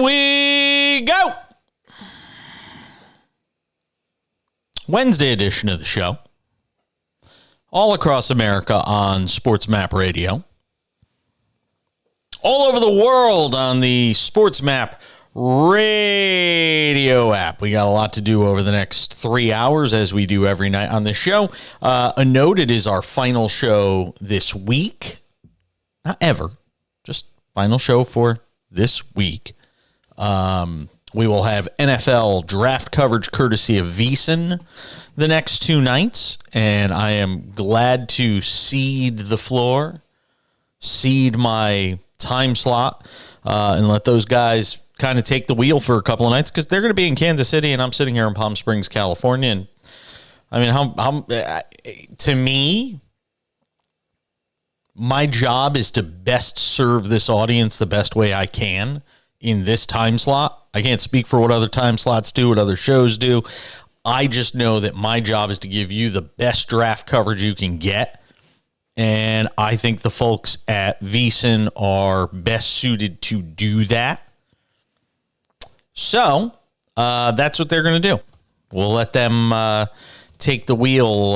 we go. Wednesday edition of the show. All across America on SportsMap Radio. All over the world on the SportsMap Radio app. We got a lot to do over the next 3 hours, as we do every night on the show. A note, it is our final show this week. Not ever, just final show for this week. We will have NFL draft coverage courtesy of VSiN the next 2 nights, and I am glad to cede the floor, cede my time slot, and let those guys kind of take the wheel for a couple of nights, because they're going to be in Kansas City, and I'm sitting here in Palm Springs, California. And I mean, to me, my job is to best serve this audience the best way I can in this time slot. I can't speak for what other time slots do, what other shows do. I just know that my job is to give you the best draft coverage you can get. And I think the folks at VSiN are best suited to do that. So that's what they're going to do. We'll let them take the wheel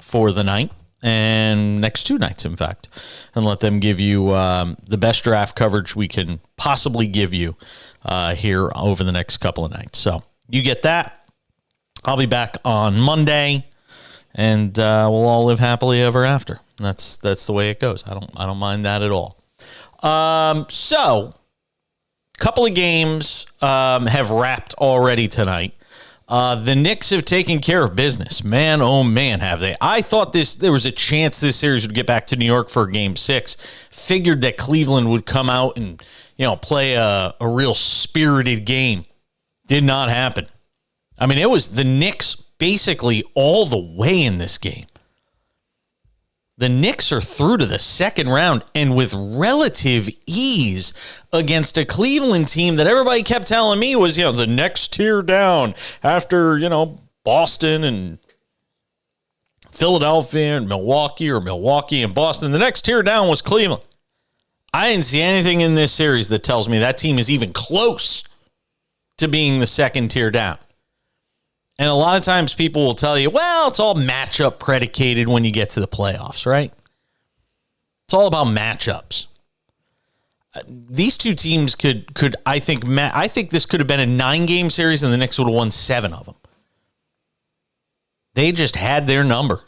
for the night, and next 2 nights, in fact, and let them give you the best draft coverage we can possibly give you here over the next couple of nights. So you get that. I'll be back on Monday, and we'll all live happily ever after. That's the way it goes. I don't mind that at all. So, couple of games have wrapped already tonight. The Knicks have taken care of business. Man, oh man, have they. I thought there was a chance this series would get back to New York for Game 6. Figured that Cleveland would come out and, play a real spirited game. Did not happen. I mean, it was the Knicks basically all the way in this game. The Knicks are through to the second round, and with relative ease against a Cleveland team that everybody kept telling me was, the next tier down after, Boston and Philadelphia and Milwaukee, or Milwaukee and Boston. The next tier down was Cleveland. I didn't see anything in this series that tells me that team is even close to being the second tier down. And a lot of times people will tell you, well, it's all matchup predicated when you get to the playoffs, right? It's all about matchups. These two teams could I think this could have been a 9-game series, and the Knicks would have won 7 of them. They just had their number.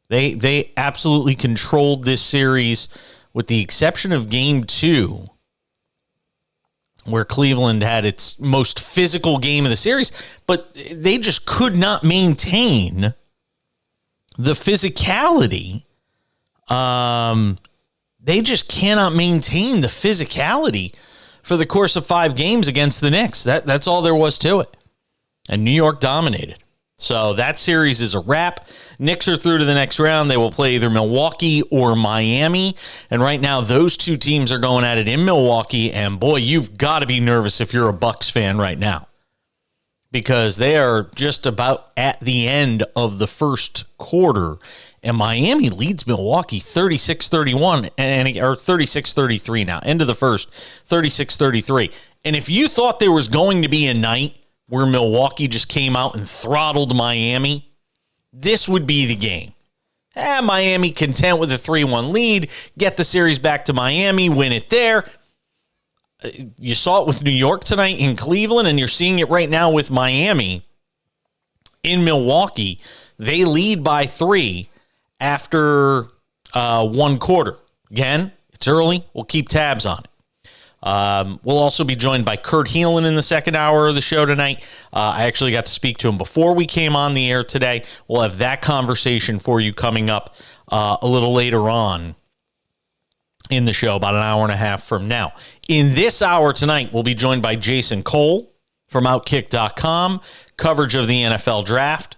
They absolutely controlled this series, with the exception of Game 2, where Cleveland had its most physical game of the series, but they just could not maintain the physicality. They just cannot maintain the physicality for the course of 5 games against the Knicks. That's all there was to it. And New York dominated. So that series is a wrap. Knicks are through to the next round. They will play either Milwaukee or Miami. And right now, those 2 teams are going at it in Milwaukee. And boy, you've got to be nervous if you're a Bucks fan right now, because they are just about at the end of the first quarter. And Miami leads Milwaukee 36-31, or 36-33 now. End of the first, 36-33. And if you thought there was going to be a night where Milwaukee just came out and throttled Miami, this would be the game. Miami content with a 3-1 lead, get the series back to Miami, win it there. You saw it with New York tonight in Cleveland, and you're seeing it right now with Miami in Milwaukee. They lead by 3 after 1 quarter. Again, it's early. We'll keep tabs on it. We'll also be joined by Kurt Heelan in the second hour of the show tonight. I actually got to speak to him before we came on the air today. We'll have that conversation for you coming up a little later on in the show, about an hour and a half from now. In this hour tonight, we'll be joined by Jason Cole from Outkick.com, coverage of the NFL draft.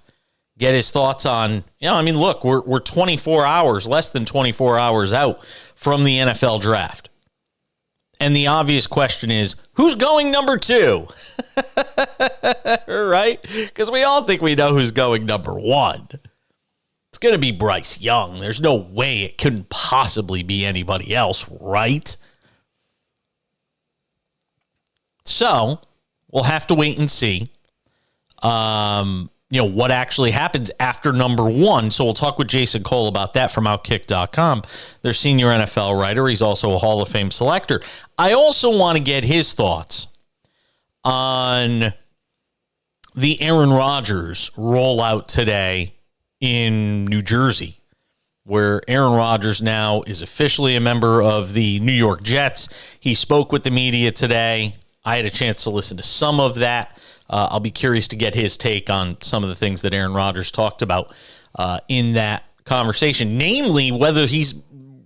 Get his thoughts on, look, we're 24 hours, less than 24 hours out from the NFL draft. And the obvious question is, who's going number 2? Right? Because we all think we know who's going number 1. It's going to be Bryce Young. There's no way it couldn't possibly be anybody else, right? So we'll have to wait and see, what actually happens after number one. So we'll talk with Jason Cole about that from Outkick.com, their senior NFL writer. He's also a Hall of Fame selector. I also want to get his thoughts on the Aaron Rodgers rollout today in New Jersey, where Aaron Rodgers now is officially a member of the New York Jets. He spoke with the media today. I had a chance to listen to some of that. I'll be curious to get his take on some of the things that Aaron Rodgers talked about in that conversation, namely whether he's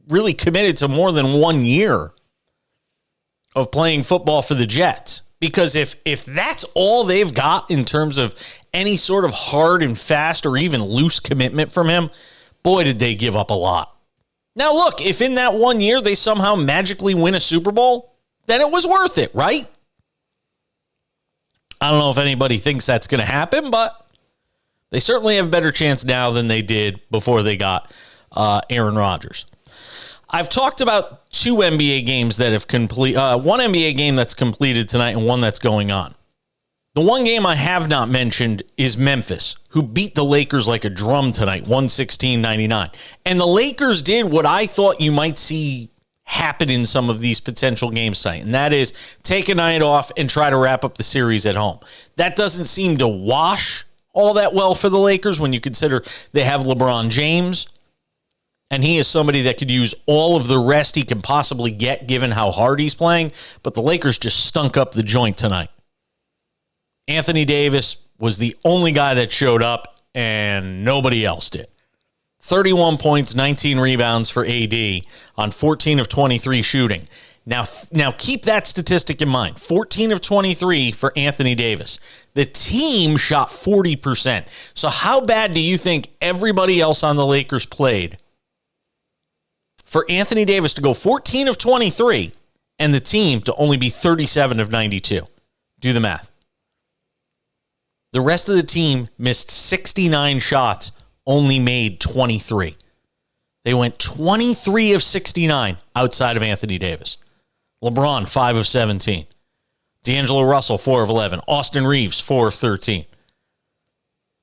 really committed to more than 1 year of playing football for the Jets. Because if that's all they've got in terms of any sort of hard and fast or even loose commitment from him, boy, did they give up a lot. Now, look, if in that 1 year they somehow magically win a Super Bowl, then it was worth it, right? I don't know if anybody thinks that's going to happen, but they certainly have a better chance now than they did before they got Aaron Rodgers. I've talked about two NBA games that have one NBA game that's completed tonight and one that's going on. The one game I have not mentioned is Memphis, who beat the Lakers like a drum tonight, 116-99. And the Lakers did what I thought you might see happen in some of these potential games tonight, and that is take a night off and try to wrap up the series at home. That doesn't seem to wash all that well for the Lakers when you consider they have LeBron James, and he is somebody that could use all of the rest he can possibly get given how hard he's playing, but the Lakers just stunk up the joint tonight. Anthony Davis was the only guy that showed up, and nobody else did. 31 points, 19 rebounds for AD on 14 of 23 shooting. Now keep that statistic in mind. 14 of 23 for Anthony Davis. The team shot 40%. So how bad do you think everybody else on the Lakers played for Anthony Davis to go 14 of 23 and the team to only be 37 of 92? Do the math. The rest of the team missed 69 shots, only made 23. They went 23 of 69 outside of Anthony Davis. LeBron, 5 of 17. D'Angelo Russell, 4 of 11. Austin Reeves, 4 of 13.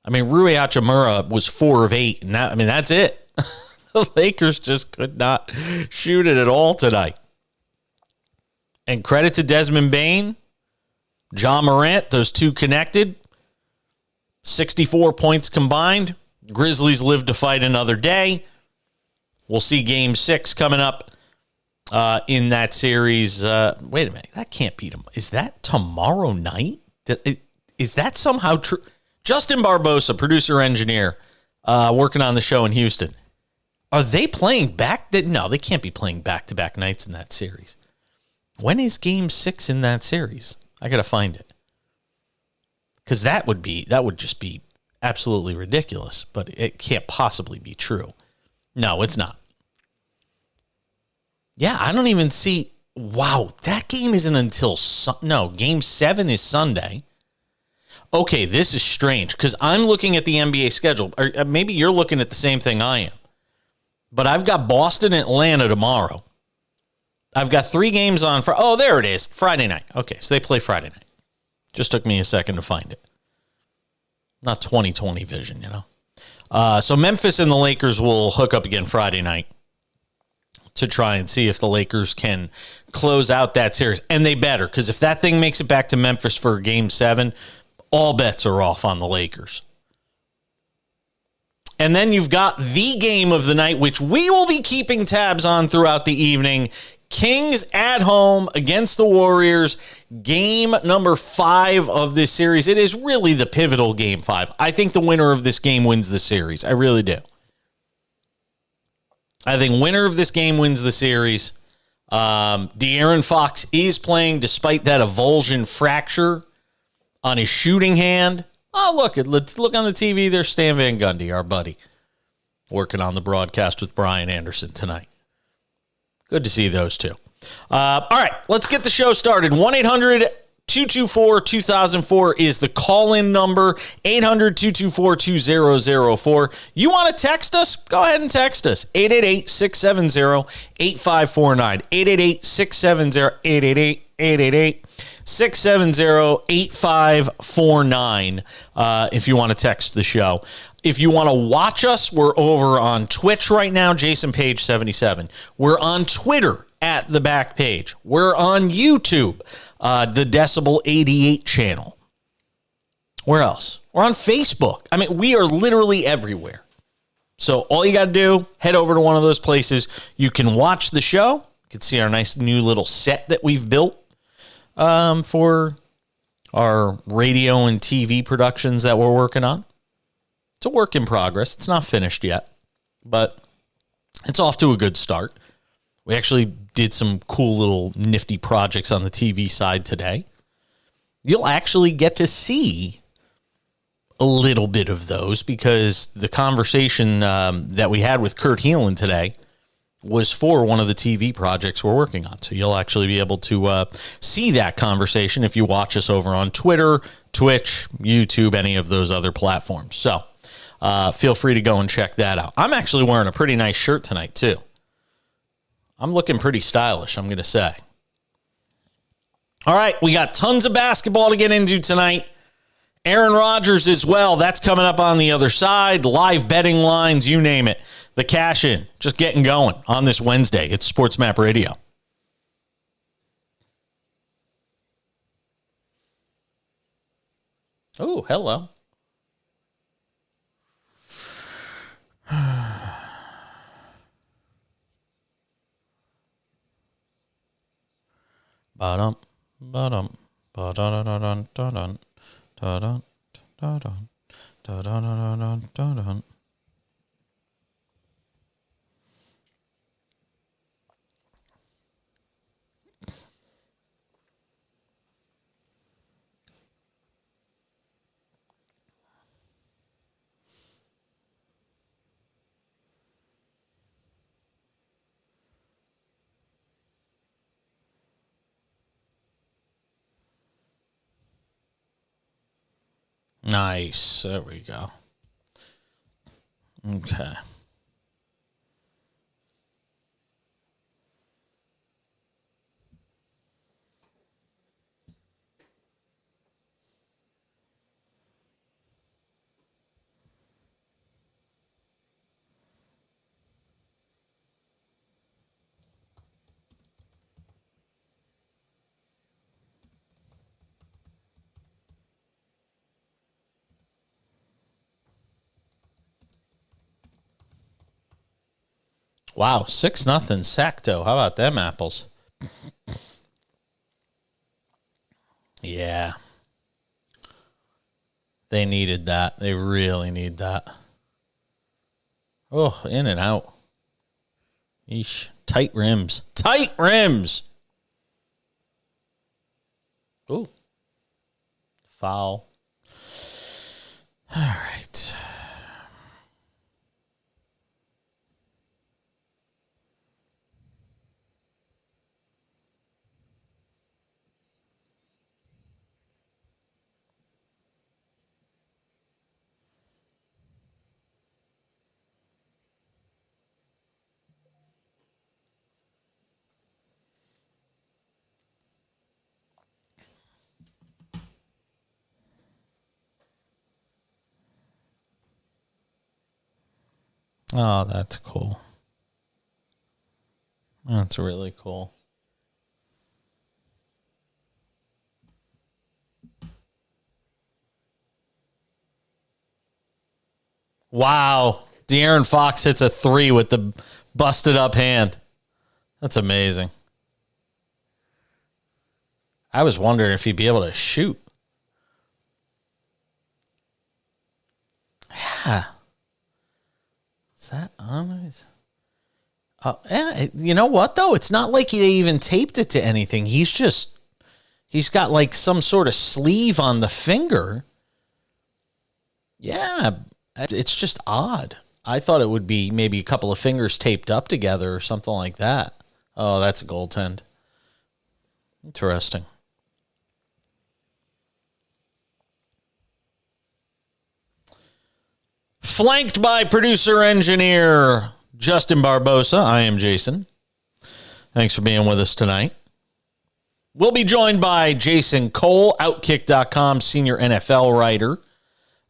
I mean, Rui Hachimura was 4 of 8. And that's it. The Lakers just could not shoot it at all tonight. And credit to Desmond Bane, John Morant, those two connected. 64 points combined. Grizzlies live to fight another day. We'll see Game 6 coming up in that series. Wait a minute. That can't beat them. Is that tomorrow night? Is that somehow true? Justin Barbosa, producer engineer, working on the show in Houston. Are they playing back? No, they can't be playing back-to-back nights in that series. When is Game 6 in that series? I got to find it. Because that would just be absolutely ridiculous, but it can't possibly be true. No, it's not. Yeah, I don't even see. Wow, that game isn't until no. Game 7 is Sunday. Okay, this is strange because I'm looking at the NBA schedule, or maybe you're looking at the same thing I am. But I've got Boston and Atlanta tomorrow. I've got 3 games on. Oh, there it is, Friday night. Okay, so they play Friday night. Just took me a second to find it. Not 20/20 vision, So Memphis and the Lakers will hook up again Friday night to try and see if the Lakers can close out that series. And they better, because if that thing makes it back to Memphis for Game 7, all bets are off on the Lakers. And then you've got the game of the night, which we will be keeping tabs on throughout the evening. Kings at home against the Warriors. Game number 5 of this series. It is really the pivotal Game 5. I think the winner of this game wins the series. I really do. I think winner of this game wins the series. De'Aaron Fox is playing despite that avulsion fracture on his shooting hand. Oh, let's look on the TV. There's Stan Van Gundy, our buddy, working on the broadcast with Brian Anderson tonight. Good to see those two. All right, let's get the show started. 1-800 888-224-2004 is the call-in number, 800-224-2004. You want to text us? Go ahead and text us, 888-670-8549, 888-670-8549 if you want to text the show. If you want to watch us, we're over on Twitch right now, Jason Page 77. We're on Twitter at The Back Page. We're on YouTube, the Decibel 88 channel. Where else? We're on Facebook. I mean, we are literally everywhere. So all you got to do, head over to one of those places. You can watch the show. You can see our nice new little set that we've built for our radio and TV productions that we're working on. It's a work in progress. It's not finished yet, but it's off to a good start. We actually did some cool little nifty projects on the TV side today. You'll actually get to see a little bit of those because the conversation that we had with Kurt Heelan today was for one of the TV projects we're working on. So you'll actually be able to see that conversation if you watch us over on Twitter, Twitch, YouTube, any of those other platforms. So feel free to go and check that out. I'm actually wearing a pretty nice shirt tonight, too. I'm looking pretty stylish, I'm going to say. All right, we got tons of basketball to get into tonight. Aaron Rodgers as well. That's coming up on the other side. Live betting lines, you name it. The cash in, just getting going on this Wednesday. It's SportsMap Radio. Oh, hello. Ba-dum, ba-dum, ba-dun-dun-dun-dun, da-dun, da-dun, da-dun, da-dun-dun-dun, da-dun. Nice. There we go. Okay. Wow, 6-0 Sacto. How about them apples? Yeah. They needed that. They really need that. Oh, in and out. Yeesh. Tight rims. Tight rims. Ooh. Foul. All right. Oh, that's cool. That's really cool. Wow. De'Aaron Fox hits a 3 with the busted up hand. That's amazing. I was wondering if he'd be able to shoot. Yeah. Is that on his? Yeah, you know what, though? It's not like they even taped it to anything. He's got like some sort of sleeve on the finger. Yeah, it's just odd. I thought it would be maybe a couple of fingers taped up together or something like that. Oh, that's a goaltend. Interesting. Flanked by producer engineer Justin Barbosa. I am Jason. Thanks for being with us tonight. We'll be joined by Jason Cole, Outkick.com senior NFL writer.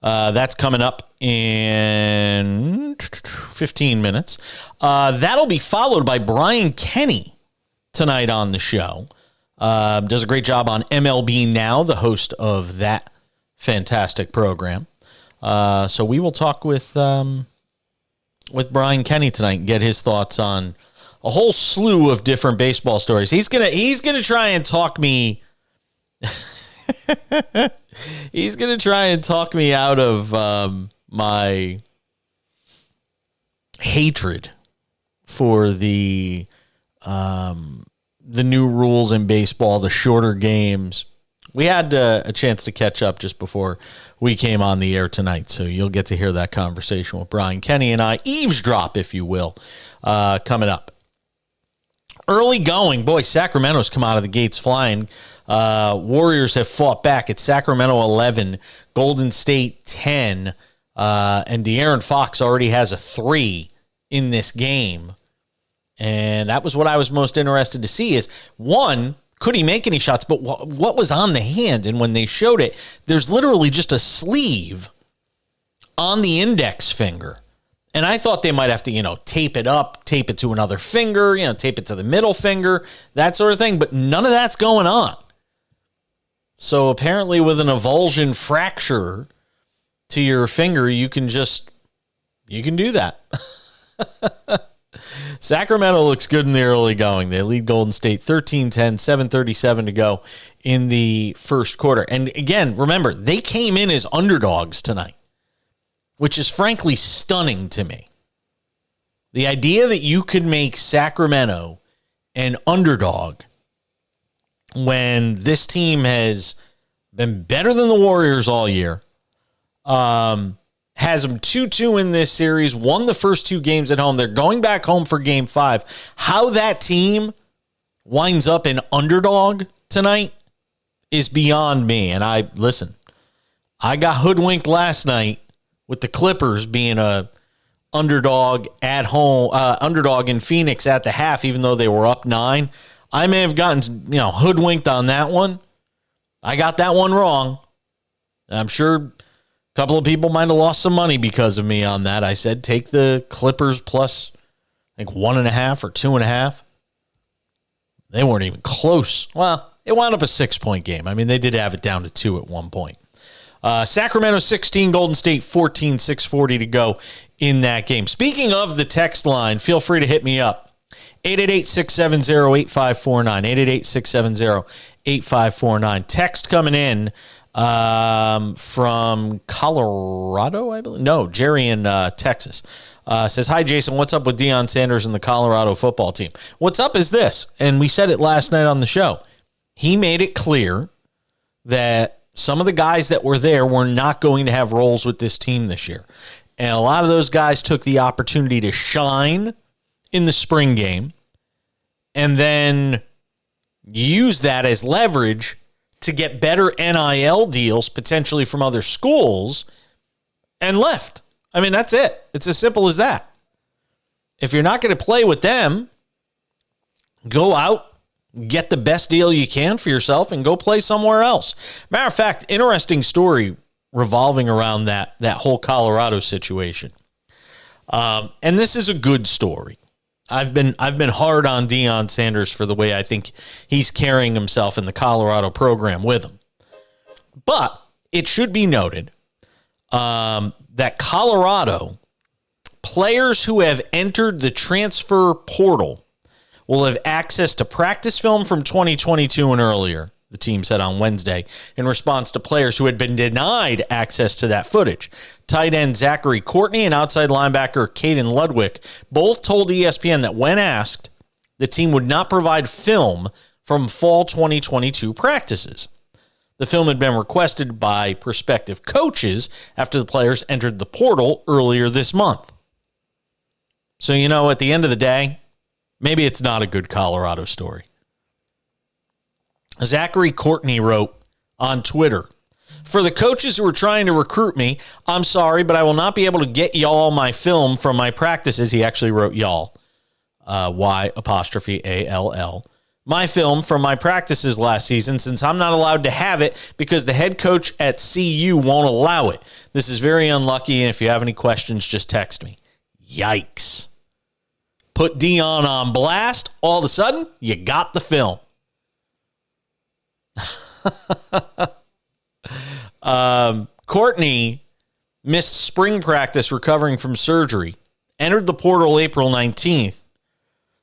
That's coming up in 15 minutes. That'll be followed by Brian Kenny tonight on the show. Does a great job on MLB Now, the host of that fantastic program. So we will talk with Brian Kenny tonight and get his thoughts on a whole slew of different baseball stories. He's gonna try and talk me. He's gonna try and talk me out of my hatred for the new rules in baseball, the shorter games. We had a chance to catch up just before we came on the air tonight, so you'll get to hear that conversation with Brian Kenny and I, eavesdrop, if you will, coming up. Early going, boy, Sacramento's come out of the gates flying. Warriors have fought back. It's Sacramento 11, Golden State 10, and De'Aaron Fox already has a 3 in this game. And that was what I was most interested to see is, one, could he make any shots? But what was on the hand? And when they showed it, there's literally just a sleeve on the index finger. And I thought they might have to, tape it up, tape it to another finger, tape it to the middle finger, that sort of thing. But none of that's going on. So apparently with an avulsion fracture to your finger, you can do that. Sacramento looks good in the early going. They lead Golden State 13-10, 7:37 to go in the first quarter. And again, remember, they came in as underdogs tonight, which is frankly stunning to me. The idea that you could make Sacramento an underdog when this team has been better than the Warriors all year, has them 2-2 in this series, won the first 2 games at home. They're going back home for game 5. How that team winds up an underdog tonight is beyond me. And I got hoodwinked last night with the Clippers being a underdog at home, underdog in Phoenix at the half, even though they were up 9. I may have gotten, hoodwinked on that one. I got that one wrong. I'm sure a couple of people might have lost some money because of me on that. I said take the Clippers plus, I think, 1.5 or 2.5. They weren't even close. Well, it wound up a 6-point game. I mean, they did have it down to 2 at one point. Sacramento 16, Golden State 14, 6:40 to go in that game. Speaking of the text line, feel free to hit me up. 888-670-8549. 888-670-8549. Text coming in from Colorado, I believe. No, Jerry in Texas. Says, hi, Jason. What's up with Deion Sanders and the Colorado football team? What's up is this, and we said it last night on the show. He made it clear that some of the guys that were there were not going to have roles with this team this year. And a lot of those guys took the opportunity to shine in the spring game and then use that as leverage to get better NIL deals potentially from other schools and left. I mean, that's it. It's as simple as that. If you're not going to play with them, go out, get the best deal you can for yourself, and go play somewhere else. Matter of fact, interesting story revolving around that whole Colorado situation. And this is a good story. I've been hard on Deion Sanders for the way I think he's carrying himself in the Colorado program with him. But it should be noted that Colorado players who have entered the transfer portal will have access to practice film from 2022 and earlier, the team said on Wednesday, in response to players who had been denied access to that footage. Tight end Zachary Courtney and outside linebacker Caden Ludwig both told ESPN that when asked, the team would not provide film from fall 2022 practices. The film had been requested by prospective coaches after the players entered the portal earlier this month. So, at the end of the day, maybe it's not a good Colorado story. Zachary Courtney wrote on Twitter, For the coaches who are trying to recruit me, I'm sorry, but I will not be able to get y'all my film from my practices. He actually wrote y'all, Y''ALL. My film from my practices last season, since I'm not allowed to have it because the head coach at CU won't allow it. This is very unlucky, and if you have any questions, just text me. Yikes. Put Dion on blast. All of a sudden, you got the film. Courtney missed spring practice recovering from surgery. Entered the portal April 19th.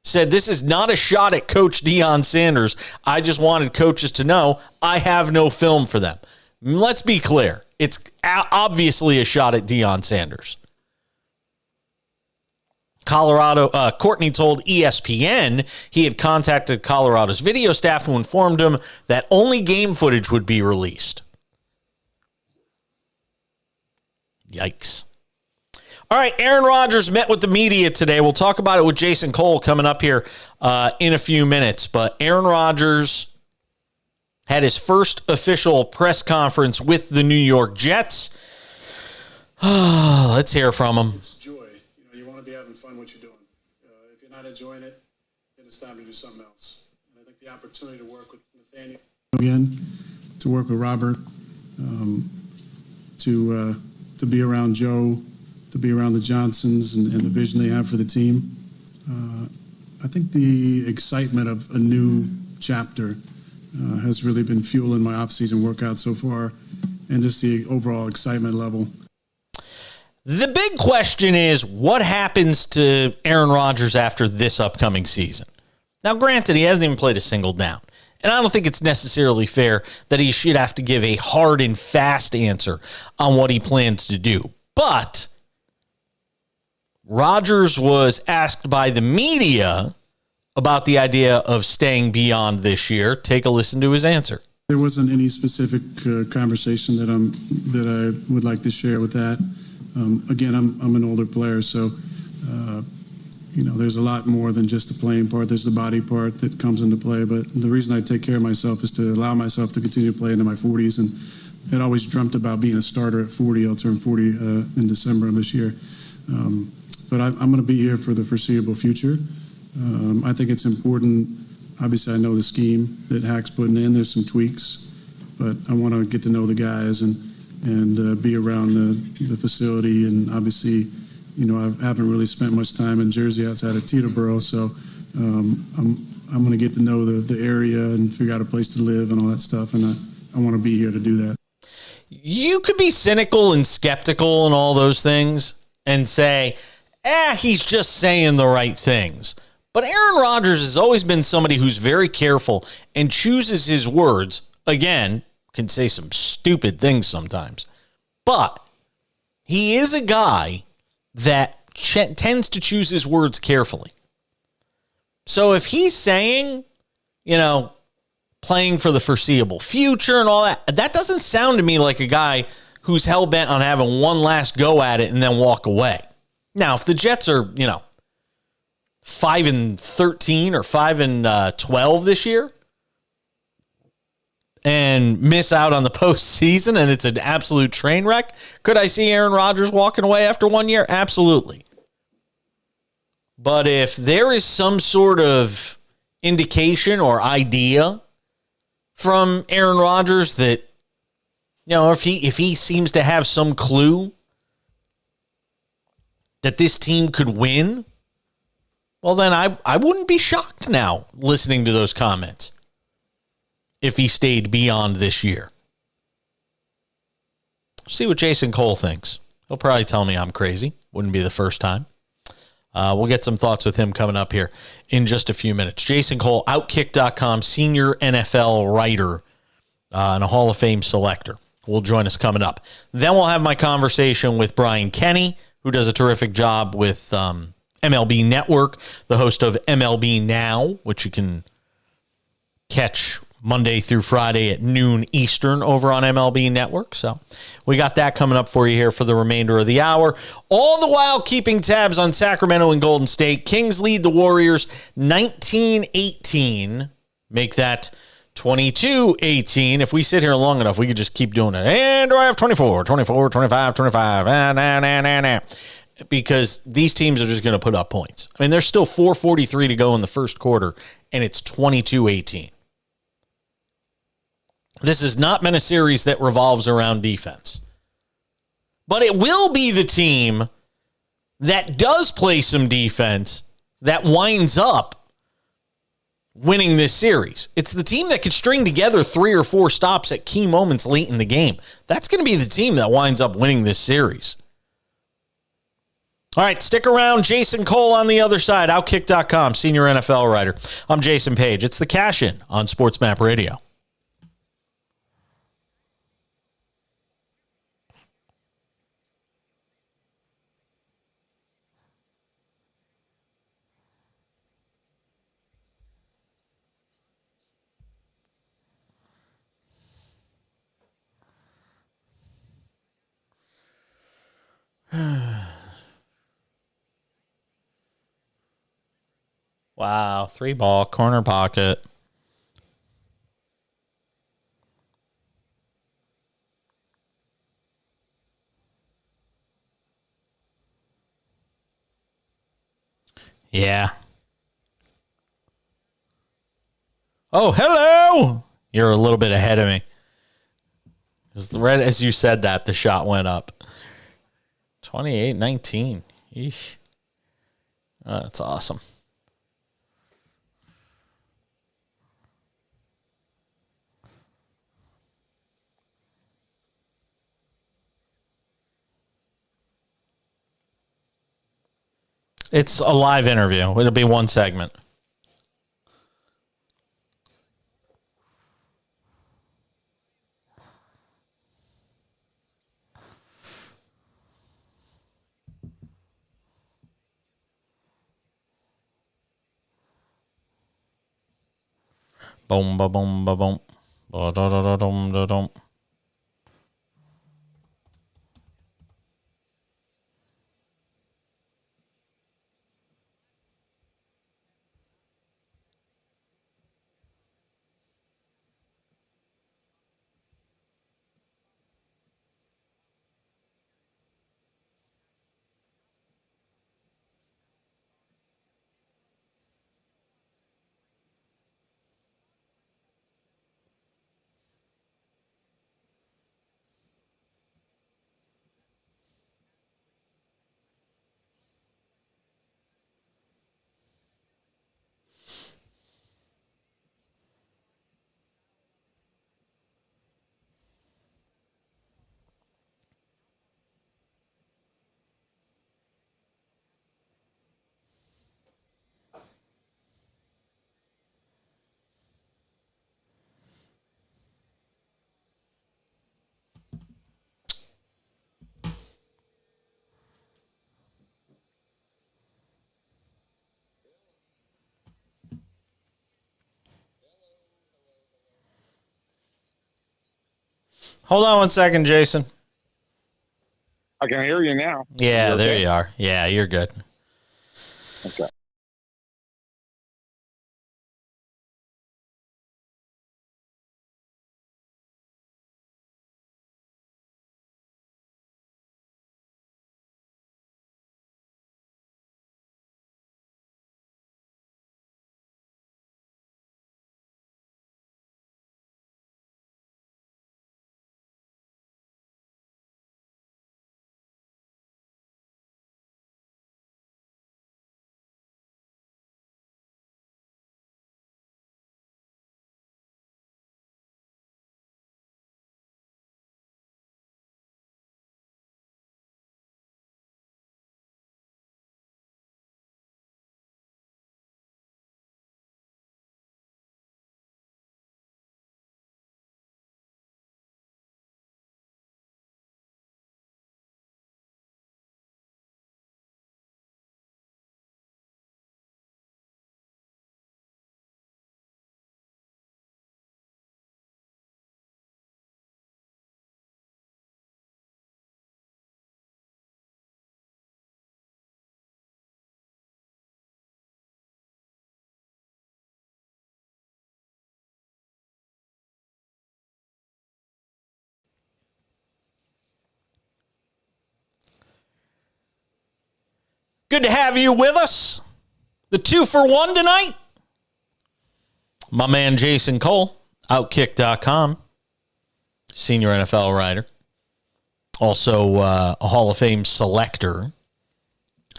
Said, this is not a shot at Coach Deion Sanders. I just wanted coaches to know I have no film for them. Let's be clear. It's obviously a shot at Deion Sanders. Courtney told ESPN he had contacted Colorado's video staff who informed him that only game footage would be released. Yikes. All right, Aaron Rodgers met with the media today. We'll talk about it with Jason Cole coming up here in a few minutes. But Aaron Rodgers had his first official press conference with the New York Jets. Let's hear from him. It's joy. You want to be having fun what you're doing. If you're not enjoying it, then it's time to do something else. And I think the opportunity to work with Nathaniel again, to work with Robert, to be around Joe, to be around the Johnsons and the vision they have for the team. I think the excitement of a new chapter has really been fueling my off-season workout so far, and just the overall excitement level. The big question is, what happens to Aaron Rodgers after this upcoming season? Now, granted, he hasn't even played a single down, and I don't think it's necessarily fair that he should have to give a hard and fast answer on what he plans to do. But Rodgers was asked by the media about the idea of staying beyond this year. Take a listen to his answer. There wasn't any specific conversation that I would like to share with that. Again, I'm an older player, so there's a lot more than just the playing part. There's the body part that comes into play. But the reason I take care of myself is to allow myself to continue to play into my 40s. And I'd always dreamt about being a starter at 40. I'll turn 40 in December of this year. But I'm going to be here for the foreseeable future. I think it's important. Obviously, I know the scheme that Hack's putting in. There's some tweaks, but I want to get to know the guys and be around the facility. And obviously, I haven't really spent much time in Jersey outside of Teterboro, so I'm going to get to know the area and figure out a place to live and all that stuff. And I want to be here to do that. You could be cynical and skeptical and all those things and say, he's just saying the right things. But Aaron Rodgers has always been somebody who's very careful and chooses his words. Again, can say some stupid things sometimes. But he is a guy that tends to choose his words carefully. So if he's saying, playing for the foreseeable future and all that, that doesn't sound to me like a guy who's hell-bent on having one last go at it and then walk away. Now, if the Jets are, 5-13 or 5-12 this year and miss out on the postseason and it's an absolute train wreck, could I see Aaron Rodgers walking away after 1 year? Absolutely. But if there is some sort of indication or idea from Aaron Rodgers that, if he seems to have some clue that this team could win, well, then I wouldn't be shocked now listening to those comments if he stayed beyond this year. See what Jason Cole thinks. He'll probably tell me I'm crazy. Wouldn't be the first time. We'll get some thoughts with him coming up here in just a few minutes. Jason Cole, Outkick.com, senior NFL writer and a Hall of Fame selector, will join us coming up. Then we'll have my conversation with Brian Kenny, who does a terrific job with MLB Network, the host of MLB Now, which you can catch Monday through Friday at noon Eastern over on MLB Network. So we got that coming up for you here for the remainder of the hour. All the while keeping tabs on Sacramento and Golden State. Kings lead the Warriors 19-18. Make that 22-18. If we sit here long enough, we could just keep doing it. And do I have 24, 24, 25, 25? Because these teams are just going to put up points. I mean, there's still 4:43 to go in the first quarter, and it's 22-18. This has not been a series that revolves around defense. But it will be the team that does play some defense that winds up winning this series. It's the team that could string together 3 or 4 stops at key moments late in the game. That's going to be the team that winds up winning this series. All right, stick around. Jason Cole on the other side. Outkick.com, senior NFL writer. I'm Jason Page. It's the Cash In on SportsMap Radio. Wow, 3-ball, corner pocket. Yeah. Oh, hello. You're a little bit ahead of me. Right as you said that, the shot went up. 28-19. Yeesh. Oh, that's awesome. It's a live interview. It'll be one segment. Boom, ba boom, ba boom. Ba da da da dum da dum. Hold on one second, Jason. I can hear you now. Yeah, there you are. Yeah, you're good. Okay. Good to have you with us. The 2-for-1 tonight. My man Jason Cole, Outkick.com, senior NFL writer, also a Hall of Fame selector,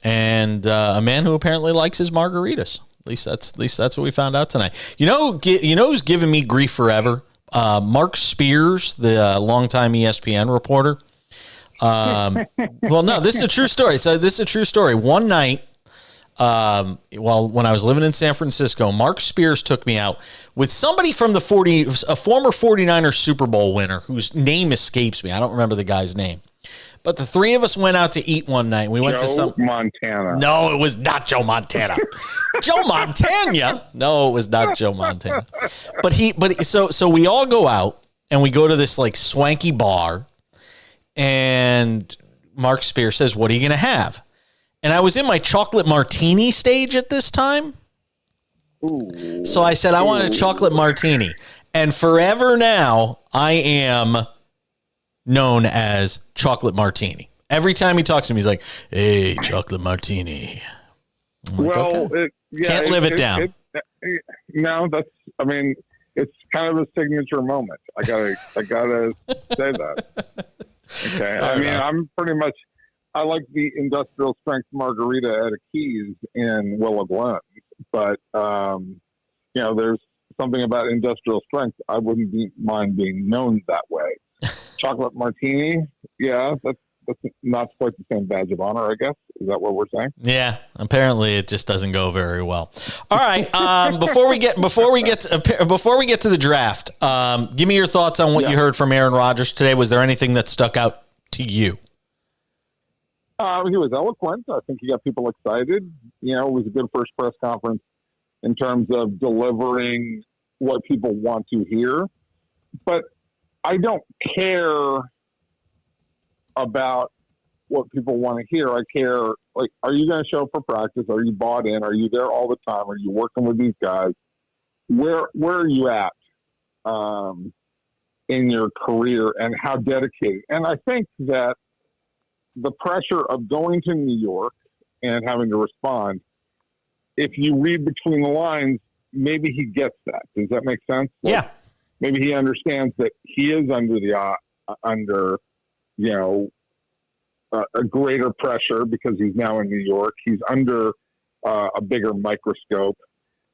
and a man who apparently likes his margaritas. At least that's what we found out tonight. You know who's giving me grief forever? Mark Spears, the longtime ESPN reporter. Well, no, this is a true story. So this is a true story. One night, when I was living in San Francisco, Mark Spears took me out with somebody from a former 49ers Super Bowl winner whose name escapes me. I don't remember the guy's name. But the three of us went out to eat one night. We went to some Montana. No, it was not Joe Montana. Joe Montana? No, it was not Joe Montana. So we all go out and we go to this like swanky bar, and Mark Spears says, "What are you going to have?" And I was in my chocolate martini stage at this time. Ooh. So I said, "I want a chocolate martini." And forever now, I am known as Chocolate Martini. Every time he talks to me, he's like, "Hey, chocolate martini." Like, okay. Can't live it down. No, it's kind of a signature moment. I gotta say that. Okay. I'm pretty much, I like the industrial strength margarita at a Keys in Willow Glen, but there's something about industrial strength. I wouldn't mind being known that way. Chocolate martini, yeah, that's not quite the same badge of honor, I guess. Is that what we're saying? Yeah, apparently it just doesn't go very well. All right, before we get to the draft, give me your thoughts on what you heard from Aaron Rodgers today. Was there anything that stuck out to you? He was eloquent. I think he got people excited. It was a good first press conference in terms of delivering what people want to hear. But I don't care about what people want to hear. I care, like, are you going to show up for practice? Are you bought in? Are you there all the time? Are you working with these guys? Where are you at in your career, and how dedicated? And I think that the pressure of going to New York and having to respond, if you read between the lines, maybe he gets that. Does that make sense? Yeah. Maybe he understands that he is under a greater pressure because he's now in New York. He's under a bigger microscope.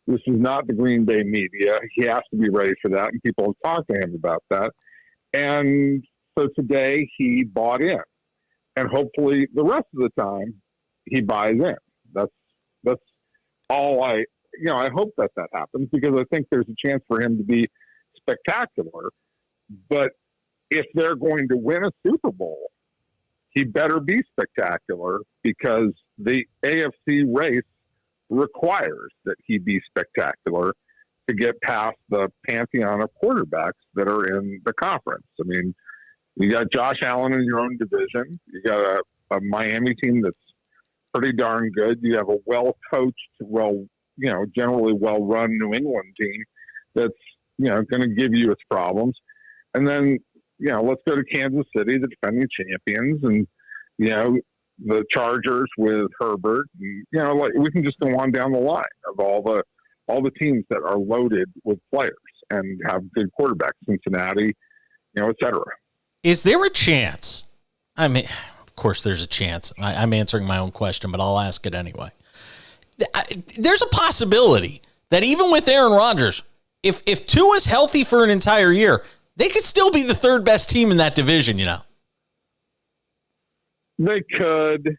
This is not the Green Bay media. He has to be ready for that, and people have talked to him about that. And so today he bought in, and hopefully the rest of the time he buys in. That's all I hope that happens, because I think there's a chance for him to be spectacular. But if they're going to win a Super Bowl, he better be spectacular, because the AFC race requires that he be spectacular to get past the pantheon of quarterbacks that are in the conference. I mean, you got Josh Allen in your own division. You got a Miami team that's pretty darn good. You have a well-coached, generally well-run New England team that's, going to give you its problems. And then, let's go to Kansas City, the defending champions, and, the Chargers with Herbert. And, we can just go on down the line of all the teams that are loaded with players and have good quarterbacks, Cincinnati, et cetera. Is there a chance? I mean, of course there's a chance. I'm answering my own question, but I'll ask it anyway. There's a possibility that even with Aaron Rodgers, if Tua's healthy for an entire year, they could still be the third best team in that division, They could,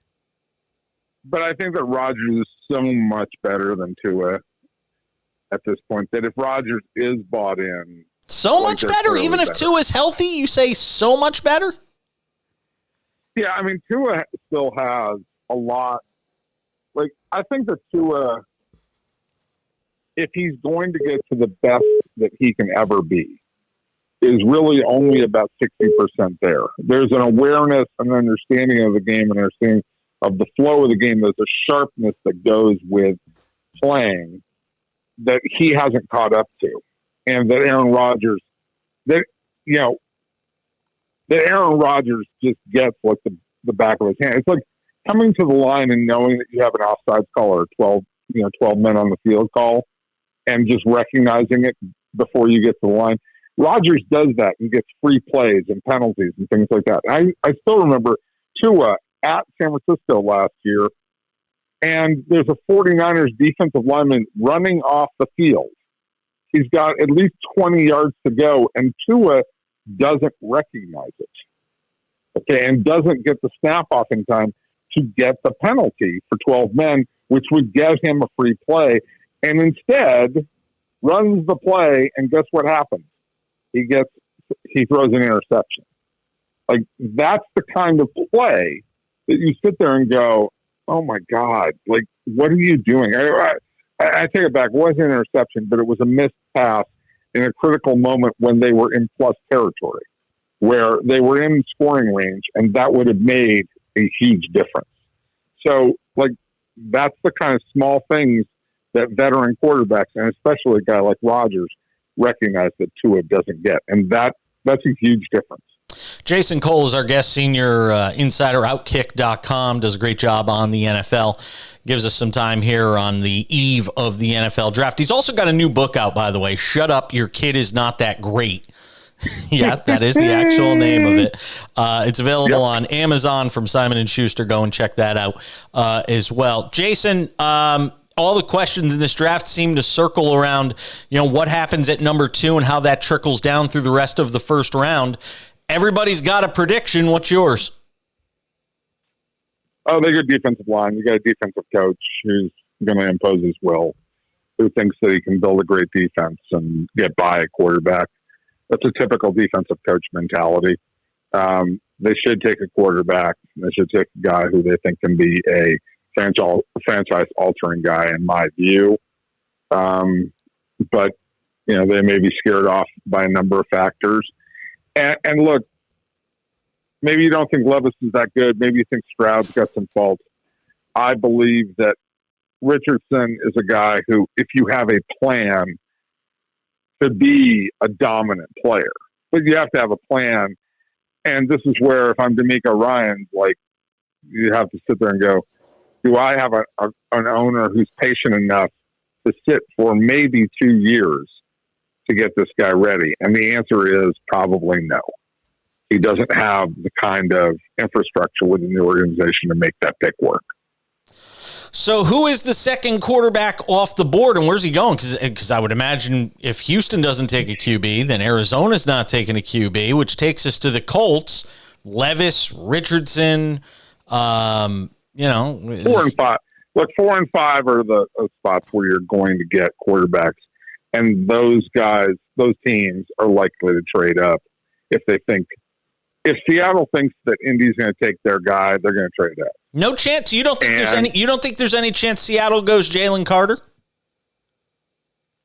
but I think that Rodgers is so much better than Tua at this point, that if Rodgers is bought in... So much better? Even if Tua's healthy, you say so much better? Yeah, I mean, Tua still has a lot. Like, I think that Tua, if he's going to get to the best that he can ever be, is really only about 60% there. There's an awareness and understanding of the game and understanding of the flow of the game. There's a sharpness that goes with playing that he hasn't caught up to. And that Aaron Rodgers, that Aaron Rodgers just gets like the back of his hand. It's like coming to the line and knowing that you have an offsides call or 12 men on the field call, and just recognizing it before you get to the line. Rodgers does that and gets free plays and penalties and things like that. I still remember Tua at San Francisco last year, and there's a 49ers defensive lineman running off the field. He's got at least 20 yards to go, and Tua doesn't recognize it. Okay, and doesn't get the snap off in time to get the penalty for 12 men, which would get him a free play, and instead runs the play, and guess what happens? He throws an interception. Like, that's the kind of play that you sit there and go, oh my God, like, what are you doing? I take it back. It wasn't an interception, but it was a missed pass in a critical moment when they were in plus territory, where they were in scoring range, and that would have made a huge difference. So, like, that's the kind of small things that veteran quarterbacks, and especially a guy like Rodgers, recognize that Tua doesn't get. And that's a huge difference. Jason Cole is our guest, senior insider, Outkick.com, does a great job on the NFL, gives us some time here on the eve of the NFL draft. He's also got a new book out, by the way, Shut Up, Your Kid Is Not That Great. Yeah, that is the actual name of it. It's available on Amazon from Simon & Schuster. Go and check that out as well. Jason, all the questions in this draft seem to circle around, what happens at number 2 and how that trickles down through the rest of the first round. Everybody's got a prediction. What's yours? Oh, they got defensive line. You got a defensive coach who's going to impose his will, who thinks that he can build a great defense and get by a quarterback. That's a typical defensive coach mentality. They should take a quarterback. They should take a guy who they think can be a franchise-altering guy, in my view. But, they may be scared off by a number of factors. And look, maybe you don't think Levis is that good. Maybe you think Stroud's got some faults. I believe that Richardson is a guy who, if you have a plan to be a dominant player, but you have to have a plan. And this is where, if I'm D'Amico Ryans, like, you have to sit there and go, do I have an owner who's patient enough to sit for maybe 2 years to get this guy ready? And the answer is probably no. He doesn't have the kind of infrastructure within the organization to make that pick work. So who is the second quarterback off the board, and where's he going? Because I would imagine if Houston doesn't take a QB, then Arizona's not taking a QB, which takes us to the Colts. Levis, Richardson, 4 and 5. Look, 4 and 5 are the spots where you're going to get quarterbacks. And those guys, those teams are likely to trade up if Seattle thinks that Indy's going to take their guy, they're going to trade up. No chance. You don't think there's any chance Seattle goes Jalen Carter?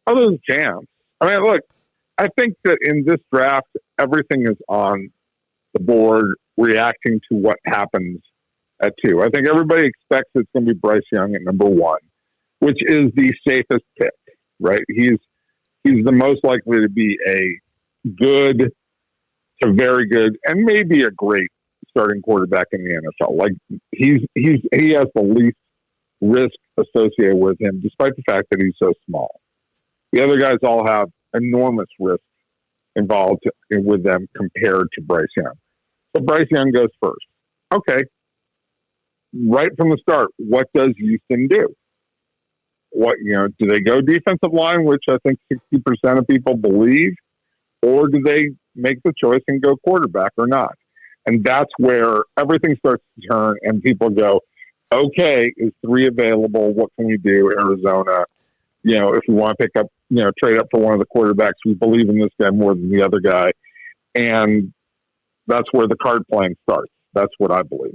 Oh, there's a chance. I mean, look, I think that in this draft, everything is on the board reacting to what happens at 2. I think everybody expects it's going to be Bryce Young at number 1, which is the safest pick, right? He's the most likely to be a good to very good and maybe a great starting quarterback in the NFL. Like, he has the least risk associated with him, despite the fact that he's so small. The other guys all have enormous risk involved with them compared to Bryce Young. So Bryce Young goes first. Okay. Right from the start, what does Houston do? Do they go defensive line, which I think 60% of people believe, or do they make the choice and go quarterback or not? And that's where everything starts to turn and people go, okay, is 3 available? What can we do? Arizona, if we want to pick up, trade up for one of the quarterbacks, we believe in this guy more than the other guy. And that's where the card playing starts. That's what I believe.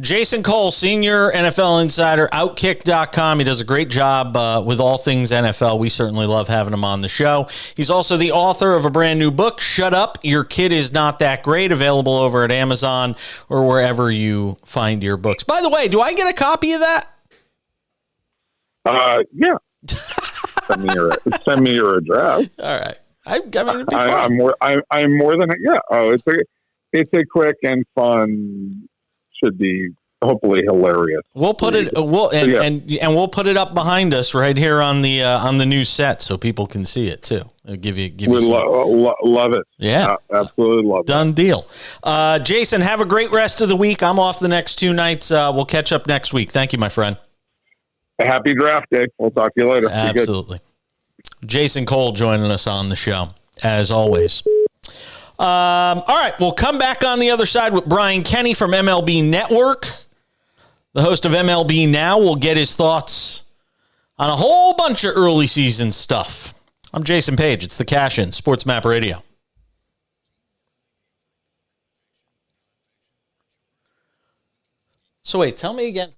Jason Cole, senior NFL insider, Outkick.com. He does a great job with all things NFL. We certainly love having him on the show. He's also the author of a brand new book, Shut Up, Your Kid Is Not That Great, available over at Amazon or wherever you find your books. By the way, do I get a copy of that? Yeah. Send me your address. All right. It'd be fun. I'm more than yeah. Oh, it's a quick and fun. Should be hopefully hilarious. We'll put it. And we'll put it up behind us right here on the new set so people can see it too. It'll give you. We love it. Yeah, absolutely love it. Done deal. Jason, have a great rest of the week. I'm off the next 2 nights. We'll catch up next week. Thank you, my friend. Happy draft day. We'll talk to you later. Absolutely. Jason Cole joining us on the show as always. All right, we'll come back on the other side with Brian Kenny from MLB Network. The host of MLB Now will get his thoughts on a whole bunch of early season stuff. I'm Jason Page. It's the Cash In, SportsMap Radio. So wait, tell me again.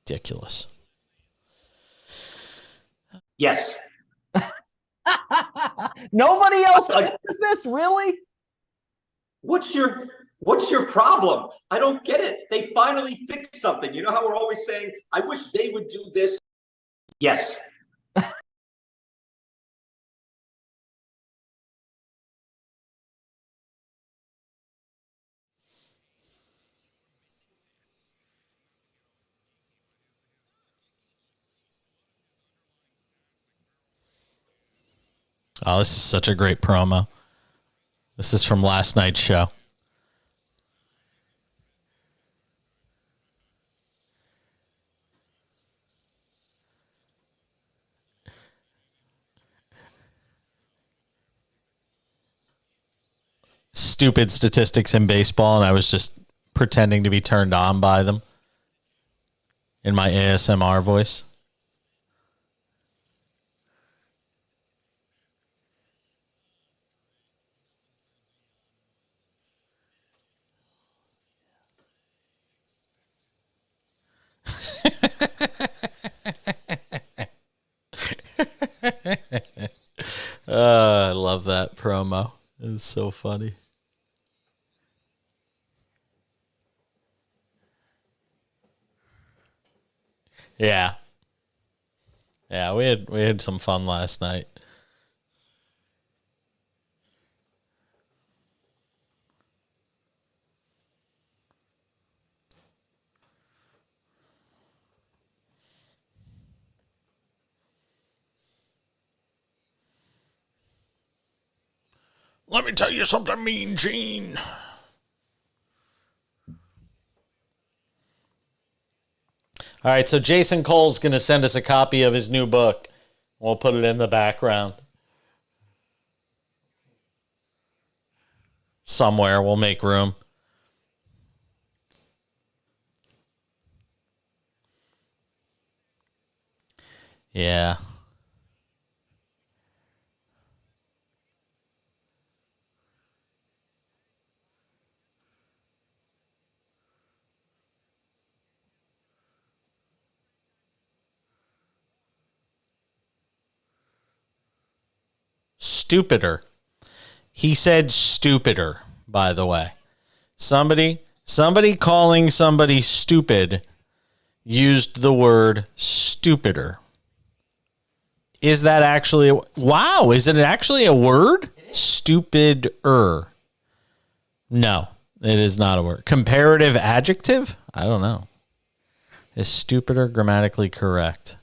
Ridiculous. Yes. Nobody else does this, really? What's your problem? I don't get it. They finally fixed something. You know how we're always saying, I wish they would do this. Yes. Oh, this is such a great promo. This is from last night's show. Stupid statistics in baseball, and I was just pretending to be turned on by them in my ASMR voice. I love that promo. It's so funny. Yeah. Yeah, we had some fun last night. Let me tell you something, Mean Gene. All right, so Jason Cole's going to send us a copy of his new book. We'll put it in the background. Somewhere, we'll make room. Yeah. Stupider. He said stupider, by the way. Somebody calling somebody stupid used the word stupider. Is that actually wow, is it actually a word? Stupider. No, it is not a word. Comparative adjective? I don't know. Is stupider grammatically correct?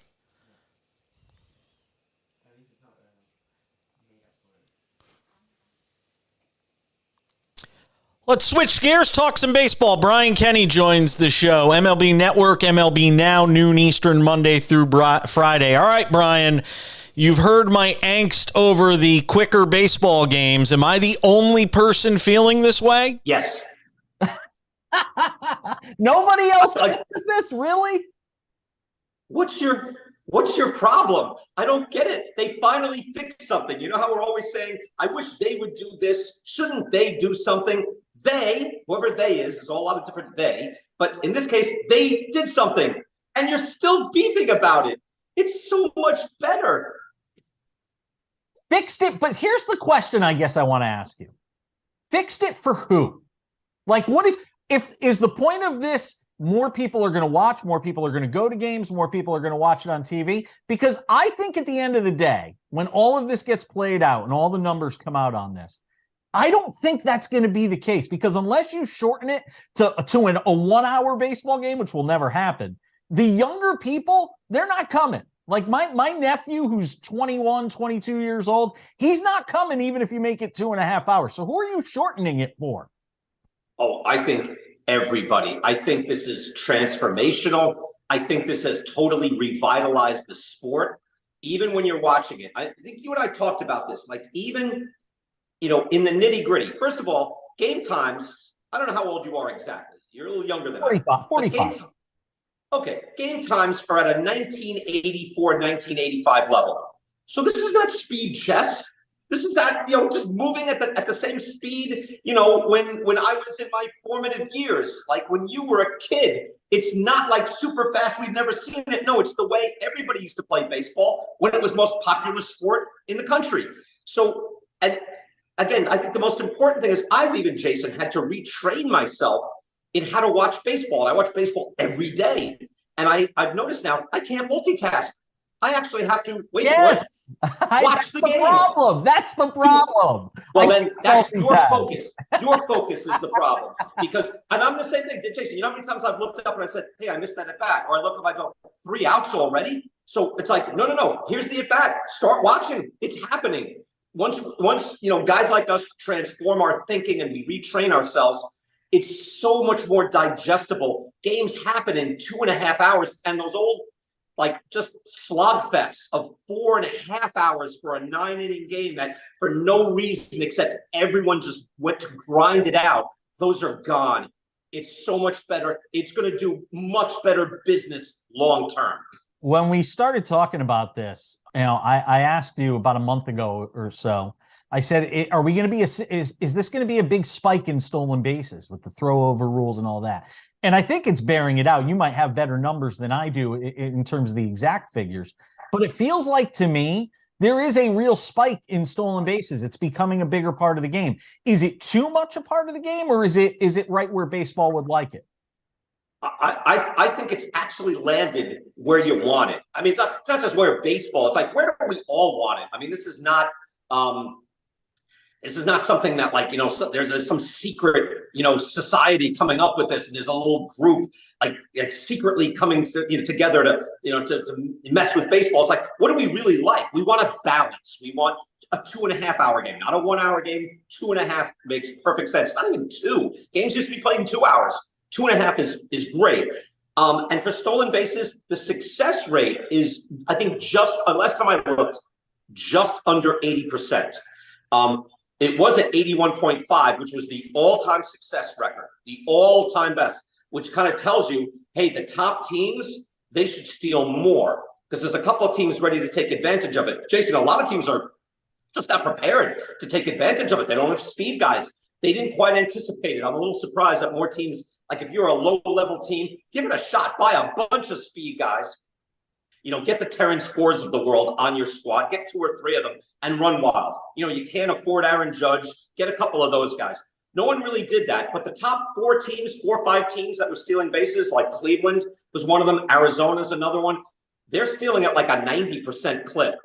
Let's switch gears, talk some baseball. Brian Kenny joins the show. MLB Network, MLB Now, noon Eastern, Monday through Friday. All right, Brian, you've heard my angst over the quicker baseball games. Am I the only person feeling this way? Yes. Nobody else does this, really? What's your problem? I don't get it. They finally fixed something. You know how we're always saying, I wish they would do this. Shouldn't they do something? They, whoever they is, there's a lot of different they, but in this case, they did something, and you're still beefing about it. It's so much better. Fixed it, but here's the question I guess I want to ask you. Fixed it for who? Like, what is the point of this? More people are going to watch, more people are going to go to games, more people are going to watch it on TV. Because I think at the end of the day, when all of this gets played out and all the numbers come out on this, I don't think that's going to be the case, because unless you shorten it to a 1-hour baseball game, which will never happen, the younger people, they're not coming. Like my nephew, who's 21, 22 years old, he's not coming even if you make it 2.5 hours. So who are you shortening it for? Oh, I think everybody. I think this is transformational. I think this has totally revitalized the sport. Even when you're watching it, I think you and I talked about this, like even in the nitty gritty. First of all, game times, I don't know how old you are exactly. You're a little younger than 45. 45. Okay, game times are at a 1984, 1985 level. So this is not speed chess. This is not, just moving at the same speed, when I was in my formative years, like when you were a kid. It's not like super fast. We've never seen it. No, it's the way everybody used to play baseball when it was the most popular sport in the country. So, and again, I think the most important thing is I've even, Jason, had to retrain myself in how to watch baseball. And I watch baseball every day. And I've noticed now I can't multitask. I actually have to wait for it. Watch the game. Problem. That's the problem. Well, then that's your focus. Your focus is the problem. And I'm the same thing. Jason, you know how many times I've looked up and I said, hey, I missed that at bat. Or I look up, I go, 3 outs already? So it's like, no. Here's the at bat. Start watching. It's happening. Once guys like us transform our thinking and we retrain ourselves, it's so much more digestible. Games happen in 2.5 hours, and those old, just slogfests of 4.5 hours for a 9-inning game that for no reason except everyone just went to grind it out, those are gone. It's so much better. It's going to do much better business long term. When we started talking about this, I asked you about a month ago or so. I said, "Are we going to be is this going to be a big spike in stolen bases with the throw-over rules and all that?" And I think it's bearing it out. You might have better numbers than I do in terms of the exact figures, but it feels like to me there is a real spike in stolen bases. It's becoming a bigger part of the game. Is it too much a part of the game, or is it right where baseball would like it? I think it's actually landed where you want it. I mean, it's not just where baseball. It's like, where do we all want it? I mean, this is not something that there's some secret, society coming up with this, and there's a little group like secretly coming together to mess with baseball. It's like, what do we really like? We want a balance. We want a 2.5-hour game, not a 1-hour game. 2.5 makes perfect sense. Not even 2. Games used to be played in 2 hours. 2.5 is great. And for stolen bases, the success rate is, I think, last time I looked, just under 80%. It was at 81.5, which was the all-time success record, the all-time best, which kind of tells you, hey, the top teams, they should steal more, because there's a couple of teams ready to take advantage of it. Jason, a lot of teams are just not prepared to take advantage of it. They don't have speed guys. They didn't quite anticipate it. I'm a little surprised that more teams, like if you're a low-level team, give it a shot. Buy a bunch of speed guys. Get the Terrence Fours of the world on your squad. Get 2 or 3 of them and run wild. You can't afford Aaron Judge. Get a couple of those guys. No one really did that. But the top 4 or 5 teams that were stealing bases, like Cleveland was one of them. Arizona's another one. They're stealing at like a 90% clip.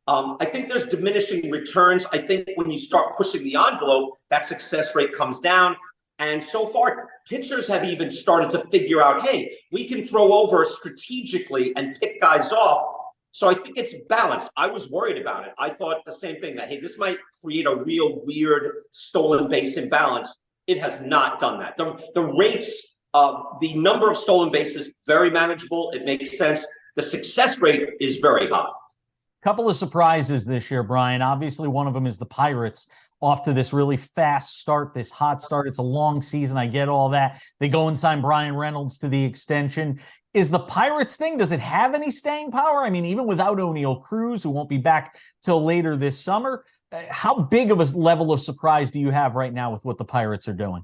I think there's diminishing returns. I think when you start pushing the envelope, that success rate comes down. And so far, pitchers have even started to figure out, hey, we can throw over strategically and pick guys off. So I think it's balanced. I was worried about it. I thought the same thing, that, hey, this might create a real weird stolen base imbalance. it has not done that. The rates, the number of stolen bases, very manageable. It makes sense. The success rate is very high. Couple of surprises this year, Brian. Obviously, one of them is the Pirates off to this really fast start, this hot start. It's a long season. I get all that. They go and sign Brian Reynolds to the extension. Is the Pirates thing, does it have any staying power? I mean, even without O'Neal Cruz, who won't be back till later this summer, how big of a level of surprise do you have right now with what the Pirates are doing?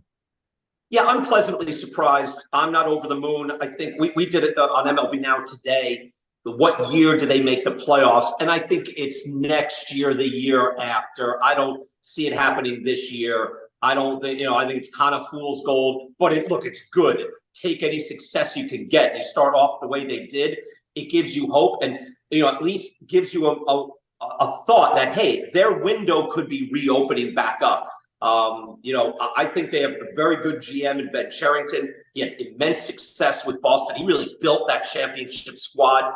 Yeah, I'm pleasantly surprised. I'm not over the moon. I think we did it on MLB Now today. What year do they make the playoffs? And I think it's next year, the year after. I don't see it happening this year. I don't think, I think it's kind of fool's gold, but it's good. Take any success you can get. You start off the way they did. It gives you hope and, at least gives you a thought that, hey, their window could be reopening back up. I think they have a very good GM in Ben Cherington. He had immense success with Boston. He really built that championship squad.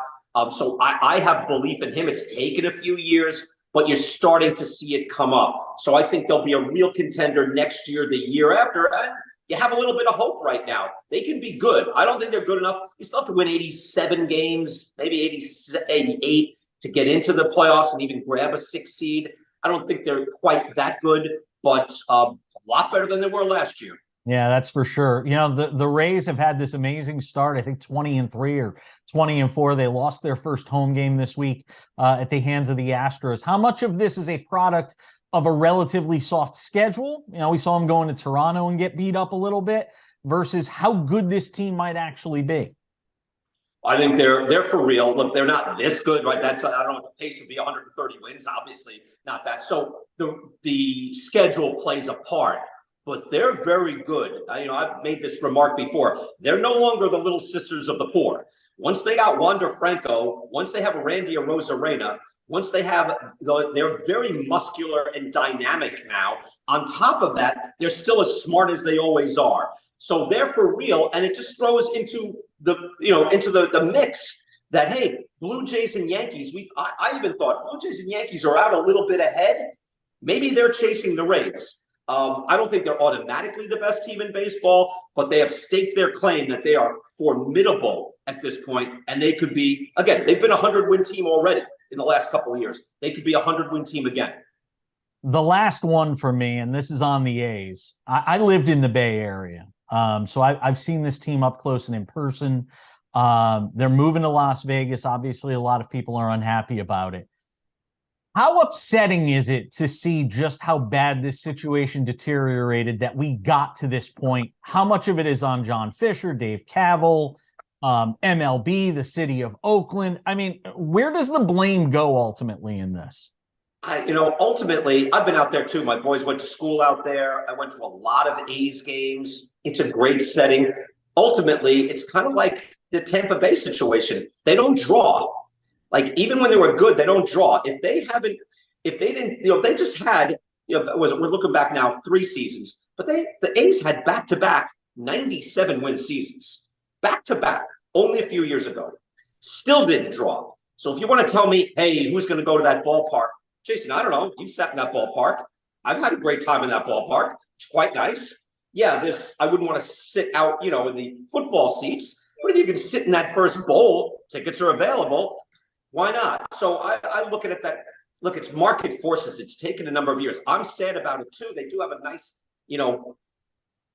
So I have belief in him. It's taken a few years, but you're starting to see it come up. So I think they'll be a real contender next year, the year after. And you have a little bit of hope right now. They can be good. I don't think they're good enough. You still have to win 87 games, maybe 88 to get into the playoffs and even grab a 6 seed. I don't think they're quite that good, but a lot better than they were last year. Yeah, that's for sure. The Rays have had this amazing start. I think 20-3 or 20-4. They lost their first home game this week at the hands of the Astros. How much of this is a product of a relatively soft schedule? We saw them going to Toronto and get beat up a little bit versus how good this team might actually be. I think they're for real. Look, they're not this good, right? I don't know what the pace would be. 130 wins, obviously not that. So the schedule plays a part. But they're very good. I've made this remark before. They're no longer the little sisters of the poor. Once they got Wander Franco, once they have Randy Arozarena, once they have, they're very muscular and dynamic now. On top of that, they're still as smart as they always are. So they're for real, and it just throws into the mix that, hey, Blue Jays and Yankees. I even thought Blue Jays and Yankees are out a little bit ahead. Maybe they're chasing the Rays. I don't think they're automatically the best team in baseball, but they have staked their claim that they are formidable at this point, and they could be, again, they've been a 100-win team already in the last couple of years. They could be a 100-win team again. The last one for me, and this is on the A's. I lived in the Bay Area, so I've seen this team up close and in person. They're moving to Las Vegas. Obviously, a lot of people are unhappy about it. How upsetting is it to see just how bad this situation deteriorated that we got to this point? How much of it is on John Fisher, Dave Kaval, MLB, the city of Oakland? I mean, where does the blame go ultimately in this? Ultimately, I've been out there too. My boys went to school out there. I went to a lot of A's games. It's a great setting. Ultimately, it's kind of like the Tampa Bay situation. They don't draw. Like, even when they were good, they don't draw. If they didn't, they just had, we're looking back now, 3 seasons, but the A's had back-to-back 97-win seasons, back-to-back, only a few years ago. Still didn't draw. So if you want to tell me, hey, who's going to go to that ballpark? Jason, I don't know. You sat in that ballpark. I've had a great time in that ballpark. It's quite nice. Yeah, I wouldn't want to sit out, in the football seats. But if you can sit in that first bowl, tickets are available. Why not? So I look at it that, look, it's market forces. It's taken a number of years. I'm sad about it too. They do have a nice,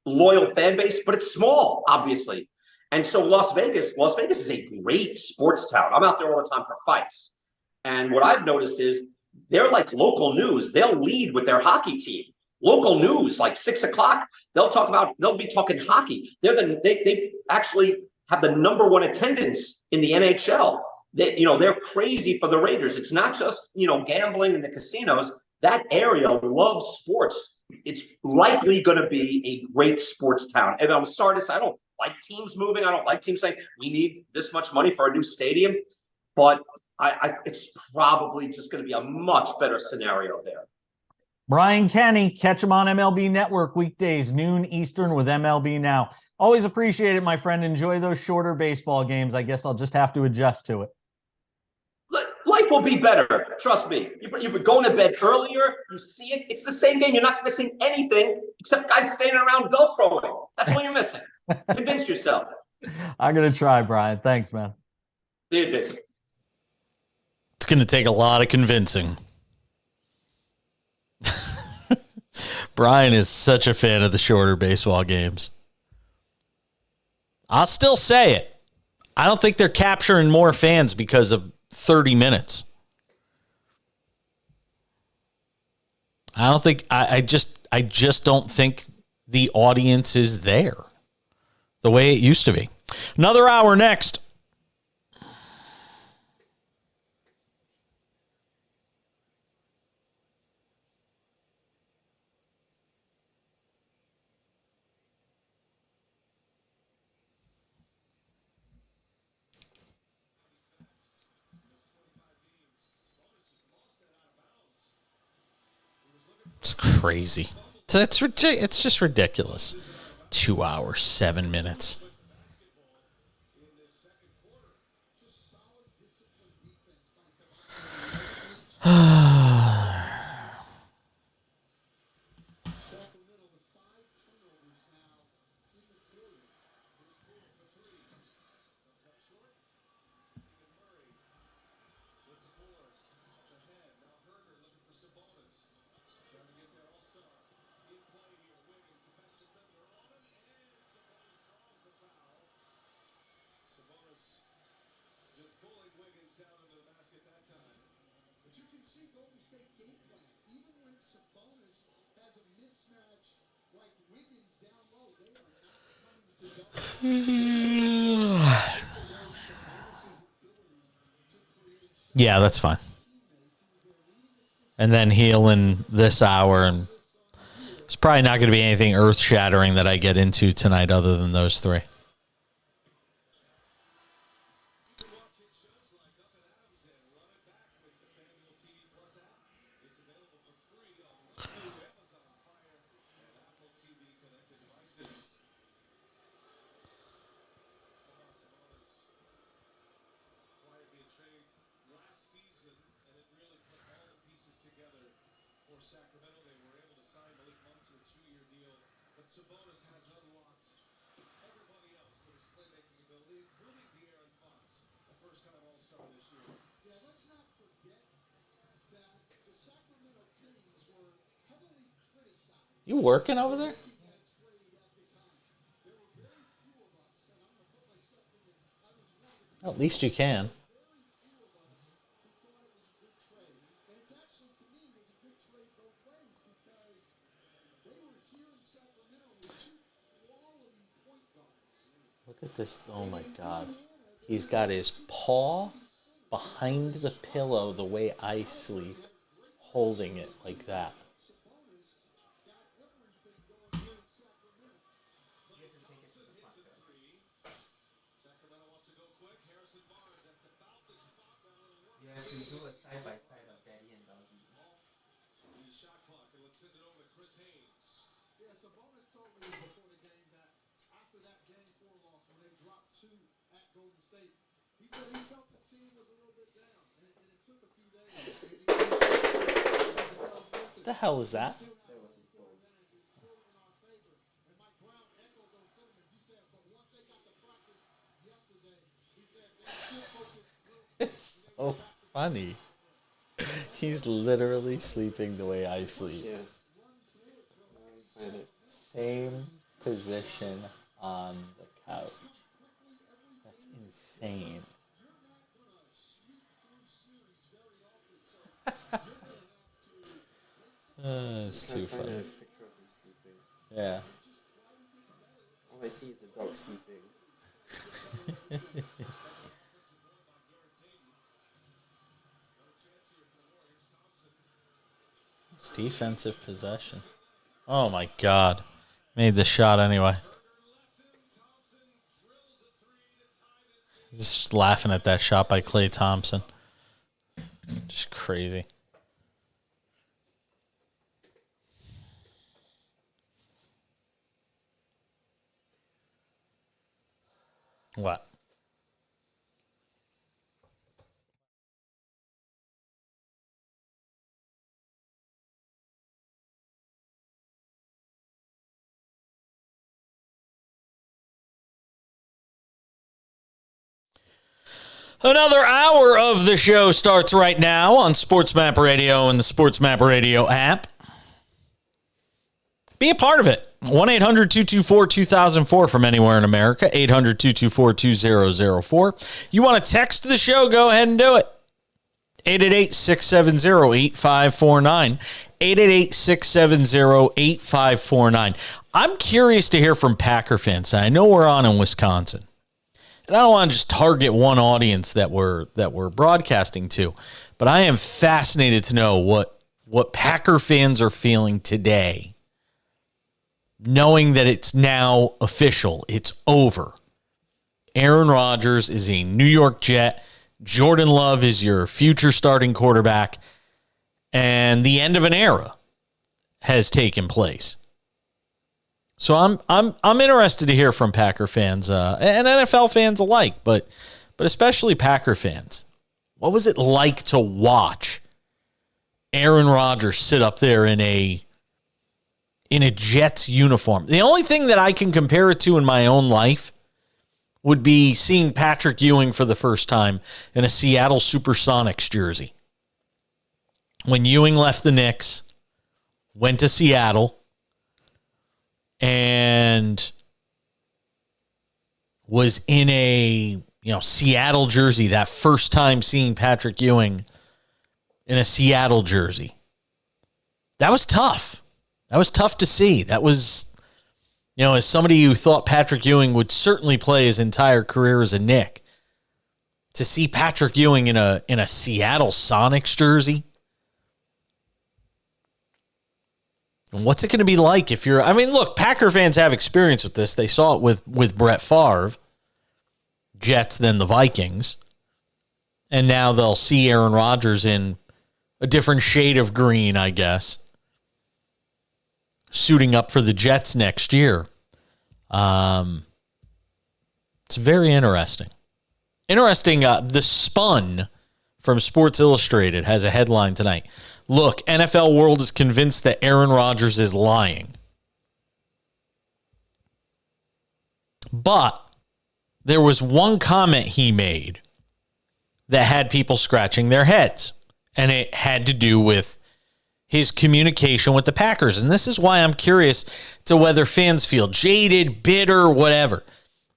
loyal fan base, but it's small, obviously. And so Las Vegas is a great sports town. I'm out there all the time for fights. And what I've noticed is they're like local news. They'll lead with their hockey team. Local news, like 6 o'clock, they'll be talking hockey. They actually have the #1 attendance in the NHL. They're crazy for the Raiders. It's not just, gambling in the casinos. That area loves sports. It's likely going to be a great sports town. And I'm sorry to say, I don't like teams moving. I don't like teams saying we need this much money for a new stadium. But it's probably just going to be a much better scenario there. Brian Kenny, catch him on MLB Network weekdays, noon Eastern with MLB Now. Always appreciate it, my friend. Enjoy those shorter baseball games. I guess I'll just have to adjust to it. Life life will be better. Trust me. You've been going to bed earlier. You see it. It's the same game. You're not missing anything except guys standing around Velcroing. That's what you're missing. Convince yourself. I'm going to try, Brian. Thanks, man. See you, Jason. It's going to take a lot of convincing. Brian is such a fan of the shorter baseball games. I'll still say it. I don't think they're capturing more fans because of 30 minutes. I don't think I just don't think the audience is there the way it used to be. Another hour next. It's crazy. It's just ridiculous. 2 hours, 7 minutes. Yeah, that's fine. And then heal in this hour, and it's probably not going to be anything earth-shattering that I get into tonight other than those three. You working over there? At least you can. Look at this. Oh, my God. He's got his paw behind the pillow the way I sleep, holding it like that. You have to do a side by side of daddy and doggy. What the hell is that? That was his ball. It's so funny. He's literally sleeping the way I sleep. Yeah. Find it. Same position on the couch. That's insane. It's too Can't find funny. a picture of him sleeping. Yeah. All I see is a dog sleeping. It's defensive possession. Oh my God. Made the shot anyway. Just laughing at that shot by Klay Thompson. Just crazy. What? Another hour of the show starts right now on SportsMap Radio and the SportsMap Radio app. Be a part of it. 1-800-224-2004 from anywhere in America. 800-224-2004. You want to text the show? Go ahead and do it. 888-670-8549. 888-670-8549. I'm curious to hear from Packer fans. I know we're on in Wisconsin. And I don't want to just target one audience that we're broadcasting to, but I am fascinated to know what Packer fans are feeling today, knowing that it's now official. It's over. Aaron Rodgers is a New York Jet. Jordan Love is your future starting quarterback, and the end of an era has taken place. So I'm interested to hear from Packer fans and NFL fans alike, but especially Packer fans. What was it like to watch Aaron Rodgers sit up there in a Jets uniform? The only thing that I can compare it to in my own life would be seeing Patrick Ewing for the first time in a Seattle Supersonics jersey. When Ewing left the Knicks, went to Seattle, and was in a Seattle jersey, that first time seeing Patrick Ewing in a Seattle jersey. That was tough. That was tough to see. That was, as somebody who thought Patrick Ewing would certainly play his entire career as a Knick, to see Patrick Ewing in a Seattle Sonics jersey. What's it going to be like if you're... look, Packer fans have experience with this. They saw it with Brett Favre, Jets, then the Vikings. And now they'll see Aaron Rodgers in a different shade of green, I guess, suiting up for the Jets next year. It's very interesting. The Spun from Sports Illustrated has a headline tonight. Look, NFL world is convinced that Aaron Rodgers is lying. But there was one comment he made that had people scratching their heads, and it had to do with his communication with the Packers. And this is why I'm curious to whether fans feel jaded, bitter, whatever.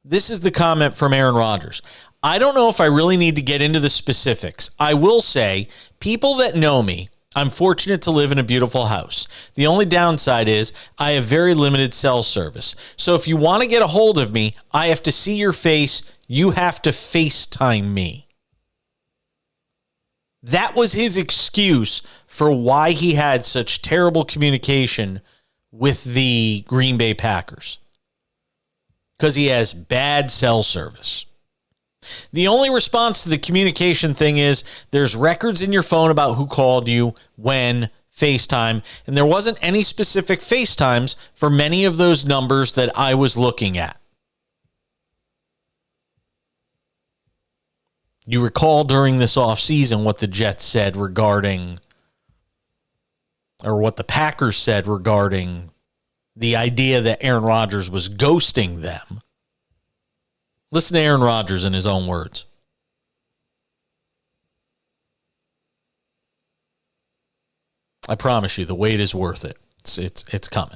This is the comment from Aaron Rodgers. I don't know if I really need to get into the specifics. I will say, people that know me, I'm fortunate to live in a beautiful house. The only downside is I have very limited cell service. So if you want to get a hold of me, I have to see your face. You have to FaceTime me. That was his excuse for why he had such terrible communication with the Green Bay Packers. Because he has bad cell service. The only response to the communication thing is there's records in your phone about who called you, when, FaceTime, and there wasn't any specific FaceTimes for many of those numbers that I was looking at. You recall during this offseason what the Jets said regarding, or what the Packers said regarding the idea that Aaron Rodgers was ghosting them. Listen to Aaron Rodgers in his own words. I promise you, the wait is worth it. It's coming.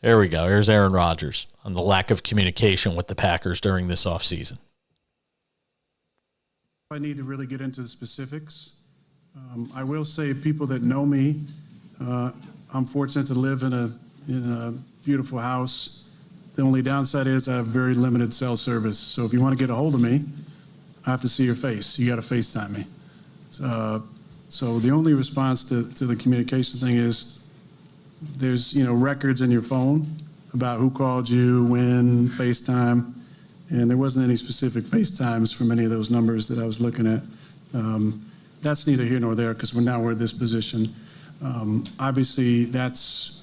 There we go. Here's Aaron Rodgers on the lack of communication with the Packers during this offseason. I need to really get into the specifics. I will say, people that know me, I'm fortunate to live in a beautiful house. The only downside is I have very limited cell service. So if you want to get a hold of me, I have to see your face. You got to FaceTime me. So the only response to the communication thing is there's, records in your phone about who called you, when, FaceTime, and there wasn't any specific FaceTimes from any of those numbers that I was looking at. That's neither here nor there because we're at this position. Obviously, that's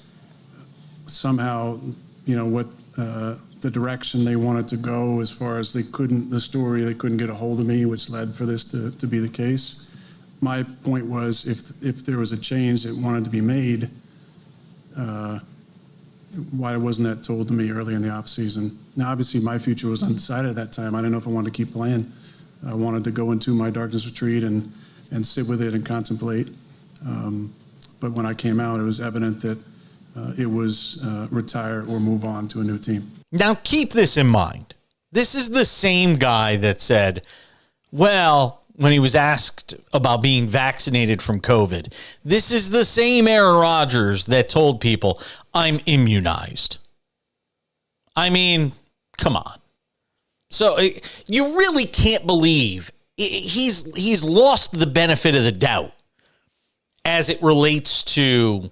somehow, what the direction they wanted to go as far as they couldn't get a hold of me, which led for this to be the case. My point was if there was a change that wanted to be made, why wasn't that told to me early in the offseason? Now, obviously, my future was undecided at that time. I didn't know if I wanted to keep playing. I wanted to go into my darkness retreat and sit with it and contemplate. But when I came out, it was evident that it was retire or move on to a new team. Now, keep this in mind. This is the same guy that said, well, when he was asked about being vaccinated from COVID, this is the same Aaron Rodgers that told people, I'm immunized. I mean, come on. So you really can't believe he's lost the benefit of the doubt as it relates to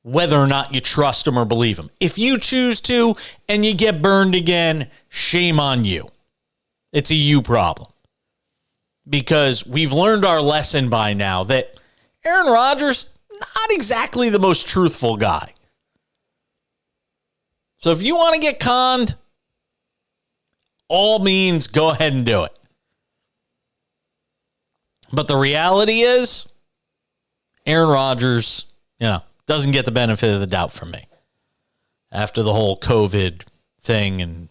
whether or not you trust him or believe him. If you choose to and you get burned again, shame on you. It's a you problem. Because we've learned our lesson by now that Aaron Rodgers, not exactly the most truthful guy. So if you want to get conned, all means, go ahead and do it. But the reality is, Aaron Rodgers, doesn't get the benefit of the doubt from me after the whole COVID thing. And,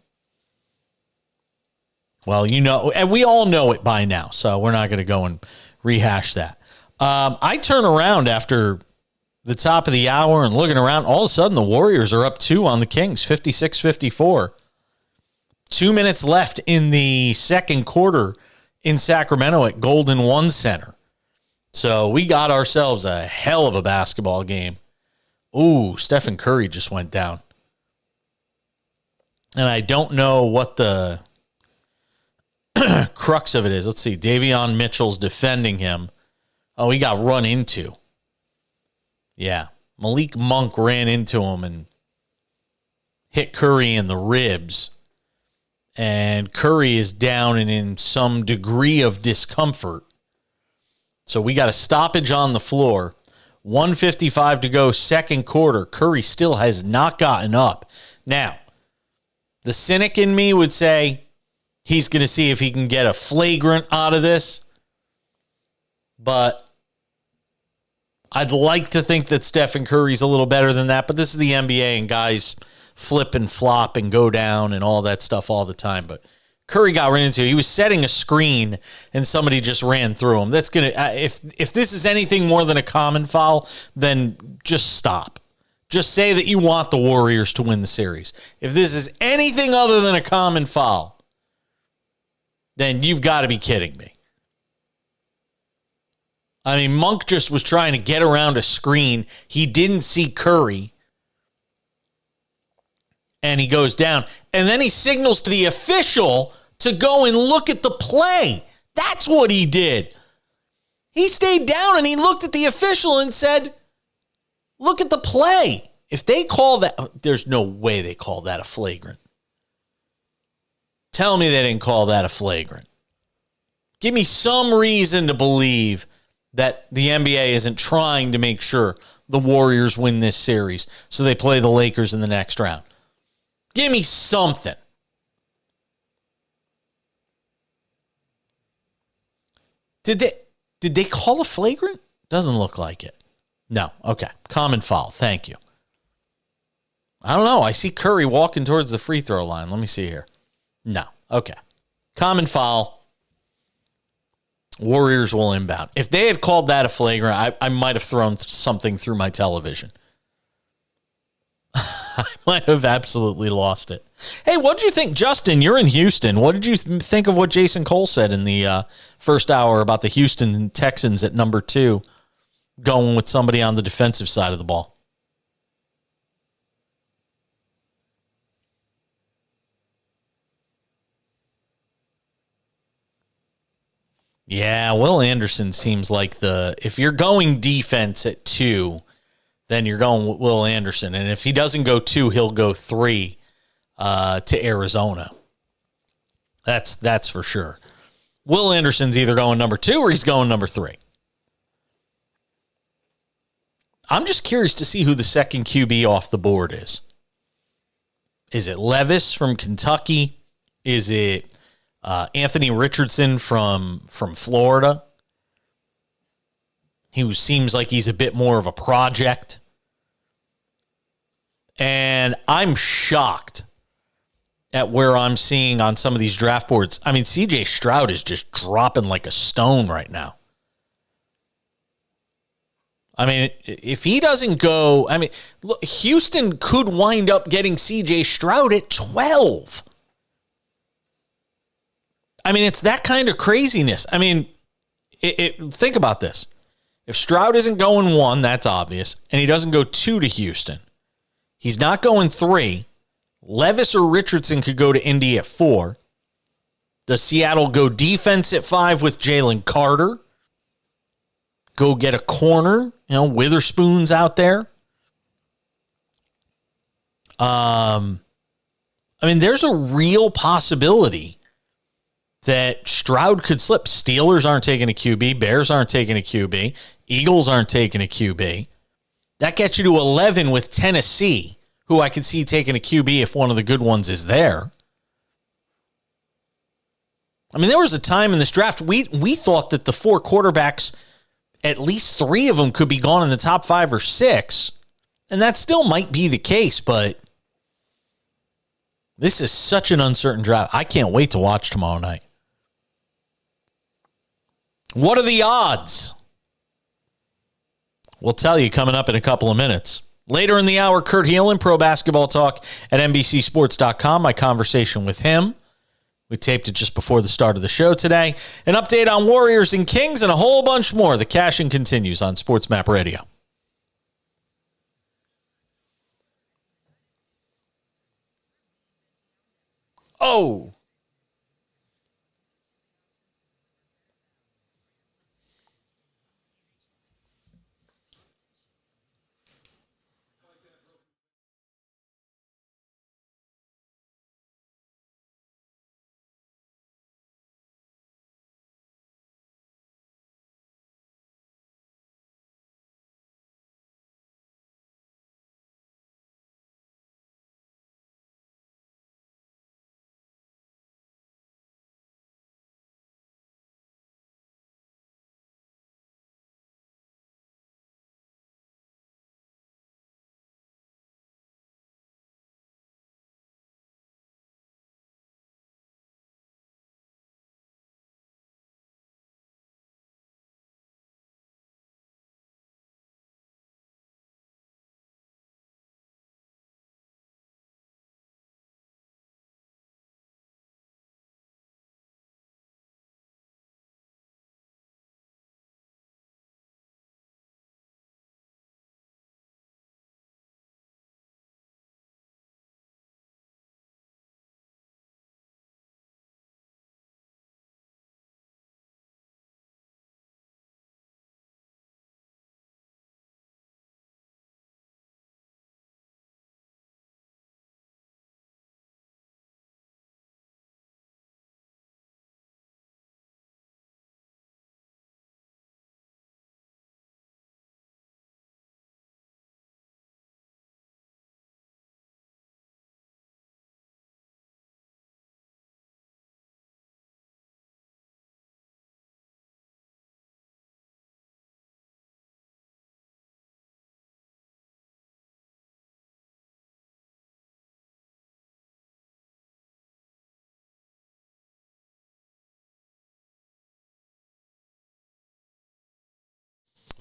well, and we all know it by now, so we're not going to go and rehash that. I turn around after the top of the hour and looking around. All of a sudden, the Warriors are up 2 on the Kings, 56-54. 2 minutes left in the second quarter in Sacramento at Golden One Center. So we got ourselves a hell of a basketball game. Ooh, Stephen Curry just went down. And I don't know what the crux of it is. Let's see. Davion Mitchell's defending him. Oh, he got run into. Yeah. Malik Monk ran into him and hit Curry in the ribs. And Curry is down and in some degree of discomfort. So we got a stoppage on the floor. 1:55 to go, second quarter. Curry still has not gotten up. Now, the cynic in me would say he's going to see if he can get a flagrant out of this. But I'd like to think that Stephen Curry's a little better than that. But this is the NBA, and guys flip and flop and go down and all that stuff all the time. But Curry got ran into. He was setting a screen and somebody just ran through him. That's gonna if this is anything more than a common foul, then just stop. Just say that you want the Warriors to win the series. If this is anything other than a common foul, then you've got to be kidding me. I mean, Monk just was trying to get around a screen. He didn't see Curry. And he goes down. And then he signals to the official to go and look at the play. That's what he did. He stayed down and he looked at the official and said, look at the play. If they call that, there's no way they call that a flagrant. Tell me they didn't call that a flagrant. Give me some reason to believe that the NBA isn't trying to make sure the Warriors win this series so they play the Lakers in the next round. Give me something. Did they call a flagrant? Doesn't look like it. No. Okay. Common foul. Thank you. I don't know. I see Curry walking towards the free throw line. Let me see here. No. Okay. Common foul. Warriors will inbound. If they had called that a flagrant, I might have thrown something through my television. I might have absolutely lost it. Hey, what did you think, Justin? You're in Houston. What did you think of what Jason Cole said in the first hour about the Houston Texans at number 2 going with somebody on the defensive side of the ball? Yeah, Will Anderson seems like if you're going defense at 2, then you're going with Will Anderson. And if he doesn't go 2, he'll go 3 to Arizona. That's for sure. Will Anderson's either going number 2 or he's going number 3. I'm just curious to see who the second QB off the board is. Is it Levis from Kentucky? Is it Anthony Richardson from Florida? He seems like he's a bit more of a project. And I'm shocked at where I'm seeing on some of these draft boards. I mean, CJ Stroud is just dropping like a stone right now. I mean, if he doesn't go, I mean, look, Houston could wind up getting CJ Stroud at 12. I mean, it's that kind of craziness. I mean, think about this. If Stroud isn't going 1, that's obvious, and he doesn't go 2 to Houston. He's not going 3. Levis or Richardson could go to Indy at 4. Does Seattle go defense at 5 with Jalen Carter? Go get a corner? Witherspoon's out there. I mean, there's a real possibility that Stroud could slip. Steelers aren't taking a QB. Bears aren't taking a QB. Eagles aren't taking a QB. That gets you to 11 with Tennessee, who I could see taking a QB if one of the good ones is there. I mean, there was a time in this draft, we thought that the 4 quarterbacks, at least 3 of them could be gone in the top 5 or 6. And that still might be the case, but this is such an uncertain draft. I can't wait to watch tomorrow night. What are the odds? We'll tell you coming up in a couple of minutes. Later in the hour, Kurt Heelan, Pro Basketball Talk at NBCSports.com. My conversation with him. We taped it just before the start of the show today. An update on Warriors and Kings and a whole bunch more. The cashing continues on SportsMap Radio. Oh.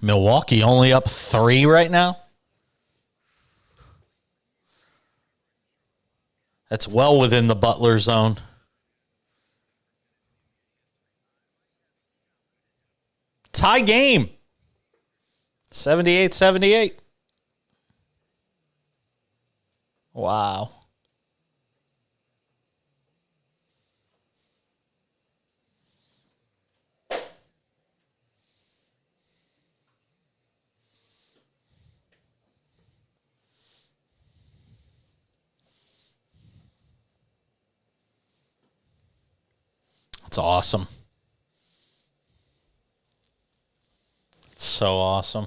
Milwaukee only up 3 right now. That's well within the Butler zone. Tie game. 78-78. Wow. It's awesome. So awesome.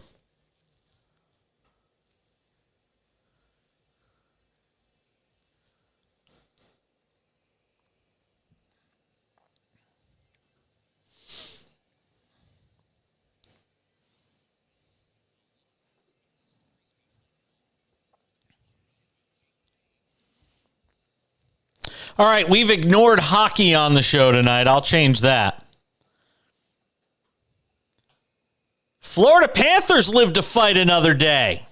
All right, we've ignored hockey on the show tonight. I'll change that. Florida Panthers live to fight another day.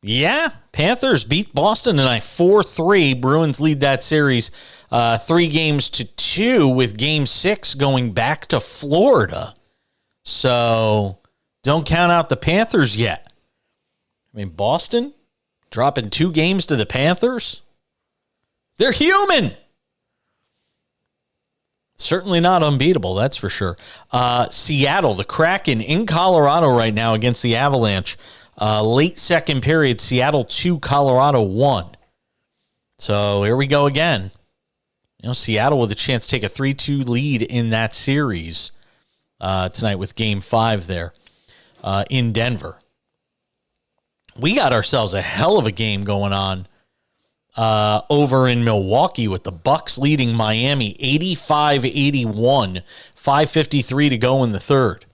Yeah, Panthers beat Boston tonight 4-3. Bruins lead that series 3-2 with Game 6 going back to Florida. So don't count out the Panthers yet. I mean, Boston dropping 2 games to the Panthers. They're human. Certainly not unbeatable, that's for sure. Seattle, the Kraken in Colorado right now against the Avalanche. Late second period, Seattle 2, Colorado 1. So here we go again. Seattle with a chance to take a 3-2 lead in that series tonight with Game 5 there in Denver. We got ourselves a hell of a game going on over in Milwaukee with the Bucks leading Miami 85-81, 5:53 to go in the third.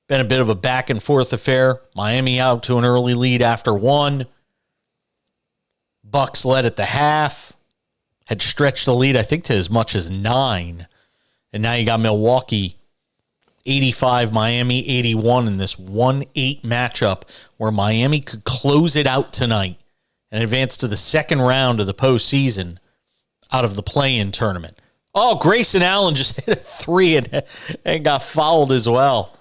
Been a bit of a back and forth affair. Miami out to an early lead after 1. Bucks led at the half. Had stretched the lead, I think, to as much as 9. And now you got Milwaukee 85, Miami 81 in this 1-8 matchup where Miami could close it out tonight and advance to the second round of the postseason out of the play-in tournament. Oh, Grayson Allen just hit a 3 and got fouled as well.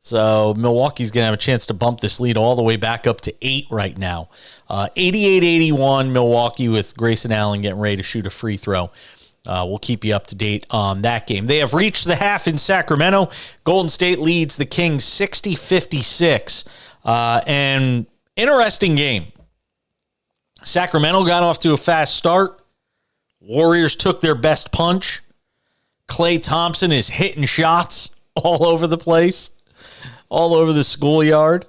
So Milwaukee's going to have a chance to bump this lead all the way back up to 8 right now. 88-81 Milwaukee with Grayson Allen getting ready to shoot a free throw. We'll keep you up to date on that game. They have reached the half in Sacramento. Golden State leads the Kings 60-56. And interesting game. Sacramento got off to a fast start. Warriors took their best punch. Klay Thompson is hitting shots all over the place, all over the schoolyard.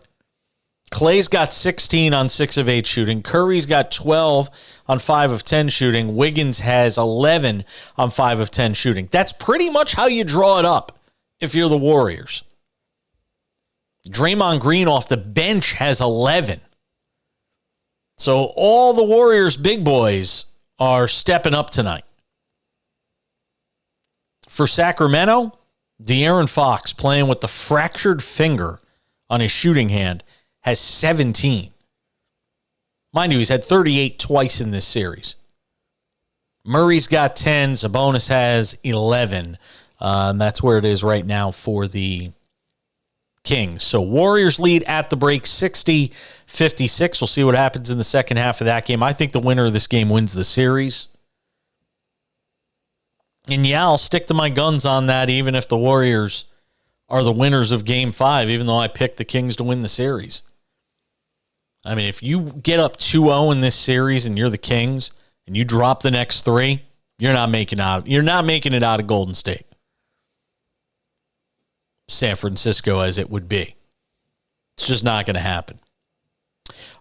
Klay's got 16 on 6 of 8 shooting. Curry's got 12 on 5 of 10 shooting. Wiggins has 11 on 5 of 10 shooting. That's pretty much how you draw it up if you're the Warriors. Draymond Green off the bench has 11. So all the Warriors big boys are stepping up tonight. For Sacramento, De'Aaron Fox playing with the fractured finger on his shooting hand has 17. Mind you, he's had 38 twice in this series. Murray's got 10. Sabonis has 11. That's where it is right now for the Kings. So Warriors lead at the break 60-56. We'll see what happens in the second half of that game. I think the winner of this game wins the series. And yeah, I'll stick to my guns on that even if the Warriors are the winners of Game 5, even though I picked the Kings to win the series. I mean, if you get up 2-0 in this series and you're the Kings and you drop the next 3, you're not making it out of Golden State. San Francisco as it would be. It's just not going to happen.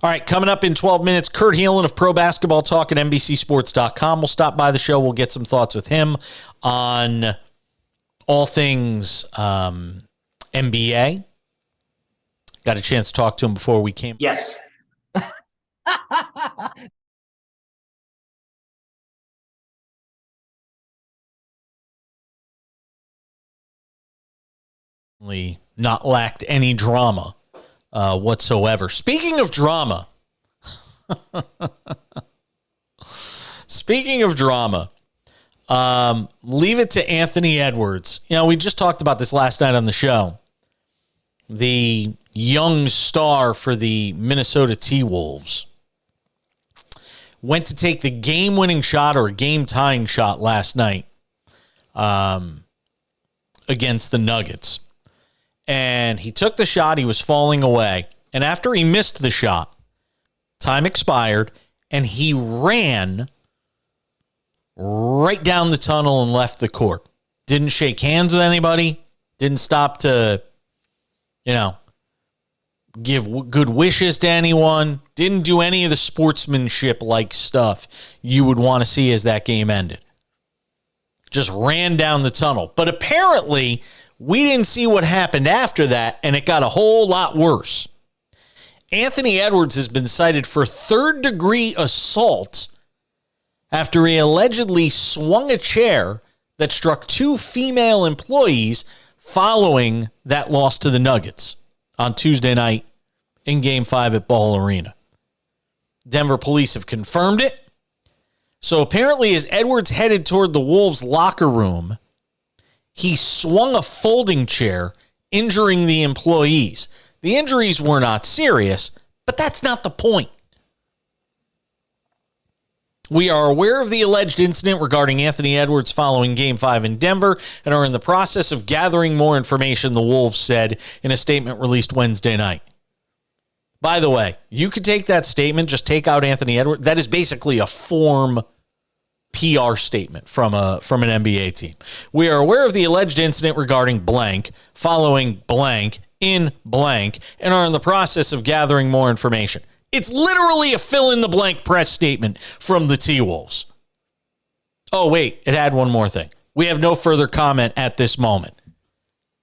All right, coming up in 12 minutes, Kurt Heelan of Pro Basketball Talk at NBCSports.com. We'll stop by the show. We'll get some thoughts with him on all things NBA. Got a chance to talk to him before we came. Yes. Not lacked any drama whatsoever. Speaking of drama, leave it to Anthony Edwards. We just talked about this last night on the show. The young star for the Minnesota T-Wolves went to take the game-winning shot or a game-tying shot last night against the Nuggets. And he took the shot. He was falling away. And after he missed the shot, time expired, and he ran right down the tunnel and left the court. Didn't shake hands with anybody. Didn't stop to, give good wishes to anyone. Didn't do any of the sportsmanship-like stuff you would want to see as that game ended. Just ran down the tunnel. But apparently, we didn't see what happened after that, and it got a whole lot worse. Anthony Edwards has been cited for third-degree assault after he allegedly swung a chair that struck two female employees following that loss to the Nuggets on Tuesday night in Game 5 at Ball Arena. Denver police have confirmed it. So apparently, as Edwards headed toward the Wolves' locker room, he swung a folding chair, injuring the employees. The injuries were not serious, but that's not the point. We are aware of the alleged incident regarding Anthony Edwards following Game 5 in Denver and are in the process of gathering more information, the Wolves said in a statement released Wednesday night. By the way, you could take that statement, just take out Anthony Edwards. That is basically a form PR statement from an NBA team. We are aware of the alleged incident regarding blank, following blank, in blank, and are in the process of gathering more information. It's literally a fill-in-the-blank press statement from the T-Wolves. Oh, wait, it had one more thing. We have no further comment at this moment.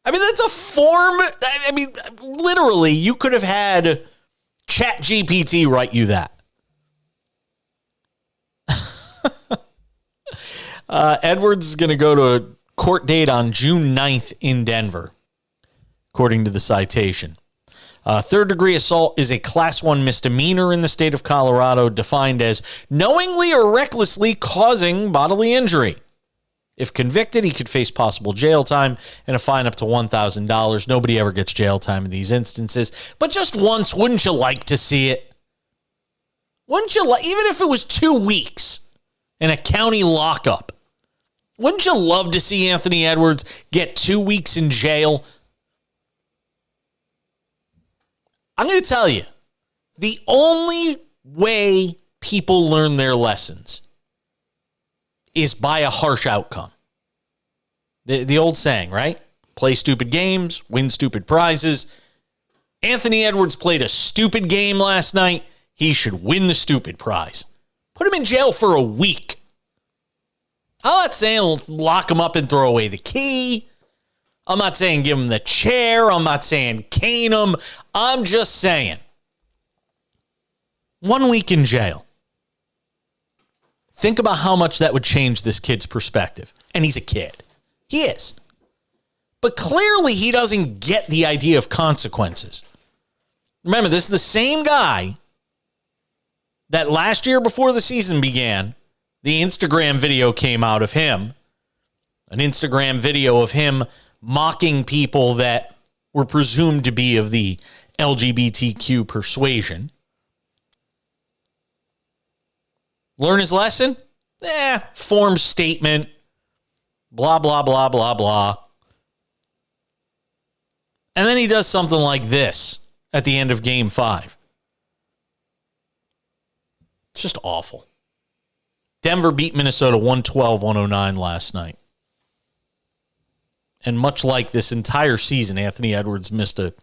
I mean, that's a form. I mean, literally, you could have had ChatGPT write you that. Edwards is going to go to a court date on June 9th in Denver, according to the citation. Third-degree assault is a Class 1 misdemeanor in the state of Colorado, defined as knowingly or recklessly causing bodily injury. If convicted, he could face possible jail time and a fine up to $1,000. Nobody ever gets jail time in these instances. But just once, wouldn't you like to see it? Wouldn't you like, even if it was 2 weeks in a county lockup, wouldn't you love to see Anthony Edwards get 2 weeks in jail? I'm going to tell you, the only way people learn their lessons is by a harsh outcome. The old saying, right? Play stupid games, win stupid prizes. Anthony Edwards played a stupid game last night. He should win the stupid prize. Put him in jail for a week. I'm not saying lock him up and throw away the key. I'm not saying give him the chair. I'm not saying cane him. I'm just saying 1 week in jail. Think about how much that would change this kid's perspective. And he's a kid. He is. But clearly he doesn't get the idea of consequences. Remember, this is the same guy that last year before the season began, the Instagram video came out of him. An Instagram video of him mocking people that were presumed to be of the LGBTQ persuasion. Learn his lesson? Form statement. Blah, blah, blah, blah, blah. And then he does something like this at the end of Game 5. It's just awful. Denver beat Minnesota 112-109 last night. And much like this entire season, Anthony Edwards missed a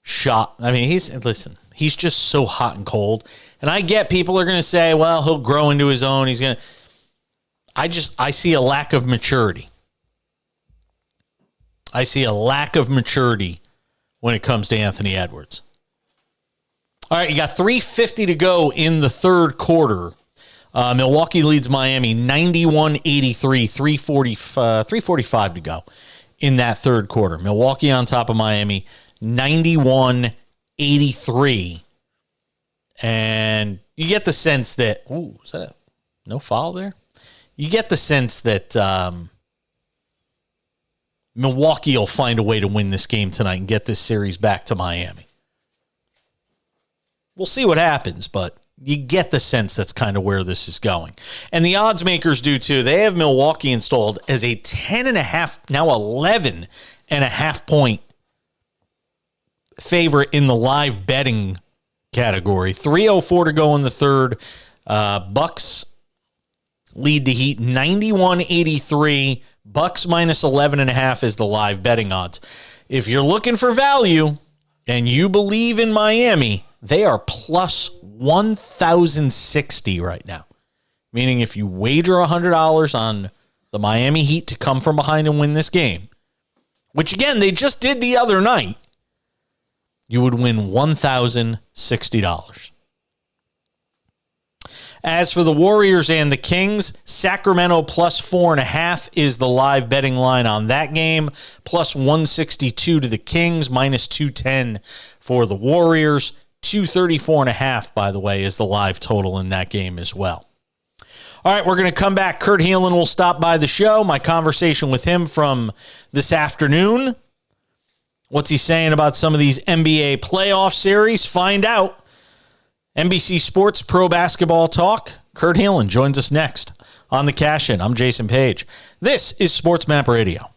shot. I mean, he's just so hot and cold. And I get people are going to say, well, he'll grow into his own. I see a lack of maturity. I see a lack of maturity when it comes to Anthony Edwards. All right, you got 3:50 to go in the third quarter. Milwaukee leads Miami 91-83, 345 to go in that third quarter. Milwaukee on top of Miami, 91-83. And you get the sense that, is that no foul there? You get the sense that Milwaukee will find a way to win this game tonight and get this series back to Miami. We'll see what happens, but you get the sense that's kind of where this is going. And the odds makers do too. They have Milwaukee installed as a 10.5, now 11.5 point favorite in the live betting category. 3:04 to go in the third. Bucks lead the Heat 91-83. Bucks minus 11.5 is the live betting odds. If you're looking for value and you believe in Miami, they are plus 1,060 right now. Meaning if you wager $100 on the Miami Heat to come from behind and win this game, which again, they just did the other night, you would win $1,060. As for the Warriors and the Kings, Sacramento plus 4.5 is the live betting line on that game. Plus 162 to the Kings, minus 210 for the Warriors. 234.5, by the way, is the live total in that game as well. All right, we're going to come back. Kurt Heelan will stop by the show. My conversation with him from this afternoon. What's he saying about some of these NBA playoff series? Find out. NBC Sports Pro Basketball Talk. Kurt Heelan joins us next on The Cash In. I'm Jason Page. This is SportsMap Radio.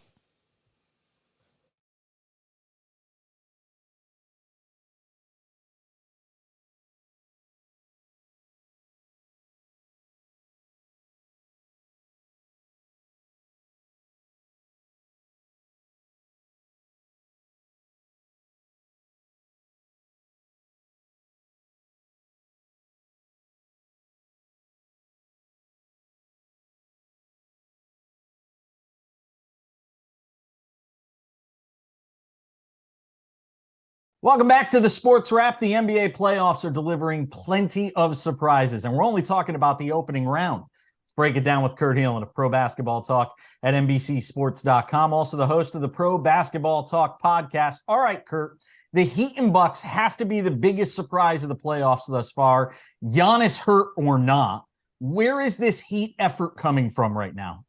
Welcome back to the Sports Wrap. The NBA playoffs are delivering plenty of surprises, and we're only talking about the opening round. Let's break it down with Kurt Heelan of Pro Basketball Talk at NBCSports.com, also the host of the Pro Basketball Talk podcast. All right, Kurt, the Heat and Bucks has to be the biggest surprise of the playoffs thus far. Giannis hurt or not, where is this Heat effort coming from right now?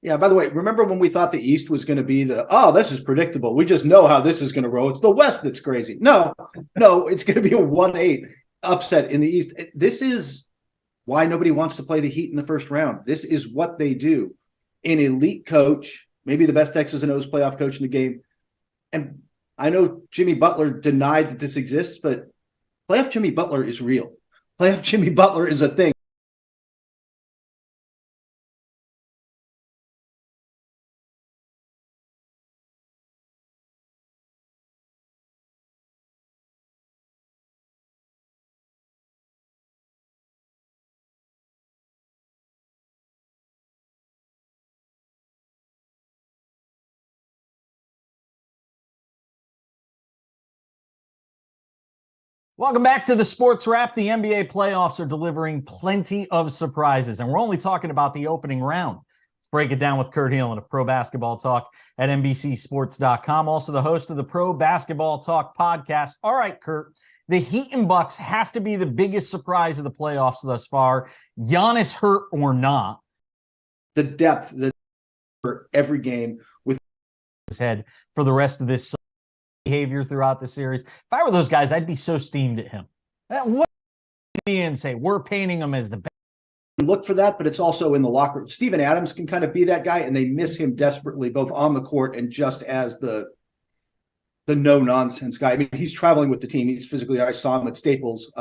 Yeah, by the way, remember when we thought the East was going to be this is predictable. We just know how this is going to roll. It's the West that's crazy. No, it's going to be a 1-8 upset in the East. This is why nobody wants to play the Heat in the first round. This is what they do. An elite coach, maybe the best X's and O's playoff coach in the game. And I know Jimmy Butler denied that this exists, but playoff Jimmy Butler is real. Playoff Jimmy Butler is a thing. Welcome back to the Sports Wrap. The NBA playoffs are delivering plenty of surprises, and we're only talking about the opening round. Let's break it down with Kurt Heelan of Pro Basketball Talk at NBCSports.com, also the host of the Pro Basketball Talk podcast. All right, Kurt, the Heat and Bucks has to be the biggest surprise of the playoffs thus far. Giannis hurt or not. The depth that for every game with his head for the rest of this behavior throughout the series. If I were those guys, I'd be so steamed at him. What and say we're painting him as the best. Look for that, but it's also in the locker room. Steven Adams can kind of be that guy, and they miss him desperately, both on the court and just as the no-nonsense guy. I mean, he's traveling with the team. He's physically, I saw him at Staples.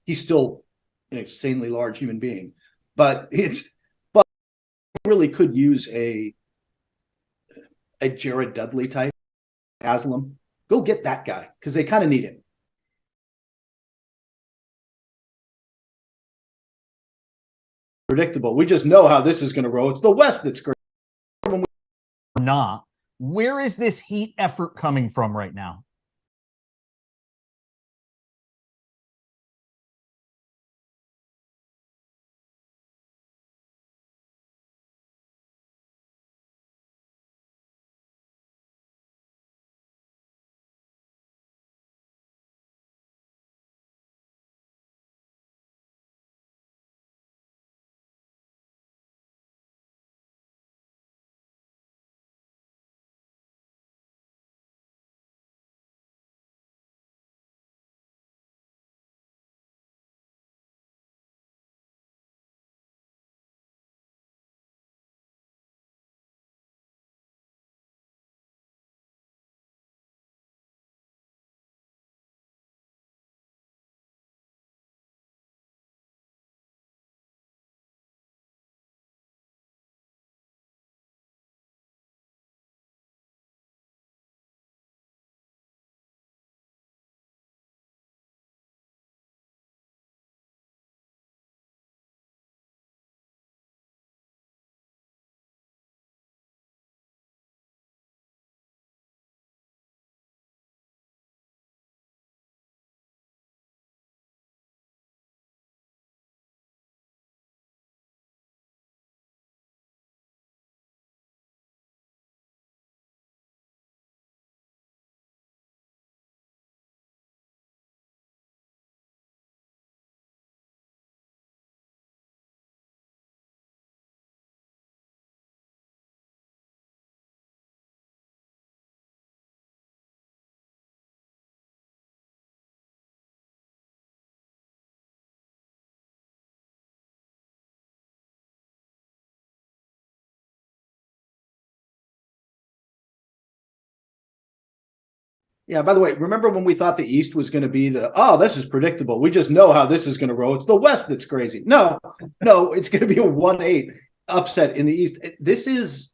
He's still an insanely large human being, but really could use a Jared Dudley type, Haslam. Go get that guy because they kind of need him. Predictable. We just know how this is going to roll. It's the West that's great. Not. Where is this Heat effort coming from right now? Yeah, by the way, remember when we thought the East was going to be this is predictable. We just know how this is going to roll. It's the West that's crazy. No, it's going to be a 1-8 upset in the East. This is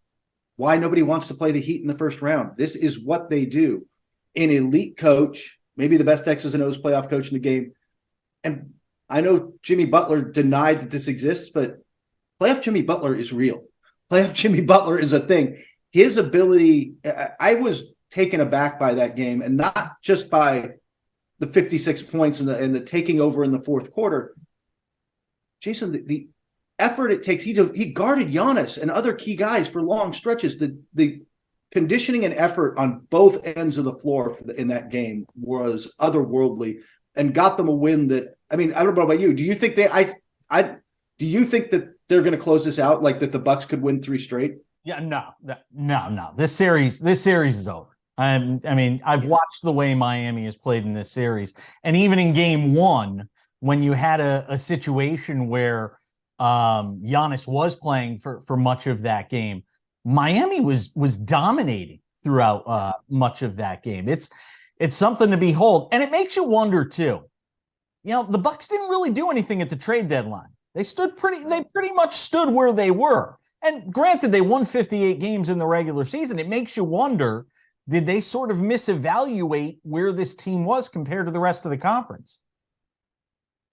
why nobody wants to play the Heat in the first round. This is what they do. An elite coach, maybe the best X's and O's playoff coach in the game. And I know Jimmy Butler denied that this exists, but playoff Jimmy Butler is real. Playoff Jimmy Butler is a thing. His ability, I was taken aback by that game, and not just by the 56 points and the taking over in the fourth quarter. Jason, the effort it takes, he guarded Giannis and other key guys for long stretches. The conditioning and effort on both ends of the floor in that game was otherworldly, and got them a win that, I mean, I don't know about you. Do you think do you think that they're going to close this out, like that the Bucks could win 3 straight? Yeah, no. This series is over. I mean, I've watched the way Miami has played in this series, and even in game 1, when you had a situation where Giannis was playing for much of that game, Miami was dominating throughout much of that game. It's something to behold, and it makes you wonder too. You know, the Bucks didn't really do anything at the trade deadline. They pretty much stood where they were. And granted, they won 58 games in the regular season. It makes you wonder, did they sort of misevaluate where this team was compared to the rest of the conference?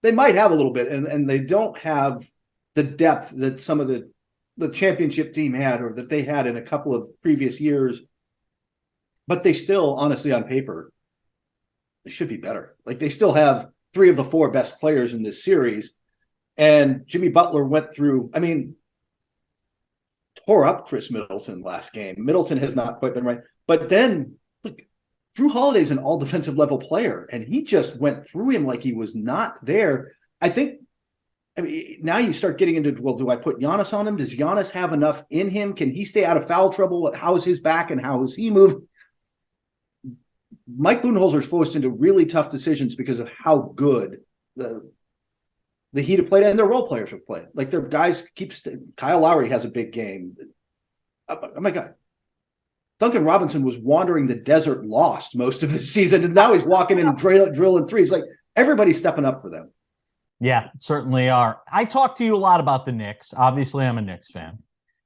They might have a little bit, and they don't have the depth that some of the championship team had, or that they had in a couple of previous years. But they still, honestly, on paper, they should be better. Like, they still have 3 of the 4 best players in this series. And Jimmy Butler went through, I mean, tore up Chris Middleton last game. Middleton has not quite been right. But then, look, Drew Holiday's an all defensive level player, and he just went through him like he was not there. I mean, now you start getting into, well, do I put Giannis on him? Does Giannis have enough in him? Can he stay out of foul trouble? How is his back and how is he moved? Mike Budenholzer's forced into really tough decisions because of how good the Heat have played and their role players have played. Like, their guys Kyle Lowry has a big game. Oh my God. Duncan Robinson was wandering the desert lost most of the season, and now he's walking in and drilling threes. Like, everybody's stepping up for them. Yeah, certainly are. I talked to you a lot about the Knicks. Obviously, I'm a Knicks fan.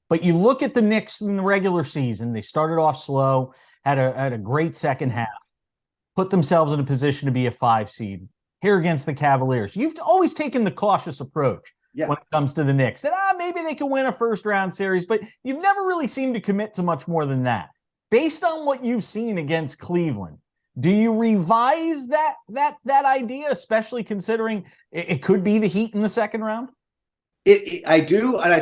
But you look at the Knicks in the regular season, they started off slow, had a great second half, put themselves in a position to be a 5 seed. Here against the Cavaliers, you've always taken the cautious approach when it comes to the Knicks. That maybe they can win a first-round series, but you've never really seemed to commit to much more than that. Based on what you've seen against Cleveland, do you revise that idea, especially considering it could be the Heat in the second round? I do, and I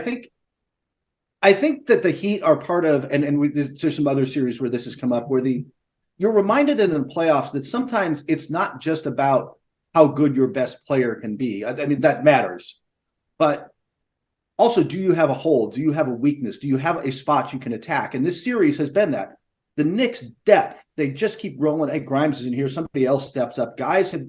think that the Heat are part of, and there's some other series where this has come up, where you're reminded in the playoffs that sometimes it's not just about how good your best player can be. I mean, that matters. But also, do you have a hole? Do you have a weakness? Do you have a spot you can attack? And this series has been that. The Knicks' depth, they just keep rolling. Hey, Grimes is in here. Somebody else steps up. Guys have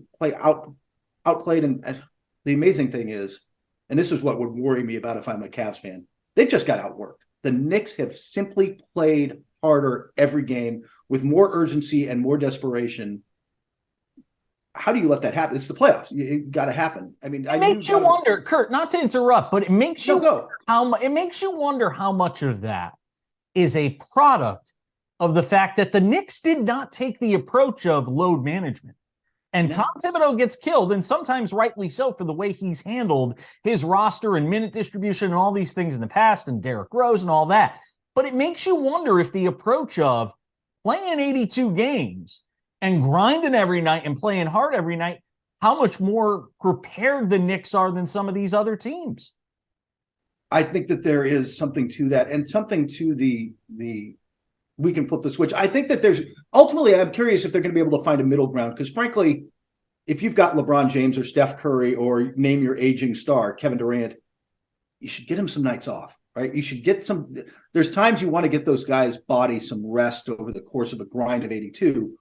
outplayed. And the amazing thing is, and this is what would worry me about if I'm a Cavs fan, they've just got outworked. The Knicks have simply played harder every game with more urgency and more desperation. How do you let that happen? It's the playoffs. It got to happen. I mean, it makes you wonder, Kurt, not to interrupt, but it makes you wonder how much of that is a product of the fact that the Knicks did not take the approach of load management. And Tom Thibodeau gets killed, and sometimes rightly so, for the way he's handled his roster and minute distribution and all these things in the past, and Derrick Rose and all that. But it makes you wonder if the approach of playing 82 games and grinding every night and playing hard every night, how much more prepared the Knicks are than some of these other teams. I think that there is something to that, and something to the we can flip the switch. I think that ultimately, I'm curious if they're going to be able to find a middle ground, because frankly, if you've got LeBron James or Steph Curry or name your aging star, Kevin Durant, you should get him some nights off, right? You should get there's times you want to get those guys' bodies some rest over the course of a grind of 82.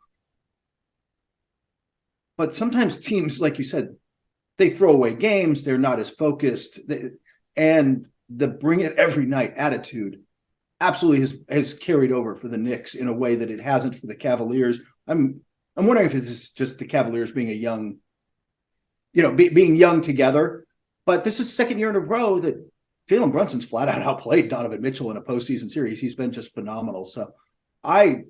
But sometimes teams, like you said, they throw away games. They're not as focused. And the bring it every night attitude absolutely has carried over for the Knicks in a way that it hasn't for the Cavaliers. I'm wondering if it's just the Cavaliers being being young together. But this is the second year in a row that Jalen Brunson's flat out outplayed Donovan Mitchell in a postseason series. He's been just phenomenal. So I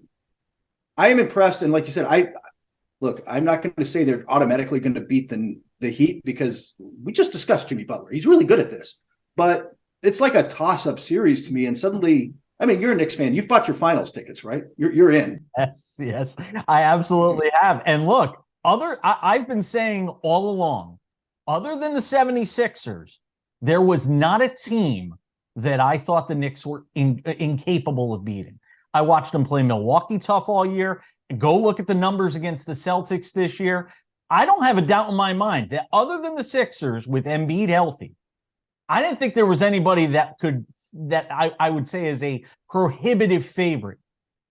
am impressed. And like you said, I'm not going to say they're automatically going to beat the Heat because we just discussed Jimmy Butler. He's really good at this. But it's like a toss-up series to me. And suddenly, I mean, you're a Knicks fan. You've bought your finals tickets, right? You're in. Yes, I absolutely have. And look, I've been saying all along, other than the 76ers, there was not a team that I thought the Knicks were incapable of beating. I watched them play Milwaukee tough all year. Go look at the numbers against the Celtics this year. I don't have a doubt in my mind that other than the Sixers with Embiid healthy, I didn't think there was anybody that I would say is a prohibitive favorite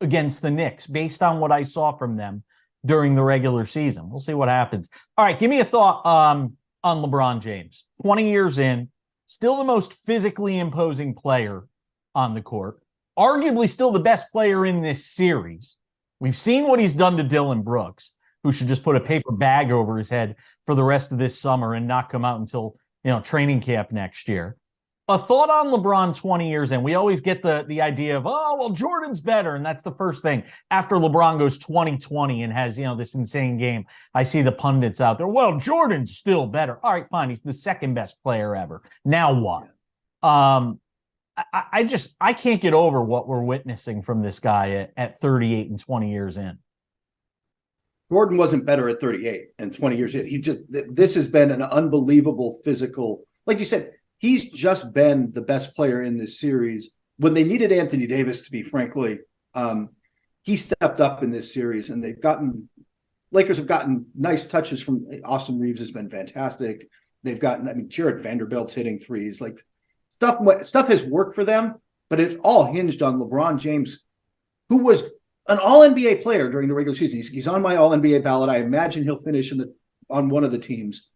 against the Knicks based on what I saw from them during the regular season. We'll see what happens. All right, give me a thought on LeBron James. 20 years in, still the most physically imposing player on the court, arguably still the best player in this series. We've seen what he's done to Dylan Brooks, who should just put a paper bag over his head for the rest of this summer and not come out until training camp next year. A thought on LeBron 20 years in. We always get the idea of, oh, well, Jordan's better. And that's the first thing. After LeBron goes 20-20 and has, this insane game, I see the pundits out there, well, Jordan's still better. All right, fine. He's the second best player ever. Now what? I can't get over what we're witnessing from this guy at 38 and 20 years in. Jordan wasn't better at 38 and 20 years in. This has been an unbelievable physical, like you said, he's just been the best player in this series. When they needed Anthony Davis to be, frankly, he stepped up in this series, and Lakers have gotten nice touches from Austin Reeves has been fantastic. They've gotten, Jared Vanderbilt's hitting threes, like stuff has worked for them, but it's all hinged on LeBron James, who was an all-NBA player during the regular season. He's on my all-NBA ballot. I imagine he'll finish on one of the teams.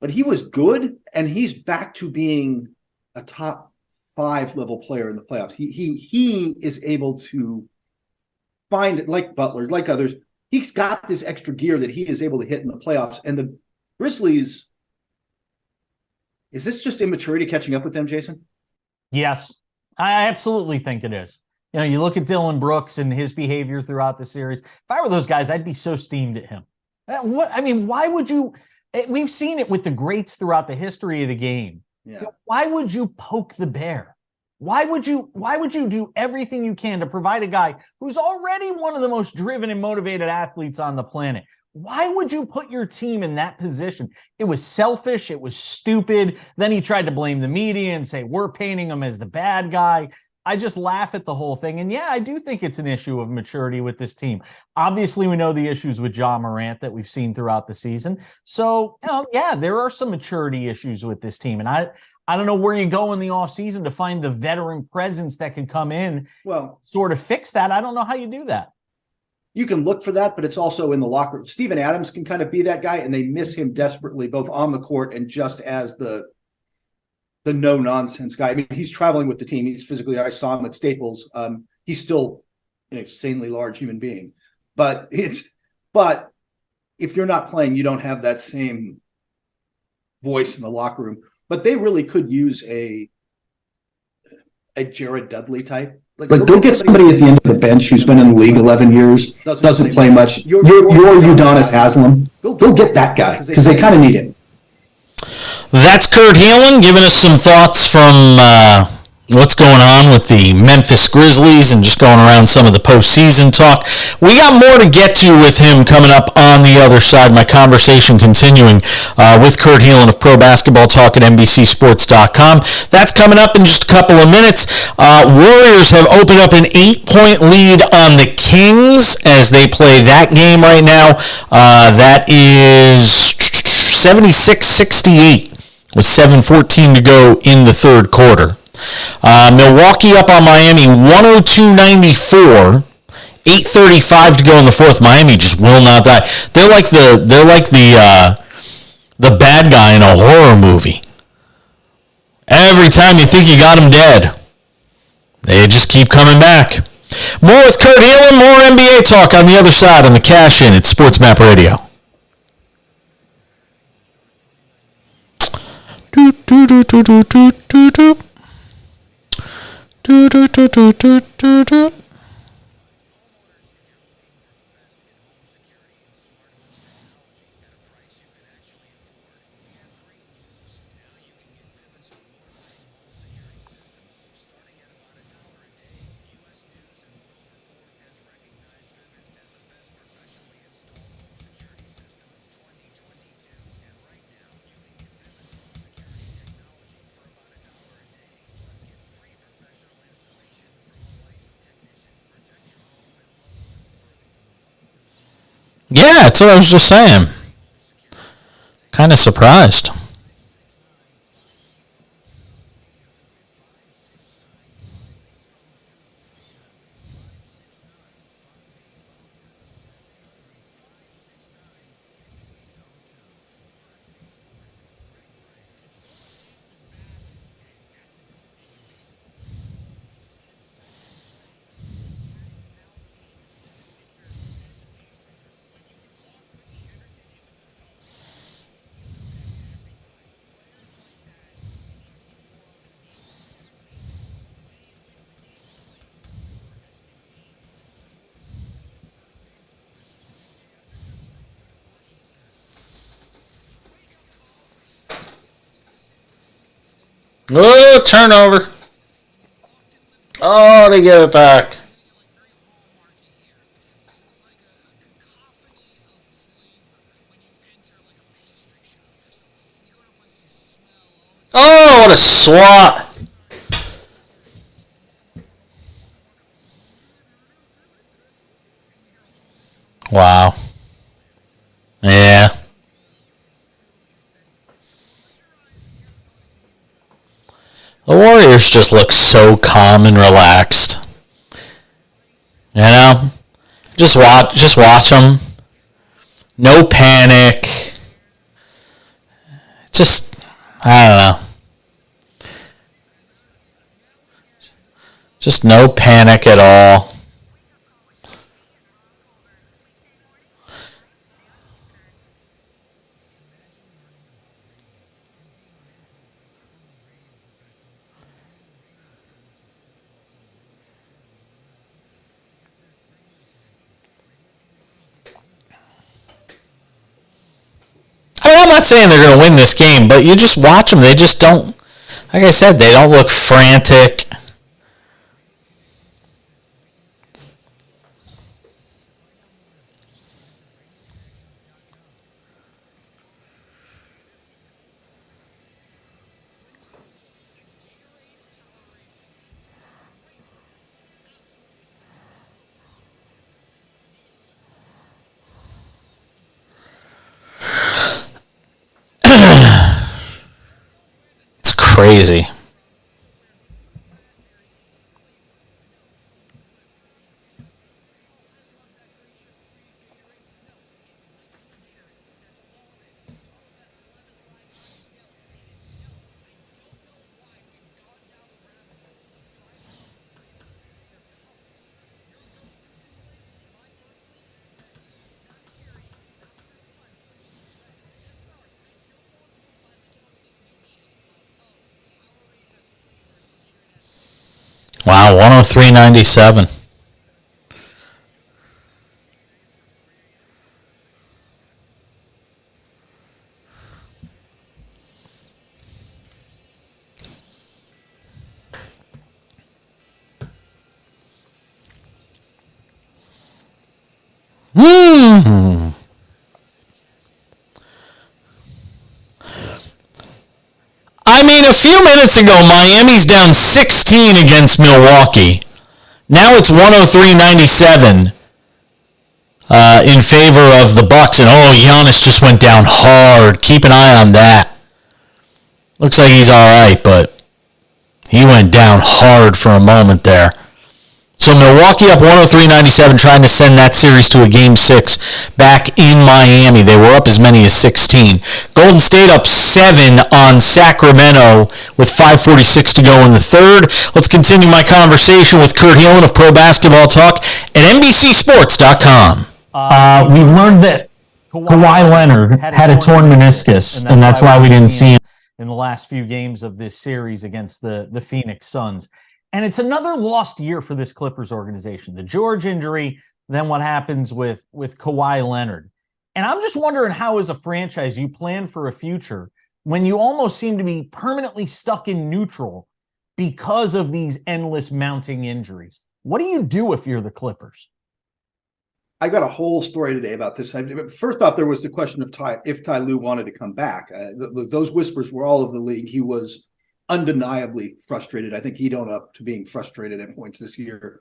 But he was good, and he's back to being a top 5 level player in the playoffs. He is able to find it, like Butler, like others. He's got this extra gear that he is able to hit in the playoffs. And the Grizzlies, is this just immaturity catching up with them, Jason? Yes, I absolutely think it is. You look at Dylan Brooks and his behavior throughout the series. If I were those guys, I'd be so steamed at him. Why would you? We've seen it with the greats throughout the history of the game. Yeah. Why would you poke the bear? Why would you do everything you can to provide a guy who's already one of the most driven and motivated athletes on the planet? Why would you put your team in that position? It was selfish. It was stupid. Then he tried to blame the media and say, we're painting him as the bad guy. I just laugh at the whole thing. And yeah, I do think it's an issue of maturity with this team. Obviously, we know the issues with Ja Morant that we've seen throughout the season. So, yeah, there are some maturity issues with this team. And I don't know where you go in the offseason to find the veteran presence that can come in, sort of fix that. I don't know how you do that. You can look for that, but it's also in the locker room. Steven Adams can kind of be that guy, and they miss him desperately, both on the court and just as the no-nonsense guy. He's traveling with the team. I saw him at Staples. He's still an insanely large human being. But if you're not playing, you don't have that same voice in the locker room. But they really could use a Jared Dudley type. Go get somebody at the end of the bench who's been in the league 11 years, doesn't play much. You're Udonis Haslam. Go get that guy, because they kind of need him. That's Kurt Heelan giving us some thoughts from what's going on with the Memphis Grizzlies and just going around some of the postseason talk. We got more to get to with him coming up on the other side. My conversation continuing with Kurt Heelan of Pro Basketball Talk at NBCSports.com. That's coming up in just a couple of minutes. Warriors have opened up an 8-point lead on the Kings as they play that game right now. That is 76-68 with 7:14 to go in the third quarter. Milwaukee up on Miami 102-94. 8:35 to go in the fourth. Miami just will not die. They're like the bad guy in a horror movie. Every time you think you got him dead, they just keep coming back. More with Kurt Heelan, more NBA talk on the other side on the Cash In at SportsMap Radio. Do do do do do do do do. Do do do do do do do. Yeah, that's what I was just saying. Kind of surprised. Oh, turnover. Oh, they give it back. Oh, what a swat. Wow. Yeah. The Warriors just look so calm and relaxed. You know? Just watch them. No panic. Just, I don't know. Just no panic at all. I mean, I'm not saying they're going to win this game, but you just watch them. They just don't, like I said, they don't look frantic. It's crazy. Wow, 103.97. I mean, a few minutes ago, Miami's down 16 against Milwaukee. Now it's 103.97 in favor of the Bucks. And, oh, Giannis just went down hard. Keep an eye on that. Looks like he's all right, but he went down hard for a moment there. So Milwaukee up 103-97, trying to send that series to a Game 6 back in Miami. They were up as many as 16. Golden State up 7 on Sacramento with 5:46 to go in the third. Let's continue my conversation with Kurt Heelan of Pro Basketball Talk at NBCSports.com. We've learned that Kawhi Leonard had a torn meniscus, and that's why we didn't see him in the last few games of this series against the Phoenix Suns. And it's another lost year for this Clippers organization. The George injury, then what happens with Kawhi Leonard. And I'm just wondering how, as a franchise, you plan for a future when you almost seem to be permanently stuck in neutral because of these endless mounting injuries. What do you do if you're the Clippers? I got a whole story today about this. First off, there was the question of if Ty Lue wanted to come back. Those whispers were all over the league. He was undeniably frustrated. I think he'd own up to being frustrated at points this year.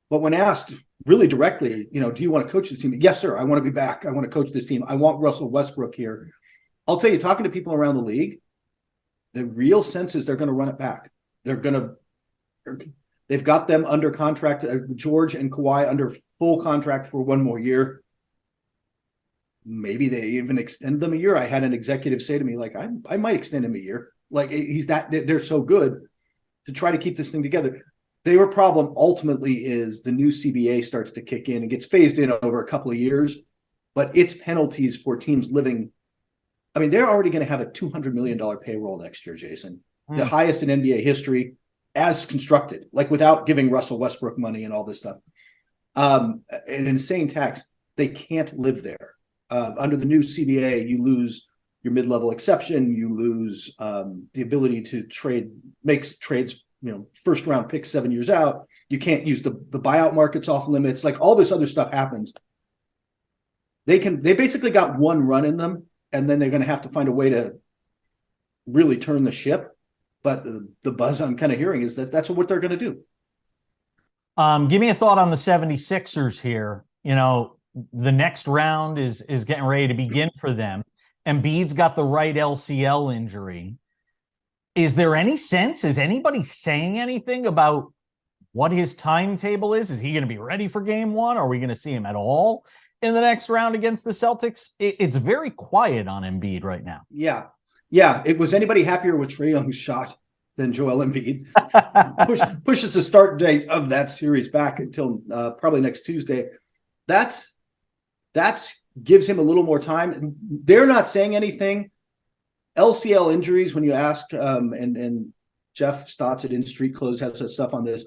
But when asked really directly, do you want to coach this team? Yes, sir. I want to be back. I want to coach this team. I want Russell Westbrook here. I'll tell you, talking to people around the league, the real sense is they're going to run it back. They've got them under contract, George and Kawhi under full contract for one more year. Maybe they even extend them a year. I had an executive say to me, like, I might extend him a year. Like, they're so good to try to keep this thing together. Their problem ultimately is the new CBA starts to kick in and gets phased in over a couple of years, but its penalties for teams living. I mean, they're already going to have a $200 million payroll next year, Jason, the highest in NBA history as constructed, like without giving Russell Westbrook money and all this stuff. An insane tax. They can't live there. Under the new CBA, you lose your mid-level exception, you lose the ability to make trades, first round picks 7 years out. You can't use the buyout markets off limits. Like, all this other stuff happens. They basically got one run in them, and then they're going to have to find a way to really turn the ship. But the buzz I'm kind of hearing is that that's what they're going to do. Give me a thought on the 76ers here. The next round is getting ready to begin for them. Embiid's got the right LCL injury. Is there any sense? Is anybody saying anything about what his timetable is? Is he going to be ready for game one? Are we going to see him at all in the next round against the Celtics? It's very quiet on Embiid right now. Yeah. Was anybody happier with Trae Young's shot than Joel Embiid? Pushes the start date of that series back until probably next Tuesday. That's gives him a little more time. They're not saying anything. LCL injuries, when you ask, and Jeff Stotts at In Street Clothes has some stuff on this,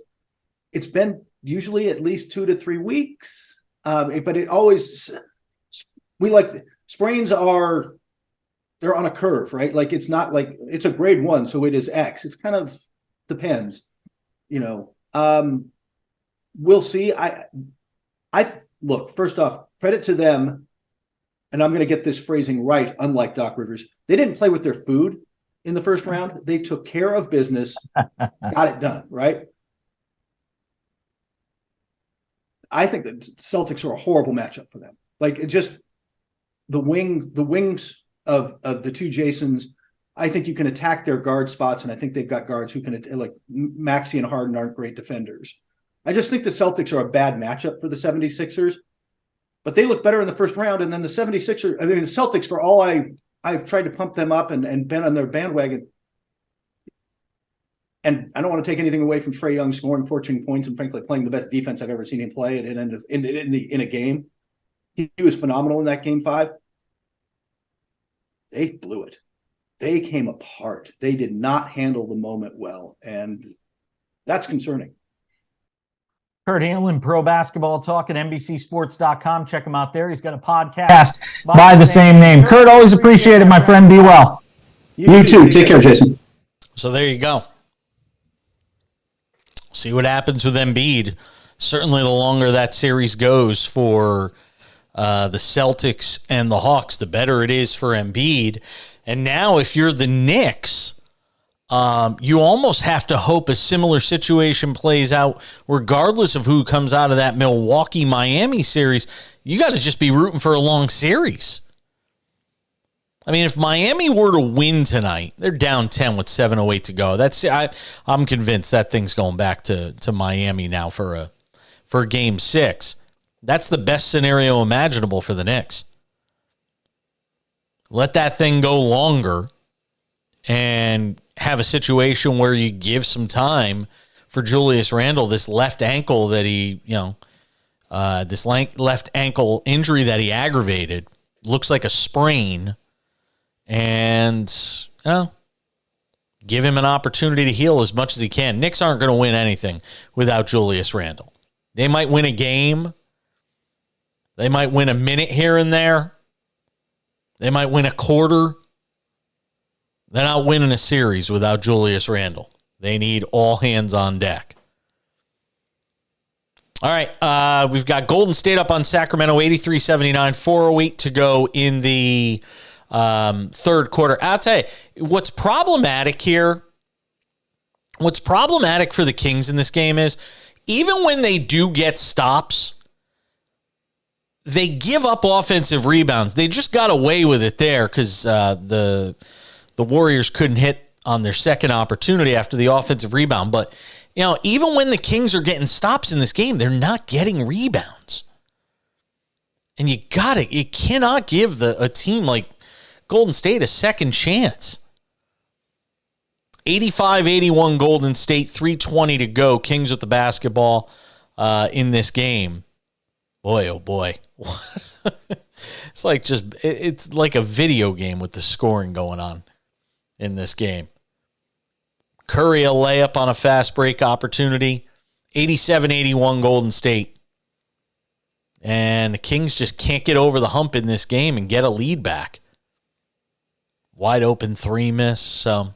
it's been usually at least 2 to 3 weeks. But it always, sprains they're on a curve, right? Like, it's not like it's a grade 1, so it is X. It's kind of depends, We'll see. I look, first off, credit to them. And I'm going to get this phrasing right, unlike Doc Rivers. They didn't play with their food in the first round. They took care of business, got it done, right? I think the Celtics are a horrible matchup for them. Like, it just the wings of the two Jasons. I think you can attack their guard spots, and I think they've got guards who can, like Maxey and Harden, aren't great defenders. I just think the Celtics are a bad matchup for the 76ers. But they look better in the first round, and then the 76ers, the Celtics, for all I've tried to pump them up and been on their bandwagon. And I don't want to take anything away from Trae Young scoring 14 points and, frankly, playing the best defense I've ever seen him play in a game. He was phenomenal in that game 5. They blew it. They came apart. They did not handle the moment well, and that's concerning. Kurt Heelan, Pro Basketball Talk at NBCSports.com. Check him out there. He's got a podcast by the same name. Kurt, always appreciate it, my friend. Be well. You too. Take care, Jason. So there you go. See what happens with Embiid. Certainly the longer that series goes for the Celtics and the Hawks, the better it is for Embiid. And now if you're the Knicks, you almost have to hope a similar situation plays out regardless of who comes out of that Milwaukee-Miami series. You got to just be rooting for a long series. I mean, if Miami were to win tonight, they're down 10 with 7:08 to go. I'm convinced that thing's going back to Miami now for game 6. That's the best scenario imaginable for the Knicks. Let that thing go longer and have a situation where you give some time for Julius Randle, this left ankle that he, this left ankle injury that he aggravated, looks like a sprain, and, give him an opportunity to heal as much as he can. Knicks aren't going to win anything without Julius Randle. They might win a game. They might win a minute here and there. They might win a quarter. They're not winning a series without Julius Randle. They need all hands on deck. All right, we've got Golden State up on Sacramento, 83-79, 4:08 to go in the third quarter. I'll tell you, what's problematic here, what's problematic for the Kings in this game is, even when they do get stops, they give up offensive rebounds. They just got away with it there because the Warriors couldn't hit on their second opportunity after the offensive rebound. But, even when the Kings are getting stops in this game, they're not getting rebounds. And you cannot give a team like Golden State a second chance. 85-81 Golden State, 3:20 to go. Kings with the basketball in this game. Boy, oh boy. It's like a video game with the scoring going on in this game. Curry a layup on a fast break opportunity. 87-81 Golden State. And the Kings just can't get over the hump in this game and get a lead back. Wide open 3 miss. So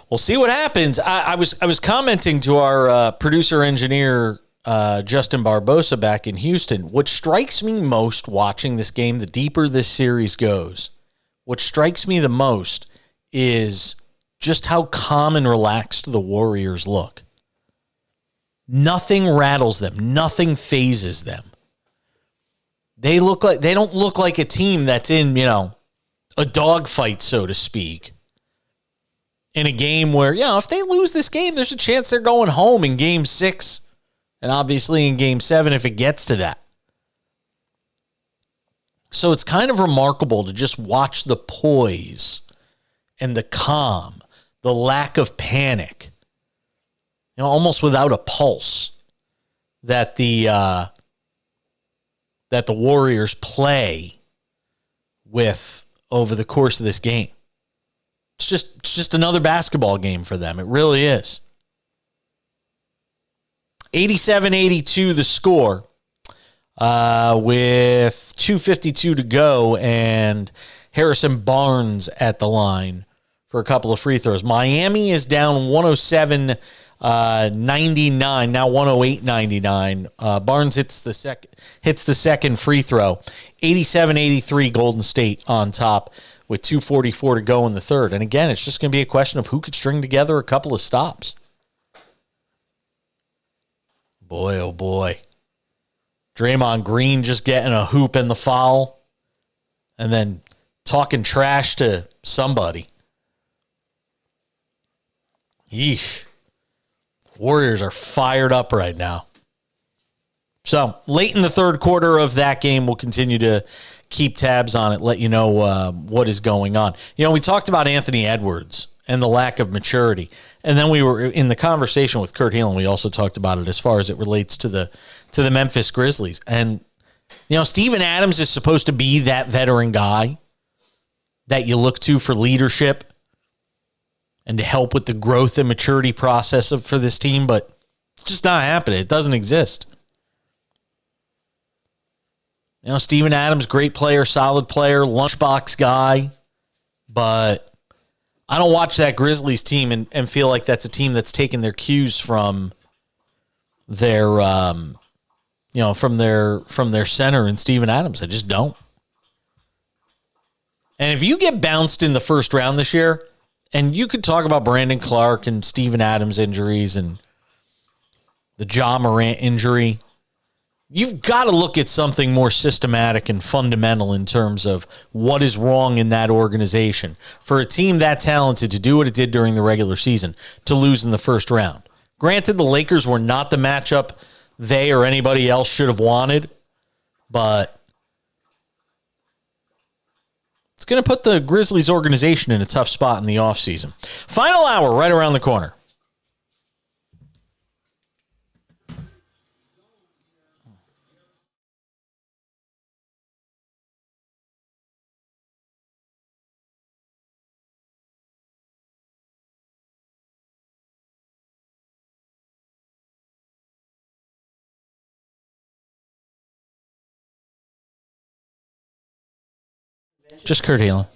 we'll see what happens. I was commenting to our producer engineer Justin Barbosa back in Houston. What strikes me most watching this game, the deeper this series goes, what strikes me the most is just how calm and relaxed the Warriors look. Nothing rattles them. Nothing phases them. They don't look like a team that's in, a dogfight, so to speak. In a game where, if they lose this game, there's a chance they're going home in game 6. And obviously in game 7 if it gets to that. So it's kind of remarkable to just watch the poise and the calm, the lack of panic, almost without a pulse that the Warriors play with over the course of this game. It's just another basketball game for them. It really is. 87-82 the score with 2:52 to go, and Harrison Barnes at the line for a couple of free throws. Miami is down 107-99, now 108-99. Barnes hits the second free throw. 87-83 Golden State on top with 2:44 to go in the third. And again, it's just going to be a question of who could string together a couple of stops. Boy, oh boy. Draymond Green just getting a hoop in the foul and then talking trash to somebody. Yeesh. Warriors are fired up right now. So, late in the third quarter of that game, we'll continue to keep tabs on it, let you know what is going on. We talked about Anthony Edwards and the lack of maturity. And then we were in the conversation with Kurt Heelan. We also talked about it as far as it relates to the Memphis Grizzlies. And, Steven Adams is supposed to be that veteran guy that you look to for leadership and to help with the growth and maturity process for this team, but it's just not happening. It doesn't exist. Steven Adams, great player, solid player, lunchbox guy, but I don't watch that Grizzlies team and feel like that's a team that's taken their cues from their, from their center and Steven Adams. I just don't. And if you get bounced in the first round this year, and you could talk about Brandon Clark and Steven Adams injuries and the Ja Morant injury, You've got to look at something more systematic and fundamental in terms of what is wrong in that organization for a team that talented to do what it did during the regular season, to lose in the first round. Granted, the Lakers were not the matchup they or anybody else should have wanted, but it's going to put the Grizzlies organization in a tough spot in the offseason. Final hour right around the corner. Just Kurt Haaland.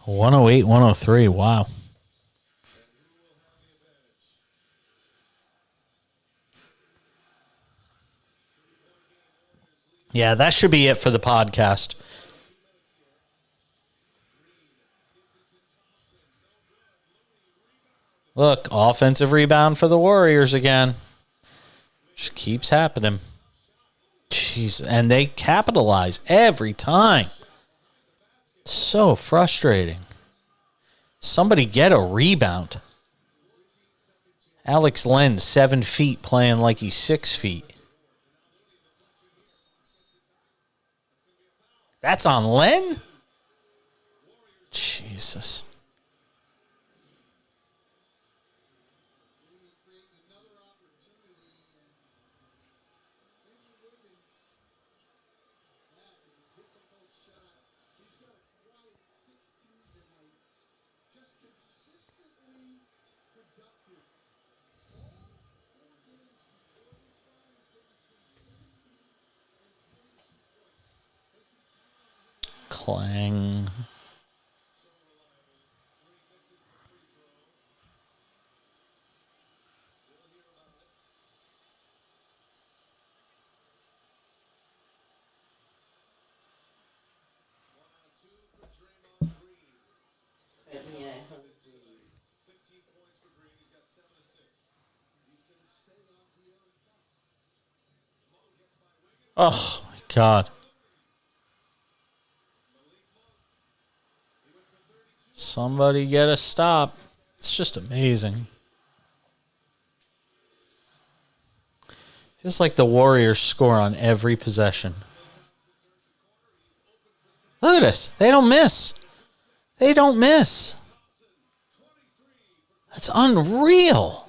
Oh, 108, 103. Wow. Yeah, that should be it for the podcast. Look, offensive rebound for the Warriors again. Just keeps happening. Jeez, and they capitalize every time. So frustrating. Somebody get a rebound. Alex Len, 7 feet, playing like he's 6 feet. That's on Len? Jesus. Clang. Oh, my God. Somebody get a stop. It's just amazing. Feels like the Warriors score on every possession. Look at this. They don't miss. They don't miss. That's unreal.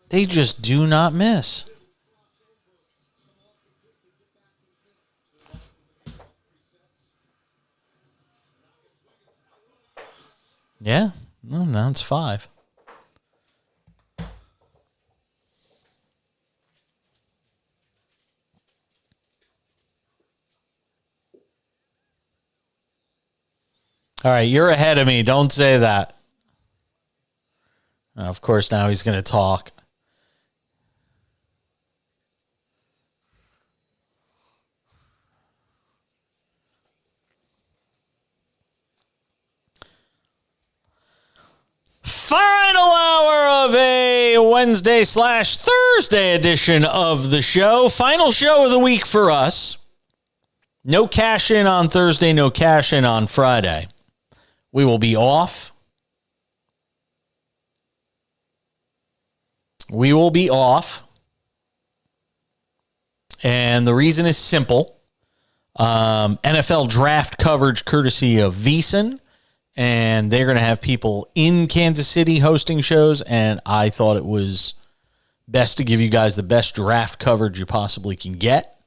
They just do not miss. Yeah. No, now it's 5. All right, you're ahead of me. Don't say that. Of course, now he's going to talk. final hour of a Wednesday/Thursday edition of the show. Final show of the week for us. No cash in on Thursday, no cash in on Friday. We will be off. And the reason is simple. NFL draft coverage courtesy of VEASAN. And they're going to have people in Kansas City hosting shows. And I thought it was best to give you guys the best draft coverage you possibly can get.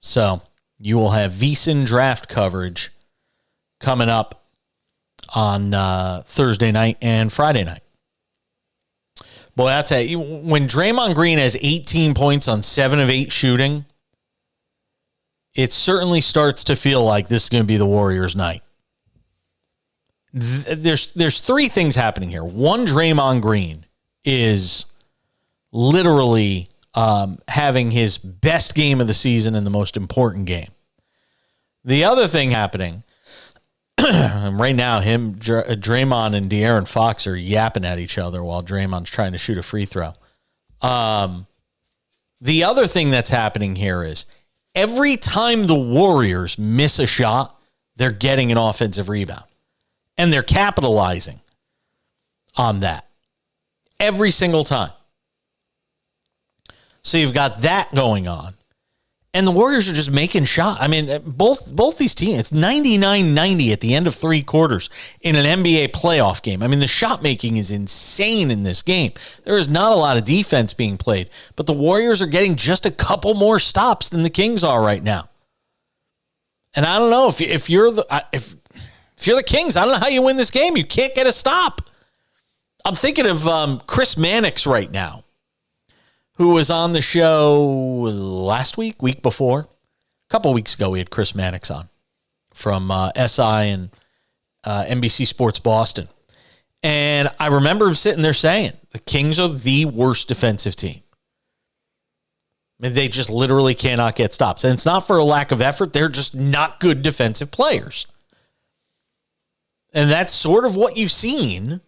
So you will have VEASAN draft coverage coming up on Thursday night and Friday night. Boy, I'll tell you, when Draymond Green has 18 points on 7 of 8 shooting, it certainly starts to feel like this is going to be the Warriors' night. There's 3 things happening here. One, Draymond Green is literally having his best game of the season and the most important game. The other thing happening, right now, Draymond and De'Aaron Fox are yapping at each other while Draymond's trying to shoot a free throw. The other thing that's happening here is every time the Warriors miss a shot, they're getting an offensive rebound. And they're capitalizing on that every single time. So you've got that going on. And the Warriors are just making shots. I mean, both these teams, it's 99-90 at the end of 3 quarters in an NBA playoff game. I mean, the shot making is insane in this game. There is not a lot of defense being played, but the Warriors are getting just a couple more stops than the Kings are right now. And I don't know if you're the Kings, I don't know how you win this game. You can't get a stop. I'm thinking of Chris Mannix right now, who was on the show last week before. A couple weeks ago, we had Chris Mannix on from SI and NBC Sports Boston. And I remember him sitting there saying, the Kings are the worst defensive team. I mean, they just literally cannot get stops. And it's not for a lack of effort. They're just not good defensive players. And that's sort of what you've seen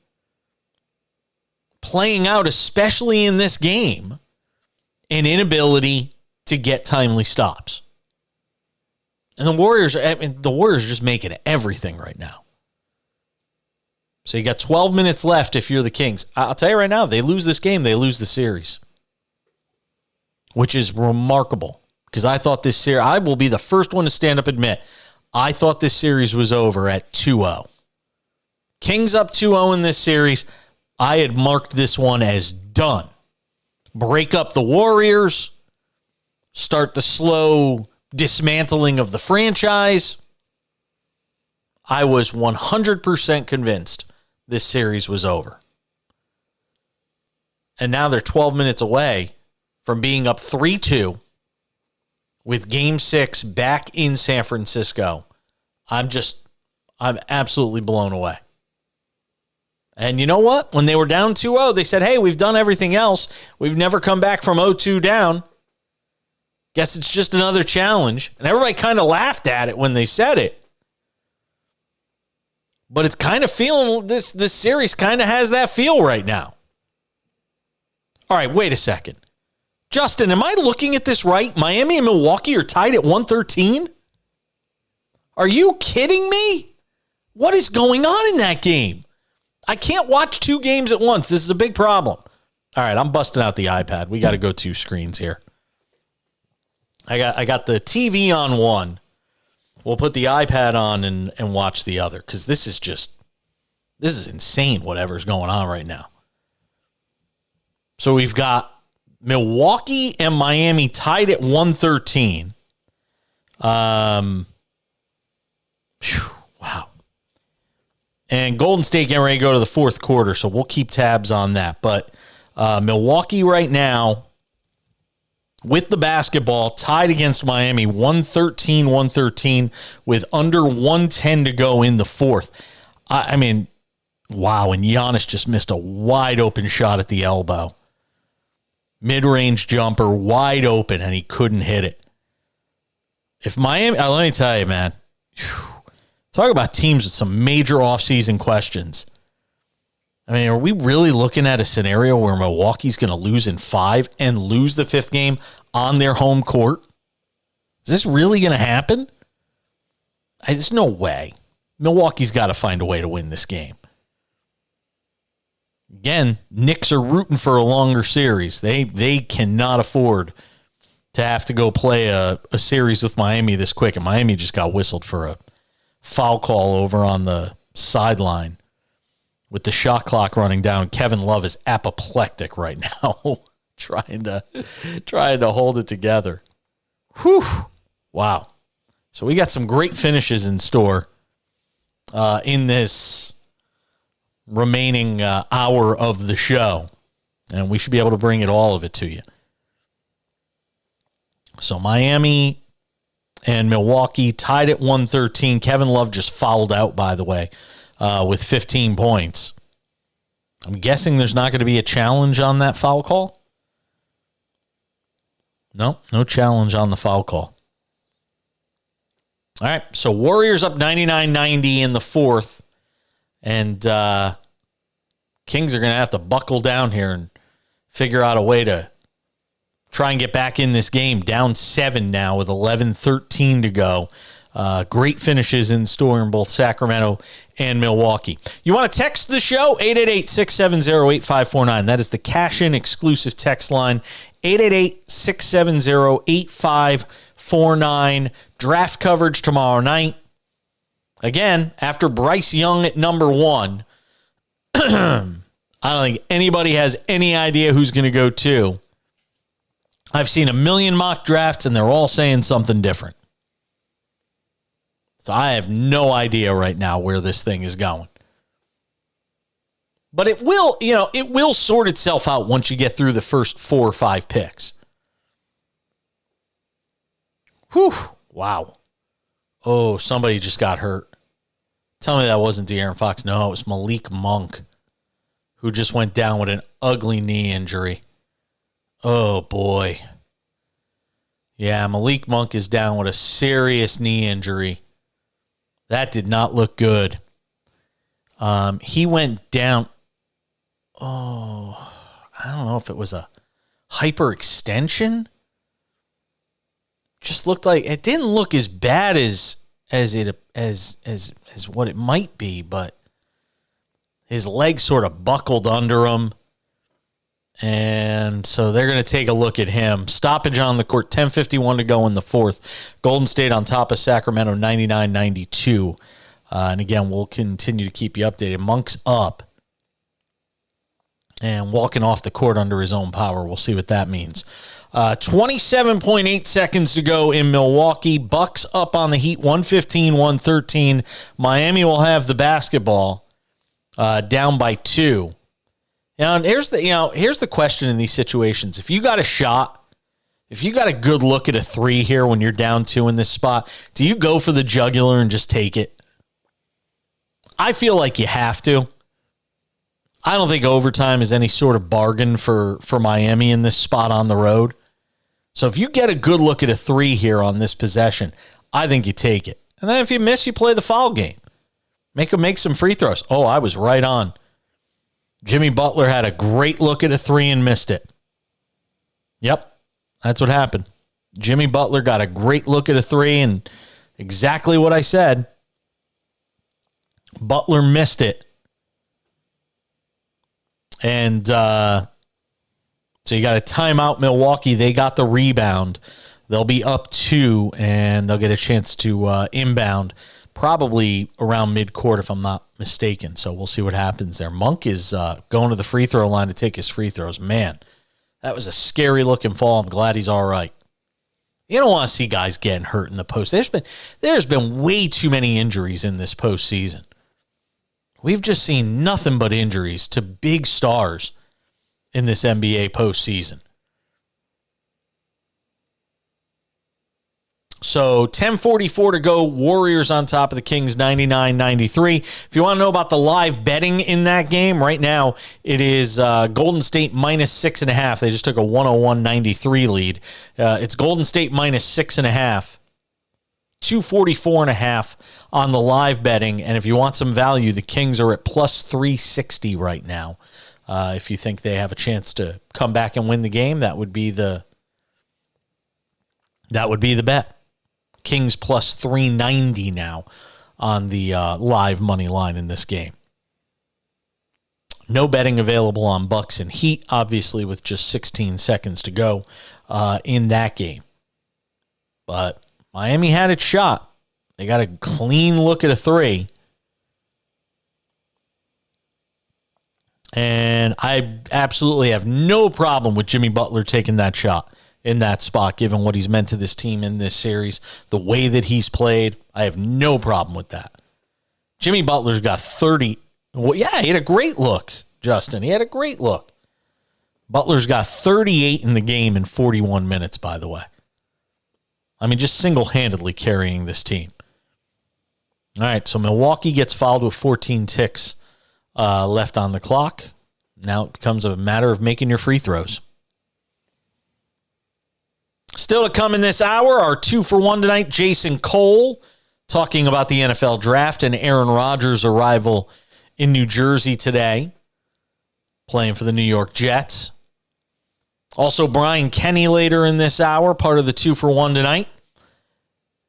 playing out, especially in this game. An inability to get timely stops. And the Warriors are just making everything right now. So you got 12 minutes left if you're the Kings. I'll tell you right now, they lose this game, they lose the series. Which is remarkable. Because I thought this series, I will be the first one to stand up and admit, I thought this series was over at 2-0. Kings up 2-0 in this series. I had marked this one as done. Break up the Warriors, start the slow dismantling of the franchise. I was 100% convinced this series was over. And now they're 12 minutes away from being up 3-2 with Game 6 back in San Francisco. I'm absolutely blown away. And you know what? When they were down 2-0, they said, hey, we've done everything else. We've never come back from 0-2 down. Guess it's just another challenge. And everybody kind of laughed at it when they said it. But it's kind of feeling, this series kind of has that feel right now. All right, wait a second. Justin, am I looking at this right? Miami and Milwaukee are tied at 113? Are you kidding me? What is going on in that game? I can't watch 2 games at once. This is a big problem. All right, I'm busting out the iPad. We got to go 2 screens here. I got the TV on one. We'll put the iPad on and watch the other because this is insane whatever's going on right now. So we've got Milwaukee and Miami tied at 113. Wow. And Golden State getting ready to go to the 4th quarter, so we'll keep tabs on that. But Milwaukee right now, with the basketball, tied against Miami, 113 with under 110 to go in the 4th. I mean, wow, and Giannis just missed a wide-open shot at the elbow. Mid-range jumper, wide open, and he couldn't hit it. If Miami, let me tell you, man, talk about teams with some major offseason questions. I mean, are we really looking at a scenario where Milwaukee's going to lose in 5 and lose the 5th game on their home court? Is this really going to happen? There's no way. Milwaukee's got to find a way to win this game. Again, Knicks are rooting for a longer series. They cannot afford to have to go play a series with Miami this quick. And Miami just got whistled for a foul call over on the sideline with the shot clock running down. Kevin Love is apoplectic right now, trying to hold it together. Whew. Wow. So we got some great finishes in store in this remaining hour of the show, and we should be able to bring all of it to you. So Miami and Milwaukee tied at 113. Kevin Love just fouled out, by the way, with 15 points. I'm guessing there's not going to be a challenge on that foul call. No challenge on the foul call. All right, so Warriors up 99-90 in the 4th, and Kings are going to have to buckle down here and figure out a way to try and get back in this game. Down 7 now with 11:13 to go. Great finishes in store in both Sacramento and Milwaukee. You want to text the show? 888-670-8549. That is the cash-in exclusive text line. 888-670-8549. Draft coverage tomorrow night. Again, after Bryce Young at number 1, I don't think anybody has any idea who's going to go 2. I've seen a million mock drafts, and they're all saying something different. So I have no idea right now where this thing is going. But it will sort itself out once you get through the first 4 or 5 picks. Whew. Wow. Oh, somebody just got hurt. Tell me that wasn't De'Aaron Fox. No, it was Malik Monk, who just went down with an ugly knee injury. Oh, boy. Yeah, Malik Monk is down with a serious knee injury. That did not look good. He went down. Oh, I don't know if it was a hyperextension. Just looked like it didn't look as bad as what it might be, but his leg sort of buckled under him. And so they're going to take a look at him. Stoppage on the court, 10:51 to go in the 4th. Golden State on top of Sacramento, 99-92. And again, we'll continue to keep you updated. Monk's up and walking off the court under his own power. We'll see what that means. 27.8 seconds to go in Milwaukee. Bucks up on the Heat, 115-113. Miami will have the basketball down by 2. And here's the question in these situations. If you got a shot, if you got a good look at a 3 here when you're down 2 in this spot, do you go for the jugular and just take it? I feel like you have to. I don't think overtime is any sort of bargain for Miami in this spot on the road. So if you get a good look at a 3 here on this possession, I think you take it. And then if you miss, you play the foul game. Make some free throws. Oh, I was right on. Jimmy Butler had a great look at a 3 and missed it. Yep, that's what happened. Jimmy Butler got a great look at a 3 and exactly what I said. Butler missed it. And so you got a timeout, Milwaukee. They got the rebound. They'll be up 2, and they'll get a chance to inbound probably around midcourt if I'm not mistaken. So we'll see what happens there. Monk is going to the free throw line to take his free throws. Man, that was a scary-looking fall. I'm glad he's all right. You don't want to see guys getting hurt in the post. There's been way too many injuries in this postseason. We've just seen nothing but injuries to big stars in this NBA postseason. So 10:44 to go. Warriors on top of the Kings, 99-93. If you want to know about the live betting in that game, right now it is Golden State minus 6.5. They just took a 101-93 lead. It's Golden State minus 6.5 244.5 on the live betting. And if you want some value, the Kings are at plus 360 right now. If you think they have a chance to come back and win the game, that would be the bet. Kings plus 390 now on the live money line in this game. No betting available on Bucks and Heat, obviously, with just 16 seconds to go in that game. But Miami had its shot. They got a clean look at a 3. And I absolutely have no problem with Jimmy Butler taking that shot in that spot, given what he's meant to this team in this series, the way that he's played. I have no problem with that. Jimmy Butler's got 30. Well, yeah, he had a great look, Justin. He had a great look. Butler's got 38 in the game in 41 minutes, by the way. I mean, just single-handedly carrying this team. All right, so Milwaukee gets fouled with 14 ticks left on the clock. Now it becomes a matter of making your free throws. Still to come in this hour, our 2-for-1 tonight, Jason Cole, talking about the NFL draft and Aaron Rodgers' arrival in New Jersey today, playing for the New York Jets. Also, Brian Kenny later in this hour, part of the 2-for-1 tonight,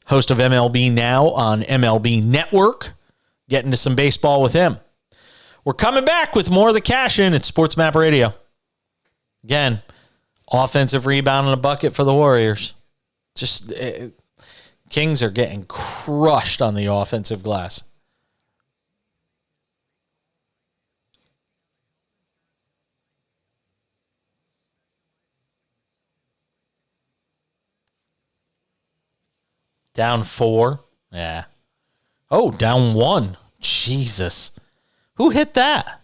host of MLB Now on MLB Network. Getting to some baseball with him. We're coming back with more of the cash in at SportsMap Radio. Again, offensive rebound and a bucket for the Warriors. Just Kings are getting crushed on the offensive glass. Down 4. Yeah. Oh, down 1. Jesus. Who hit that?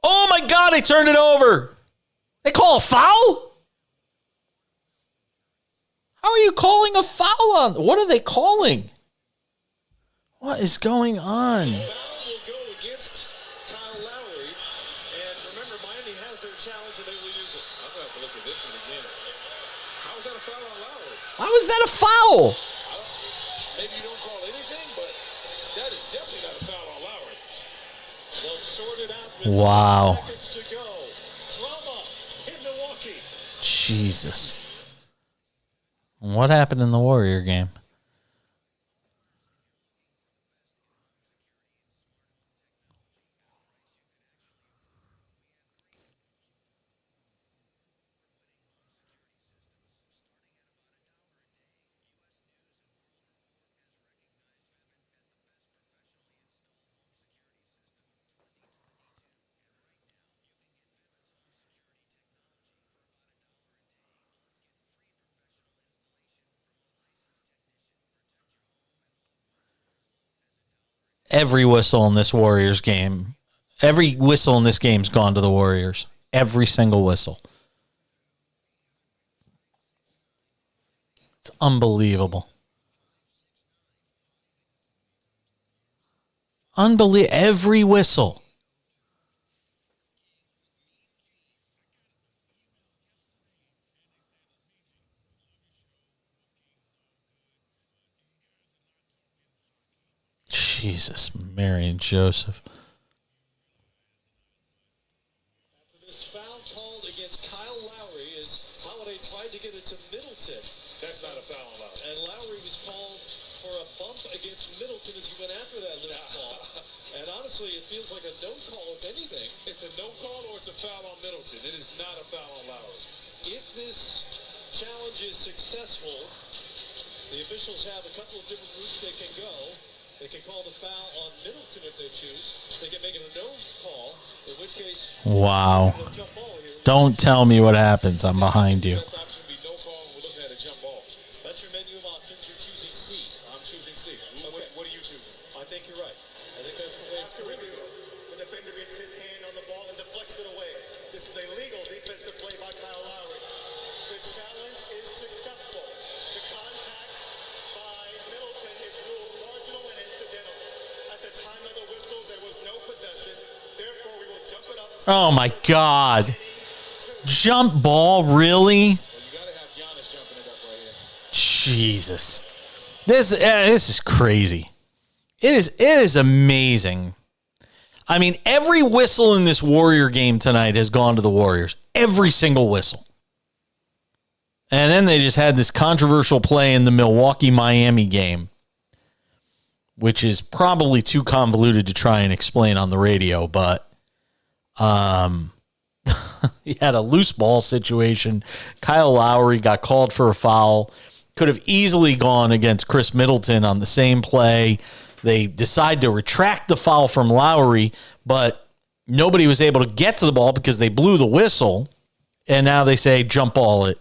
Oh, my God, they turned it over. They call a foul? How are you calling a foul on? What are they calling? What is going on? Foul will go against Kyle Lowry. And remember, Miami has their challenge and they will use it. I'm going to have to look at this one again. How was that a foul on Lowry? How is that a foul? Maybe you don't call anything, but that is definitely not a foul on Lowry. They'll sort it out with Wow. 6 seconds to go. Drama in Milwaukee. Jesus. What happened in the Warrior game? Every whistle in this Warriors game, every whistle in this game's gone to the Warriors. Every single whistle. It's unbelievable. Every whistle. Jesus, Mary and Joseph. After this foul called against Kyle Lowry as Holiday tried to get it to Middleton. That's not a foul on Lowry. And Lowry was called for a bump against Middleton as he went after that little ball. And honestly, it feels like a no call, if anything. It's a no call or it's a foul on Middleton. It is not a foul on Lowry. If this challenge is successful, the officials have a couple of different routes they can go. They can call the foul on Middleton if they choose. They can make it a no call, in which case... Wow. Don't tell me what happens. I'm behind you. Best option would be no call, and we're looking at a jump ball. That's your menu of options. You're choosing C. I'm choosing C. Okay. What are you choosing? I think you're right. I think that's the way it's going to go. The defender gets his hand on the ball and deflects it away. This is a legal defensive play by Kyle Lowry. The challenge is successful. The contact by Middleton is ruled marginal and incidental. At the time of the whistle, there was no possession. Therefore, we will jump it up. Oh, my God. Jump ball, really? Well, you got to have Giannis jumping it up right here. Jesus. This is crazy. It is amazing. I mean, every whistle in this Warrior game tonight has gone to the Warriors. Every single whistle. And then they just had this controversial play in the Milwaukee-Miami game, which is probably too convoluted to try and explain on the radio, but he had a loose ball situation. Kyle Lowry got called for a foul. Could have easily gone against Chris Middleton on the same play. They decide to retract the foul from Lowry, but nobody was able to get to the ball because they blew the whistle, and now they say jump ball at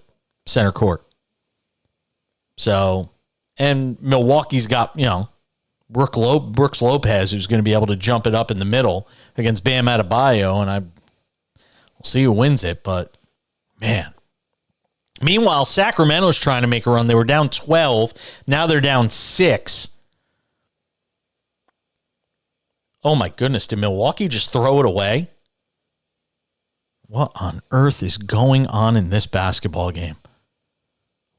center court. So, and Milwaukee's got, Brooks Lopez, who's going to be able to jump it up in the middle against Bam Adebayo, and we'll see who wins it, but man. Meanwhile, Sacramento's trying to make a run. They were down 12. Now they're down 6. Oh my goodness, did Milwaukee just throw it away? What on earth is going on in this basketball game?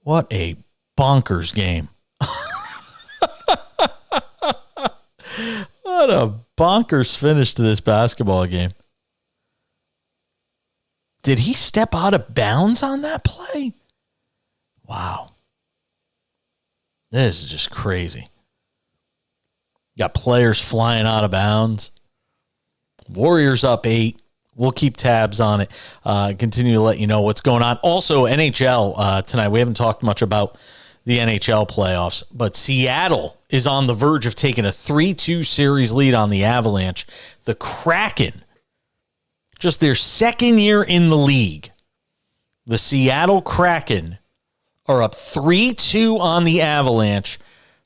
What a bonkers game. What a bonkers finish to this basketball game. Did he step out of bounds on that play? Wow. This is just crazy. Got players flying out of bounds. Warriors up 8. We'll keep tabs on it. Continue to let you know what's going on. Also, NHL tonight. We haven't talked much about the NHL playoffs, but Seattle is on the verge of taking a 3-2 series lead on the Avalanche. The Kraken, just their second year in the league, the Seattle Kraken are up 3-2 on the Avalanche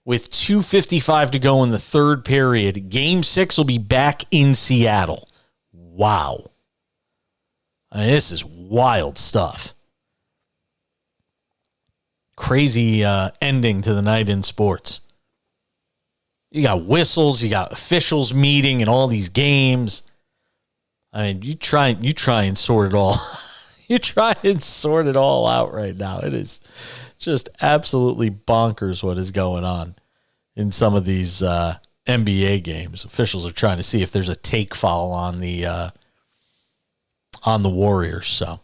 with 2:55 to go in the third period. Game 6 will be back in Seattle. Wow. I mean, this is wild stuff. Crazy ending to the night in sports. You got whistles, you got officials meeting and all these games. I mean, you try and sort it all. You try and sort it all out right now. It is just absolutely bonkers what is going on in some of these NBA games. Officials are trying to see if there's a take foul on the Warriors. So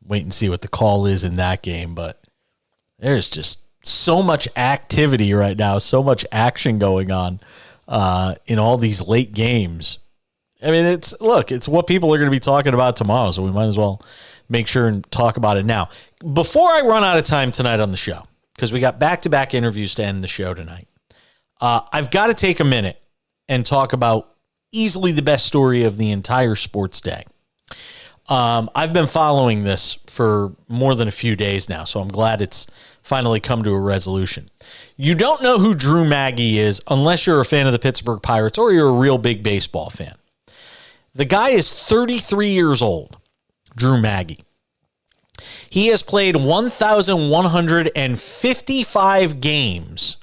wait and see what the call is in that game. But there's just so much activity right now, so much action going on in all these late games. I mean, it's what people are going to be talking about tomorrow, so we might as well make sure and talk about it now. Before I run out of time tonight on the show, because we got back-to-back interviews to end the show tonight, I've got to take a minute and talk about easily the best story of the entire sports day. I've been following this for more than a few days now, so I'm glad it's finally come to a resolution. You don't know who Drew Maggi is unless you're a fan of the Pittsburgh Pirates or you're a real big baseball fan. The guy is 33 years old, Drew Maggi. He has played 1,155 games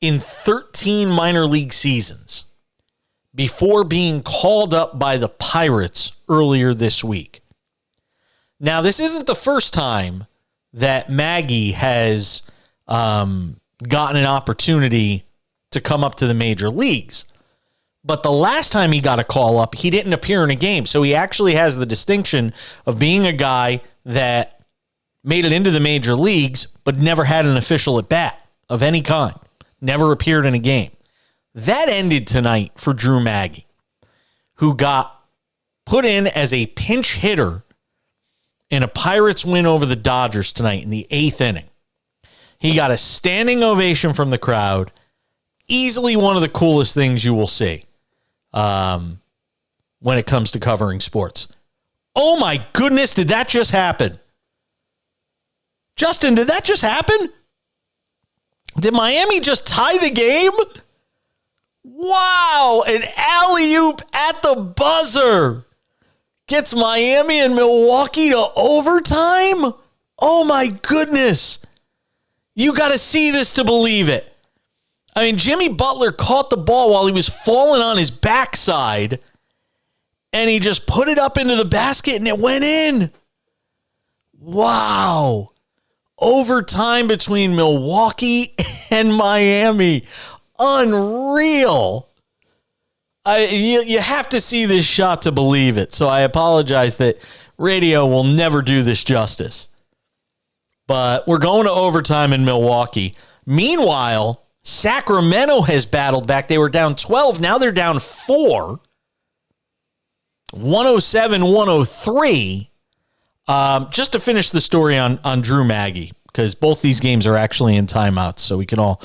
in 13 minor league seasons before being called up by the Pirates earlier this week. Now, this isn't the first time that Maggi has gotten an opportunity to come up to the major leagues. But the last time he got a call up, he didn't appear in a game. So he actually has the distinction of being a guy that made it into the major leagues, but never had an official at bat of any kind. Never appeared in a game. That ended tonight for Drew Maggi, who got put in as a pinch hitter in a Pirates win over the Dodgers tonight in the 8th inning. He got a standing ovation from the crowd. Easily one of the coolest things you will see when it comes to covering sports. Oh my goodness, did that just happen? Justin, did that just happen? Did Miami just tie the game? Wow, an alley-oop at the buzzer gets Miami and Milwaukee to overtime? Oh my goodness. You got to see this to believe it. I mean, Jimmy Butler caught the ball while he was falling on his backside, and he just put it up into the basket, and it went in. Wow. Overtime between Milwaukee and Miami. Unreal. You have to see this shot to believe it. So I apologize that radio will never do this justice. But we're going to overtime in Milwaukee. Meanwhile, Sacramento has battled back. They were down 12. Now they're down 4. 107-103. Just to finish the story on Drew Maggi, because both these games are actually in timeouts, so we can all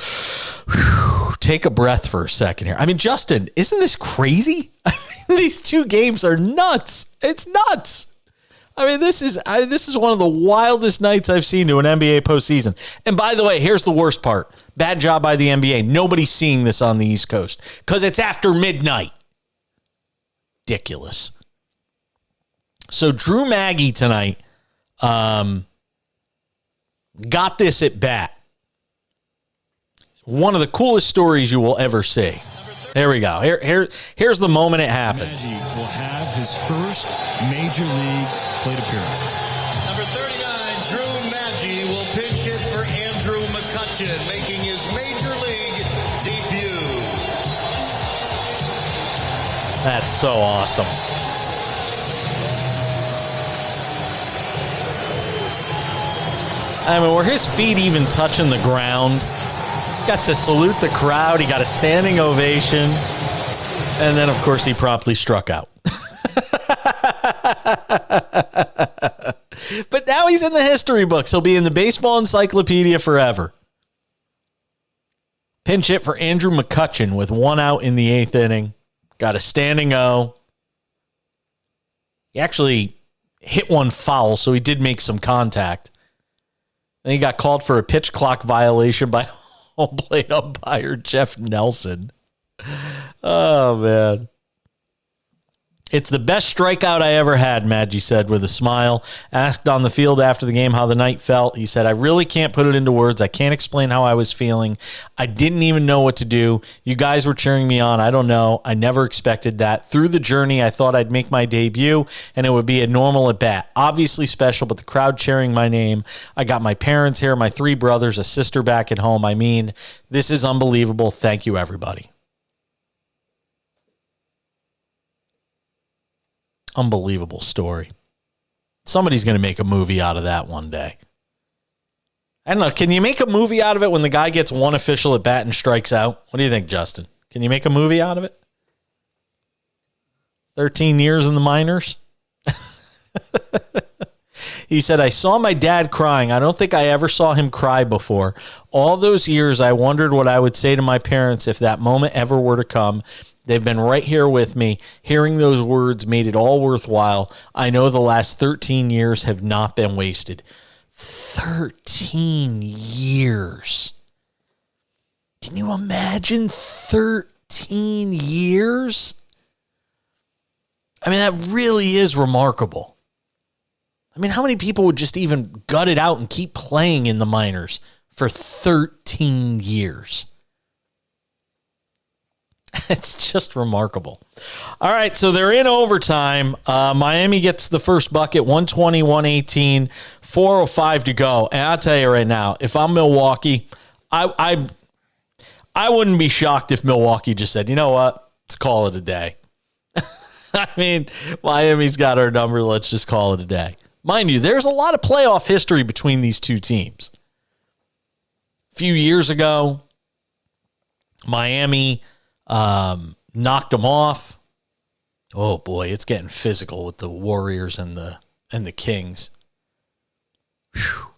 take a breath for a second here. I mean, Justin, isn't this crazy? I mean, these two games are nuts. It's nuts. I mean, this is one of the wildest nights I've seen to an NBA postseason. And by the way, here's the worst part. Bad job by the NBA. Nobody's seeing this on the East Coast because it's after midnight. Ridiculous. So Drew Maggi tonight got this at bat. One of the coolest stories you will ever see. Here we go. Here's the moment it happened. Maggi will have his first major league plate appearance. Number 39, Drew Maggi will pitch it for Andrew McCutchen, making his major league debut. That's so awesome. I mean, were his feet even touching the ground? Got to salute the crowd. He got a standing ovation. And then, of course, he promptly struck out. But now he's in the history books. He'll be in the baseball encyclopedia forever. Pinch hit for Andrew McCutchen with 1 out in the 8th inning. Got a standing O. He actually hit one foul, so he did make some contact. Then he got called for a pitch clock violation by home plate umpire Jeff Nelson. Oh, man. It's the best strikeout I ever had, Maggi said with a smile. Asked on the field after the game how the night felt. He said, I really can't put it into words. I can't explain how I was feeling. I didn't even know what to do. You guys were cheering me on. I don't know. I never expected that. Through the journey, I thought I'd make my debut, and it would be a normal at-bat. Obviously special, but the crowd cheering my name. I got my parents here, my 3 brothers, a sister back at home. I mean, this is unbelievable. Thank you, everybody. Unbelievable story. Somebody's going to make a movie out of that one day. I don't know. Can you make a movie out of it when the guy gets one official at bat and strikes out? What do you think, Justin? Can you make a movie out of it? 13 years in the minors? He said, I saw my dad crying. I don't think I ever saw him cry before. All those years, I wondered what I would say to my parents if that moment ever were to come. They've been right here with me. Hearing those words made it all worthwhile. I know the last 13 years have not been wasted. 13 years. Can you imagine 13 years? I mean, that really is remarkable. I mean, how many people would just even gut it out and keep playing in the minors for 13 years? It's just remarkable. All right, so they're in overtime. Miami gets the first bucket, 120-118, 4:05 to go. And I'll tell you right now, if I'm Milwaukee, I wouldn't be shocked if Milwaukee just said, you know what, let's call it a day. I mean, Miami's got our number. Let's just call it a day. Mind you, there's a lot of playoff history between these two teams. A few years ago, Miami knocked them off. Oh boy, it's getting physical with the Warriors and the Kings. Whew.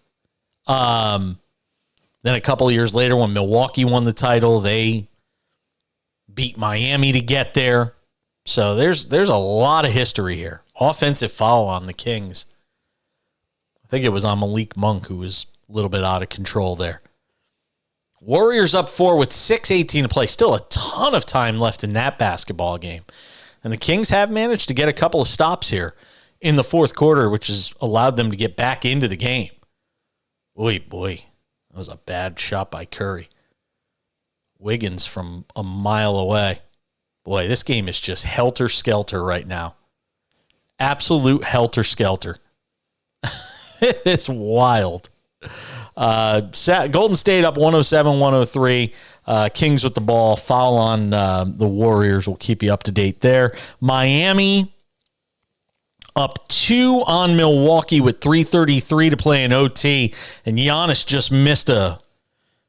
Then a couple of years later, when Milwaukee won the title, they beat Miami to get there. So there's a lot of history here. Offensive foul on the Kings. I think it was on Malik Monk, who was a little bit out of control there. Warriors up 4 with 6:18 to play. Still a ton of time left in that basketball game. And the Kings have managed to get a couple of stops here in the fourth quarter, which has allowed them to get back into the game. Boy, that was a bad shot by Curry. Wiggins from a mile away. Boy, this game is just helter-skelter right now. Absolute helter-skelter. It's wild. Golden State up 107-103. Kings with the ball. Foul on the Warriors. We'll keep you up to date there. Miami up 2 on Milwaukee with 3:33 to play in OT. And Giannis just missed a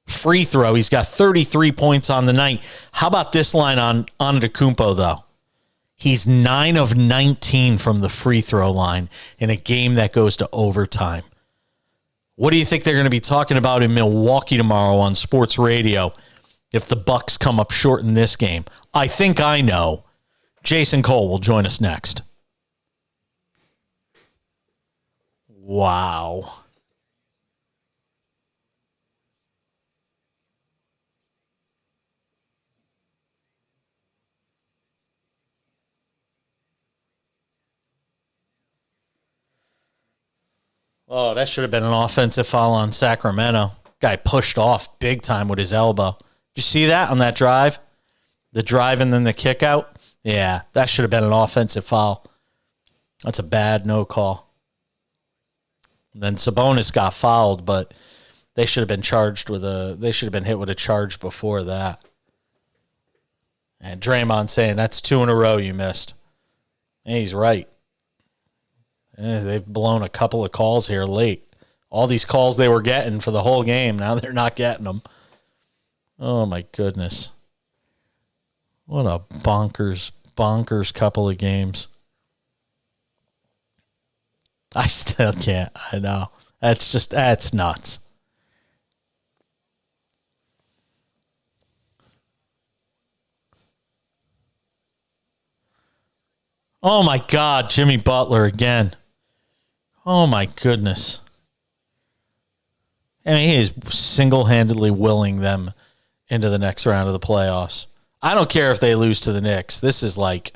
free throw. He's got 33 points on the night. How about this line on Antetokounmpo, though? He's 9 of 19 from the free throw line in a game that goes to overtime. What do you think they're going to be talking about in Milwaukee tomorrow on sports radio if the Bucks come up short in this game? I think I know. Jason Cole will join us next. Wow. Oh, that should have been an offensive foul on Sacramento. Guy pushed off big time with his elbow. Did you see that on that drive? The drive and then the kick out? Yeah, that should have been an offensive foul. That's a bad no call. And then Sabonis got fouled, but they should have been hit with a charge before that. And Draymond saying that's 2 in a row you missed. And he's right. They've blown a couple of calls here late. All these calls they were getting for the whole game, now they're not getting them. Oh, my goodness. What a bonkers couple of games. I still can't. I know. That's nuts. Oh, my God, Jimmy Butler again. Oh, my goodness. I mean, he is single-handedly willing them into the next round of the playoffs. I don't care if they lose to the Knicks. This is like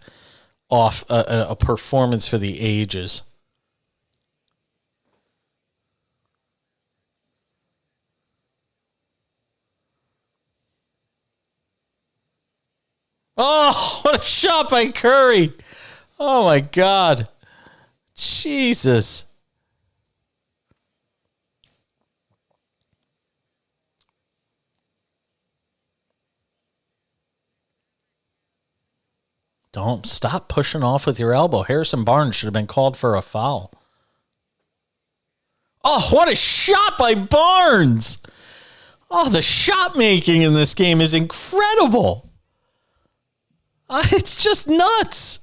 off a performance for the ages. Oh, what a shot by Curry. Oh, my God. Jesus. Don't stop pushing off with your elbow. Harrison Barnes should have been called for a foul. Oh, what a shot by Barnes. Oh, the shot making in this game is incredible. It's just nuts.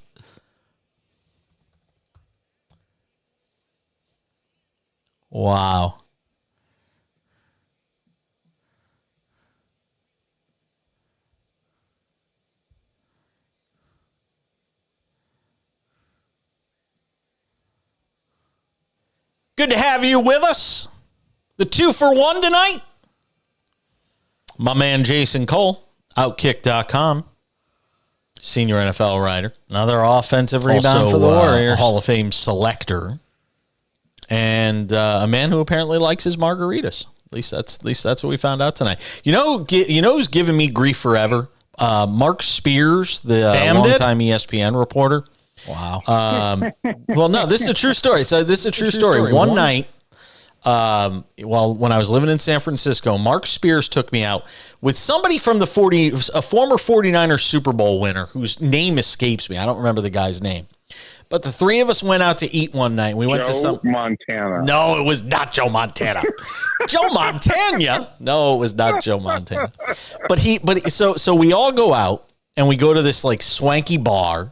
Wow. Good to have you with us. The 2-for-1 tonight. My man Jason Cole, Outkick.com. Senior NFL writer. Another offensive rebound for the Warriors. Hall of Fame selector. And a man who apparently likes his margaritas. At least that's what we found out tonight. You know who's giving me grief forever? Mark Spears, the longtime ESPN reporter. Wow. Well, no, this is a true story. So this is a true story. One night, when I was living in San Francisco, Mark Spears took me out with somebody from a former 49ers Super Bowl winner whose name escapes me. I don't remember the guy's name. But the three of us went out to eat one night. We went to some Montana. No, it was not Joe Montana. Joe Montana? No, it was not Joe Montana. So we all go out and we go to this like swanky bar.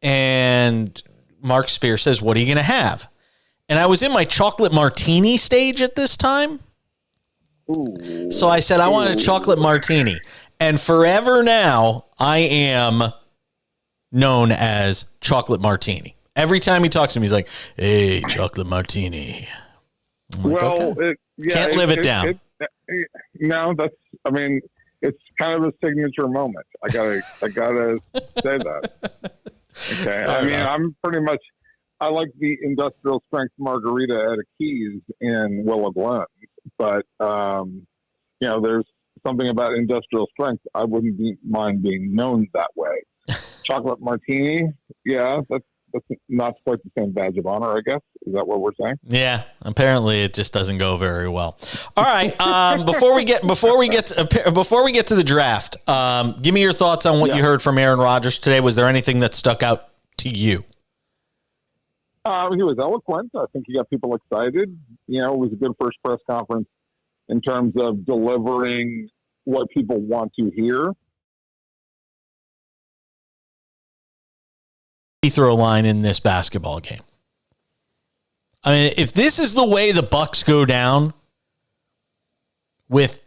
And Mark Spears says, "What are you going to have?" And I was in my chocolate martini stage at this time. Ooh. So I said, I want a chocolate martini. And forever now, I am known as Chocolate Martini. Every time he talks to me, he's like, "Hey, chocolate martini." Okay. Can't live it down. No, it's kind of a signature moment. I gotta say that. Okay. I'm pretty much, I like the industrial strength margarita at a Keys in Willow Glen, but, there's something about industrial strength. I wouldn't mind being known that way. Chocolate martini. Yeah. That's not quite the same badge of honor, I guess. Is that what we're saying? Yeah, apparently it just doesn't go very well. All right, before we get to the draft, give me your thoughts on what you heard from Aaron Rodgers today. Was there anything that stuck out to you? He was eloquent. I think he got people excited. You know, it was a good first press conference in terms of delivering what people want to hear. Free throw line in this basketball game. I mean, if this is the way the Bucks go down, with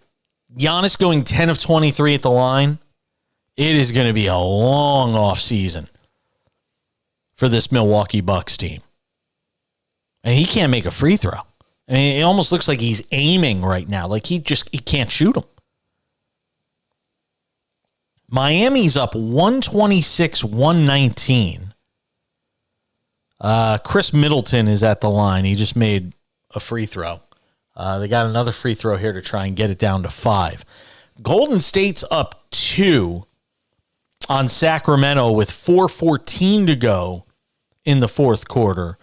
Giannis going 10 of 23 at the line, it is going to be a long off season for this Milwaukee Bucks team. And he can't make a free throw. I mean, it almost looks like he's aiming right now. Like he can't shoot them. Miami's up 126-119. Chris Middleton is at the line. He just made a free throw. They got another free throw here to try and get it down to 5. Golden State's up 2 on Sacramento with 4:14 to go in the fourth quarter.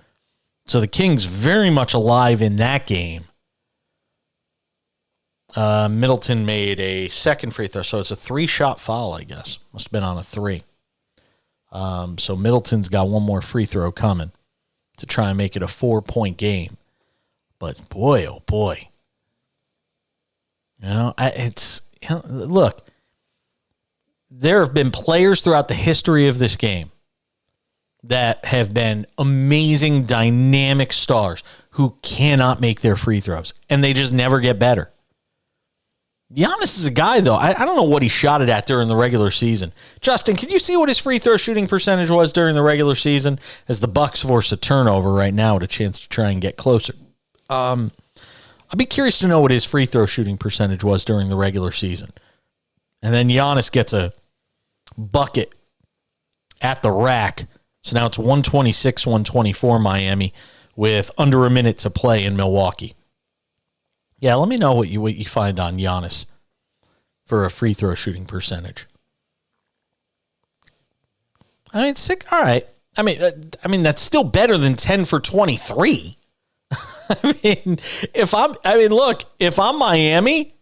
So the Kings very much alive in that game. Middleton made a second free throw, so it's a 3-shot foul, I guess. Must have been on a 3. So Middleton's got one more free throw coming to try and make it a 4-point game. But boy, oh boy. Look, there have been players throughout the history of this game that have been amazing, dynamic stars who cannot make their free throws, and they just never get better. Giannis is a guy, though. I don't know what he shot it at during the regular season. Justin, can you see what his free throw shooting percentage was during the regular season? As the Bucks force a turnover right now with a chance to try and get closer. I'd be curious to know what his free throw shooting percentage was during the regular season. And then Giannis gets a bucket at the rack. So now it's 126-124 Miami with under a minute to play in Milwaukee. Yeah, let me know what you find on Giannis for a free throw shooting percentage. I mean, sick. All right. I mean that's still better than 10 for 23. If I'm Miami,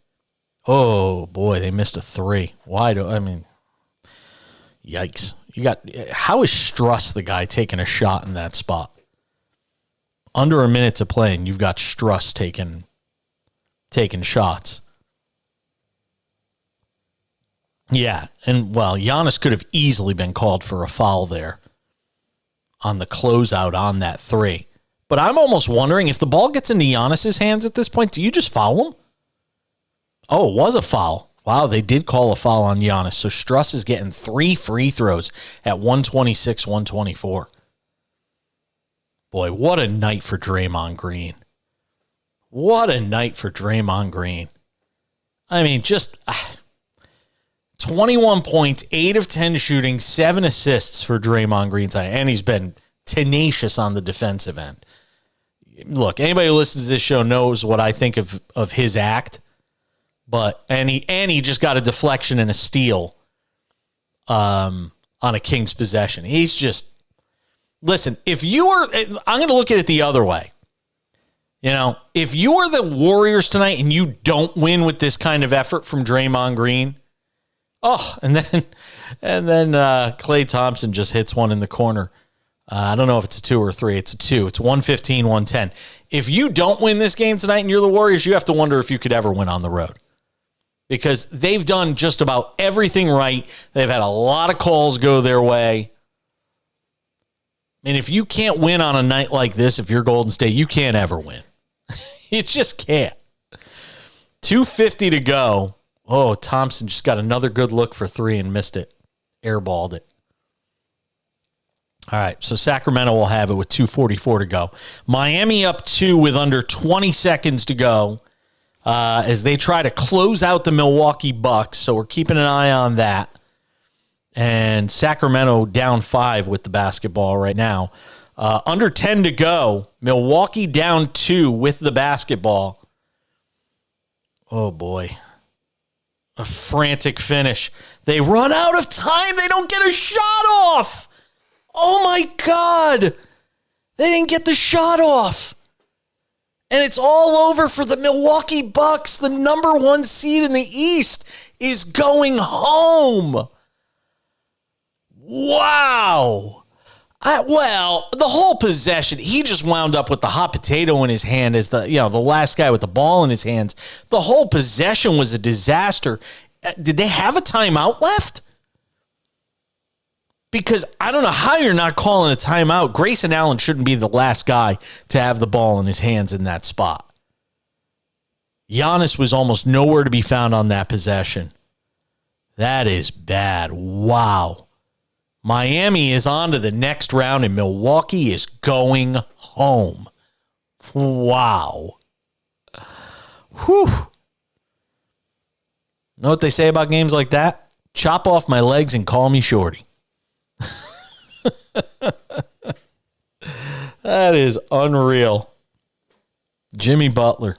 oh boy, they missed a 3. Yikes. How is Struss the guy taking a shot in that spot? Under a minute to play, and you've got Struss taking shots. Yeah, and Giannis could have easily been called for a foul there on the closeout on that 3. But I'm almost wondering if the ball gets into Giannis's hands at this point, do you just foul him? Oh, it was a foul. Wow, they did call a foul on Giannis. So Struss is getting 3 free throws at 126-124. Boy, what a night for Draymond Green. What a night for Draymond Green. I mean, just 21 points, 8 of 10 shooting, 7 assists for Draymond Green. And he's been tenacious on the defensive end. Look, anybody who listens to this show knows what I think of his act. But he just got a deflection and a steal on a Kings possession. He's just, listen, I'm going to look at it the other way. You know, if you are the Warriors tonight and you don't win with this kind of effort from Draymond Green, and then Klay Thompson just hits one in the corner. I don't know if it's a 2 or 3. It's a 2. It's 115-110. If you don't win this game tonight and you're the Warriors, you have to wonder if you could ever win on the road. Because they've done just about everything right. They've had a lot of calls go their way. And if you can't win on a night like this, if you're Golden State, you can't ever win. You just can't. 2:50 to go. Oh, Thompson just got another good look for 3 and missed it. Airballed it. All right, so Sacramento will have it with 2:44 to go. Miami up 2 with under 20 seconds to go. As they try to close out the Milwaukee Bucks. So we're keeping an eye on that. And Sacramento down 5 with the basketball right now. Under 10 to go. Milwaukee down 2 with the basketball. Oh, boy. A frantic finish. They run out of time. They don't get a shot off. Oh my God. They didn't get the shot off. And it's all over for the Milwaukee Bucks. The number 1 seed in the East is going home. Wow. Well, the whole possession, he just wound up with the hot potato in his hand as the last guy with the ball in his hands. The whole possession was a disaster. Did they have a timeout left? Because I don't know how you're not calling a timeout. Grayson Allen shouldn't be the last guy to have the ball in his hands in that spot. Giannis was almost nowhere to be found on that possession. That is bad. Wow. Miami is on to the next round, and Milwaukee is going home. Wow. Whew. Know what they say about games like that? Chop off my legs and call me Shorty. That is unreal. Jimmy Butler.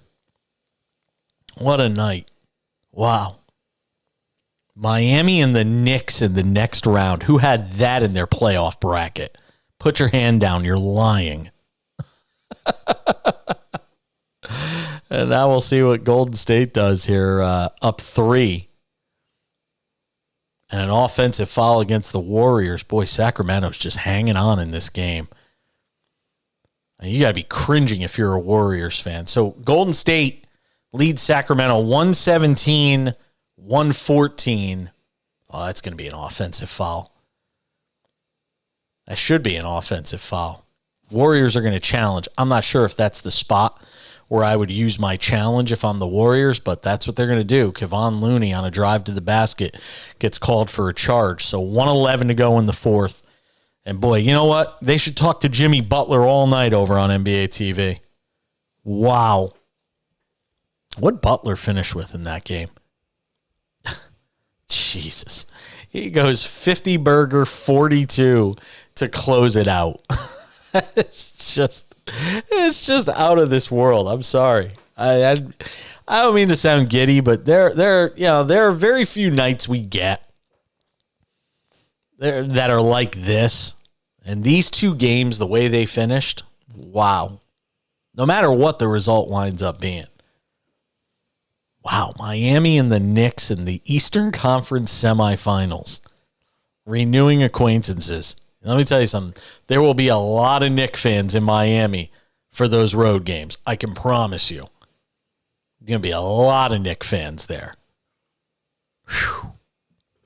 What a night. Wow. Miami and the Knicks in the next round. Who had that in their playoff bracket? Put your hand down. You're lying. And now we'll see what Golden State does here. Up 3. And an offensive foul against the Warriors. Boy, Sacramento's just hanging on in this game. And you got to be cringing if you're a Warriors fan. So Golden State leads Sacramento 117-114. Oh, that's going to be an offensive foul. That should be an offensive foul. Warriors are going to challenge. I'm not sure if that's the spot where I would use my challenge if I'm the Warriors, but that's what they're going to do. Kevon Looney on a drive to the basket gets called for a charge. So 1:11 to go in the fourth. And boy, you know what? They should talk to Jimmy Butler all night over on NBA TV. Wow. What Butler finished with in that game? Jesus. He goes 50 burger, 42 to close it out. It's just out of this world. I'm sorry. I don't mean to sound giddy, but there are very few nights we get that are like this. And these two games, the way they finished, wow. No matter what the result winds up being. Wow, Miami and the Knicks in the Eastern Conference semifinals. Renewing acquaintances. Let me tell you something. There will be a lot of Knicks fans in Miami for those road games. I can promise you. There's going to be a lot of Knicks fans there. Whew.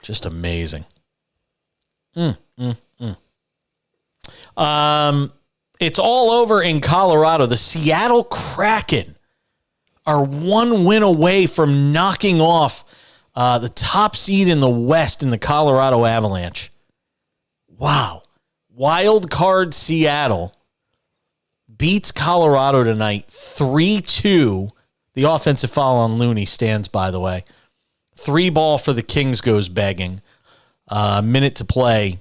Just amazing. It's all over in Colorado. The Seattle Kraken are one win away from knocking off the top seed in the West in the Colorado Avalanche. Wow. Wild card Seattle beats Colorado tonight 3-2. The offensive foul on Looney stands, by the way. 3-ball for the Kings goes begging. A minute to play.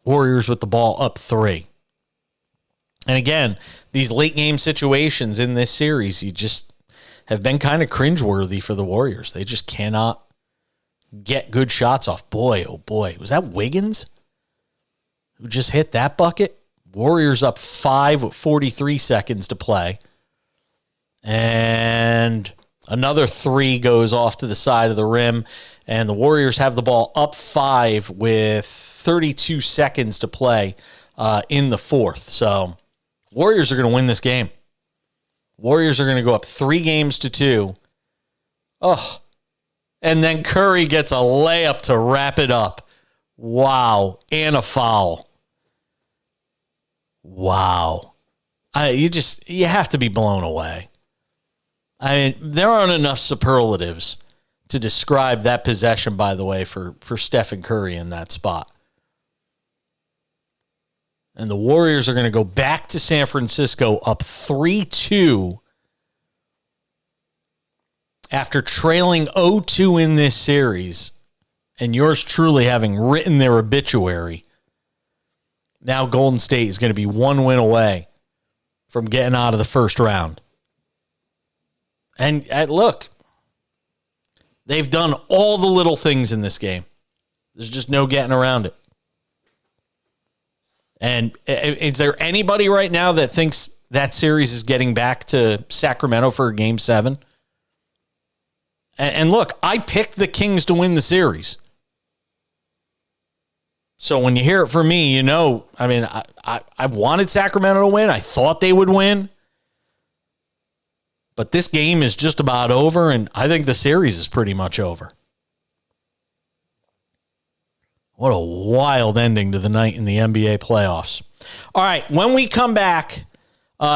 Warriors with the ball up 3. And again, these late game situations in this series, you just have been kind of cringeworthy for the Warriors. They just cannot get good shots off. Boy, oh boy. Was that Wiggins who just hit that bucket? Warriors up 5 with 43 seconds to play. And another 3 goes off to the side of the rim. And the Warriors have the ball up 5 with 32 seconds to play in the fourth. So Warriors are going to win this game. Warriors are going to go up 3-2. Oh, and then Curry gets a layup to wrap it up. Wow. And a foul. Wow. You have to be blown away. I mean, there aren't enough superlatives to describe that possession, by the way, for Stephen Curry in that spot. And the Warriors are going to go back to San Francisco up 3-2 after trailing 0-2 in this series, and yours truly having written their obituary. Now Golden State is going to be 1 win away from getting out of the first round. And look, they've done all the little things in this game. There's just no getting around it. And is there anybody right now that thinks that series is getting back to Sacramento for Game 7? And look, I picked the Kings to win the series. So when you hear it from me, I wanted Sacramento to win. I thought they would win. But this game is just about over, and I think the series is pretty much over. What a wild ending to the night in the NBA playoffs. All right, when we come back,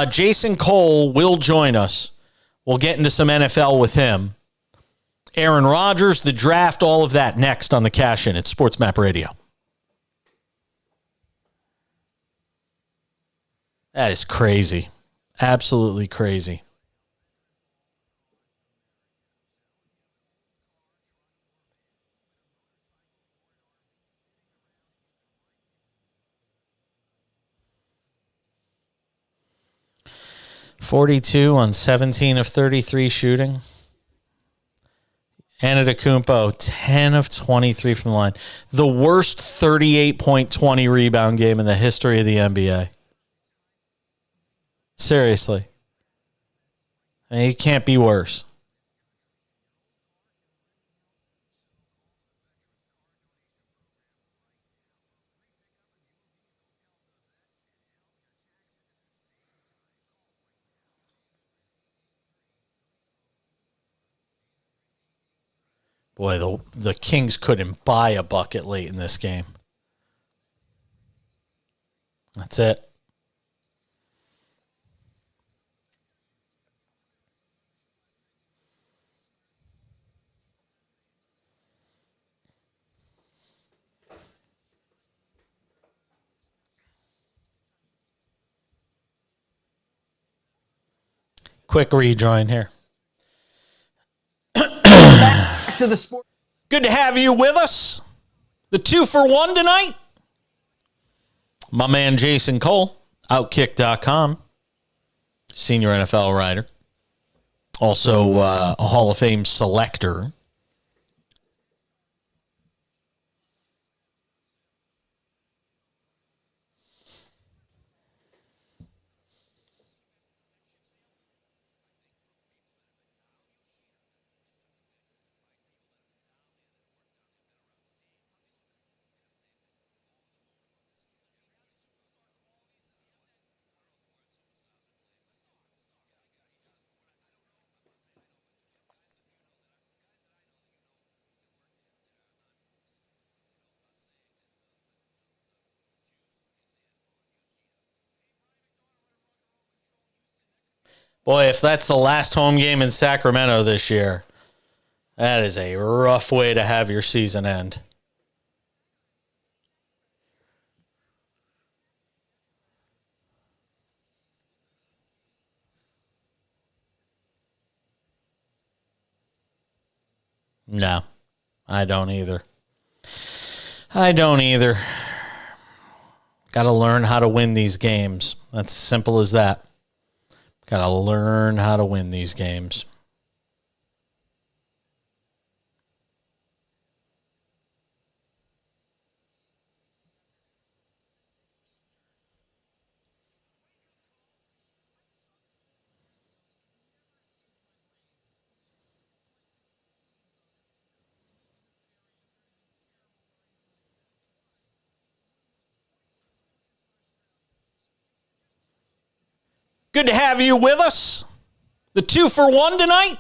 Jason Cole will join us. We'll get into some NFL with him. Aaron Rodgers, the draft, all of that next on the Cash In at SportsMap Radio. That is crazy. Absolutely crazy. .42 on 17 of 33 shooting. Antetokounmpo, 10 of 23 from the line. The worst 38.20 rebound game in the history of the NBA. Seriously. I mean, it can't be worse. Boy, the Kings couldn't buy a bucket late in this game. That's it. Quick rejoin here. Back to the sport. Good to have you with us. The 2-for-1 tonight. My man Jason Cole, Outkick.com, senior NFL writer. Also a Hall of Fame selector. Boy, if that's the last home game in Sacramento this year, that is a rough way to have your season end. No, I don't either. Got to learn how to win these games. That's as simple as that. Got to learn how to win these games. Good to have you with us. The 2-for-1 tonight.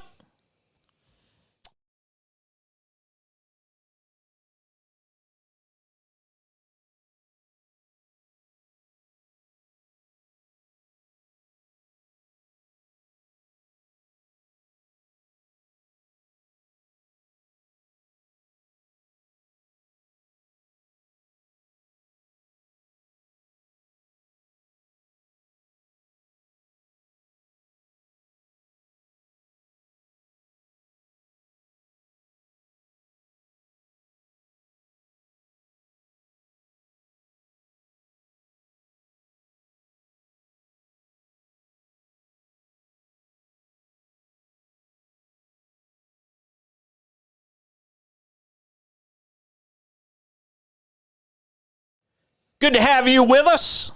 Good to have you with us.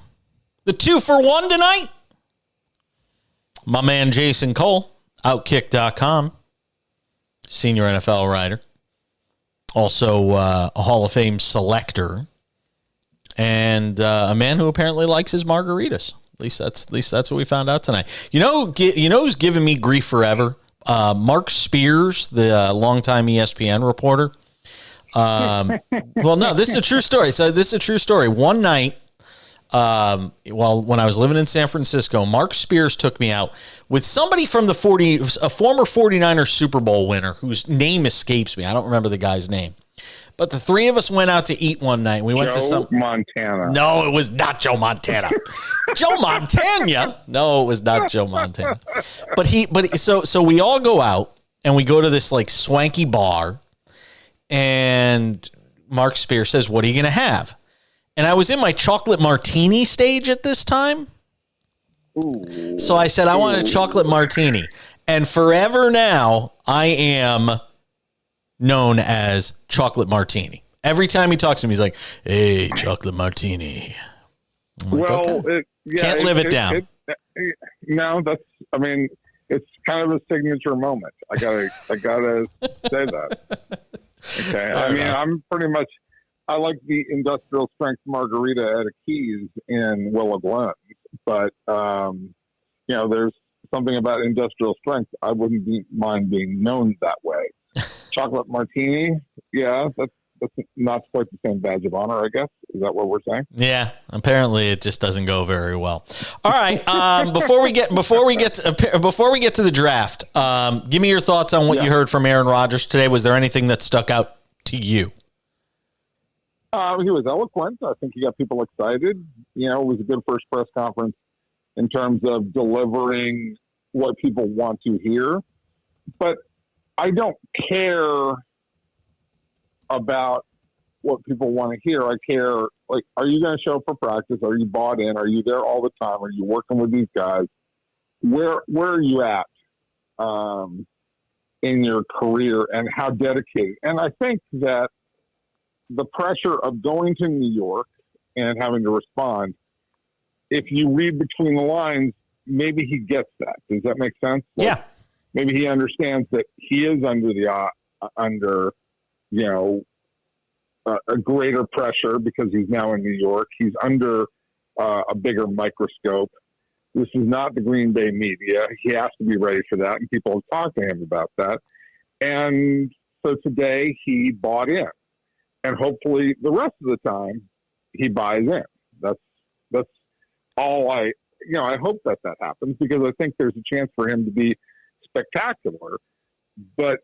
The 2-for-1 tonight. My man Jason Cole, Outkick.com, senior NFL writer, also a Hall of Fame selector, and a man who apparently likes his margaritas. At least that's what we found out tonight. You know who's giving me grief forever? Mark Spears, the longtime ESPN reporter. Well, no, this is a true story. So this is a true story. One night, when I was living in San Francisco, Mark Spears took me out with somebody from a former 49ers Super Bowl winner whose name escapes me. I don't remember the guy's name. But the three of us went out to eat one night. We went to some Montana. No, it was not Joe Montana. Joe Montana? No, it was not Joe Montana. So we all go out and we go to this like swanky bar, and Mark Spears says, "What are you going to have?" And I was in my chocolate martini stage at this time. Ooh. So I said, I want a chocolate martini. And forever now, I am known as Chocolate Martini. Every time he talks to me, he's like, "Hey, chocolate martini." I'm like, okay. Can't live it down. No, it's kind of a signature moment. I gotta say that. Okay. I'm pretty much, I like the industrial strength margarita at a Keys in Willow Glen, but there's something about industrial strength. I wouldn't mind being known that way. Chocolate martini, yeah, that's not quite the same badge of honor, I guess. Is that what we're saying? Yeah, apparently it just doesn't go very well. All right, before we get to the draft, give me your thoughts on what you heard from Aaron Rodgers today. Was there anything that stuck out to you? He was eloquent. I think he got people excited. It was a good first press conference in terms of delivering what people want to hear. But I don't care about what people want to hear. I care, like, are you going to show up for practice? Are you bought in? Are you there all the time? Are you working with these guys? Where are you at in your career, and how dedicated? And I think that the pressure of going to New York and having to respond, if you read between the lines, maybe he gets that. Does that make sense? Yeah. Maybe he understands that he is under a greater pressure because he's now in New York. He's under a bigger microscope. This is not the Green Bay media. He has to be ready for that, and people have talked to him about that. And so today he bought in, and hopefully the rest of the time he buys in. That's all I hope that happens, because I think there's a chance for him to be spectacular. But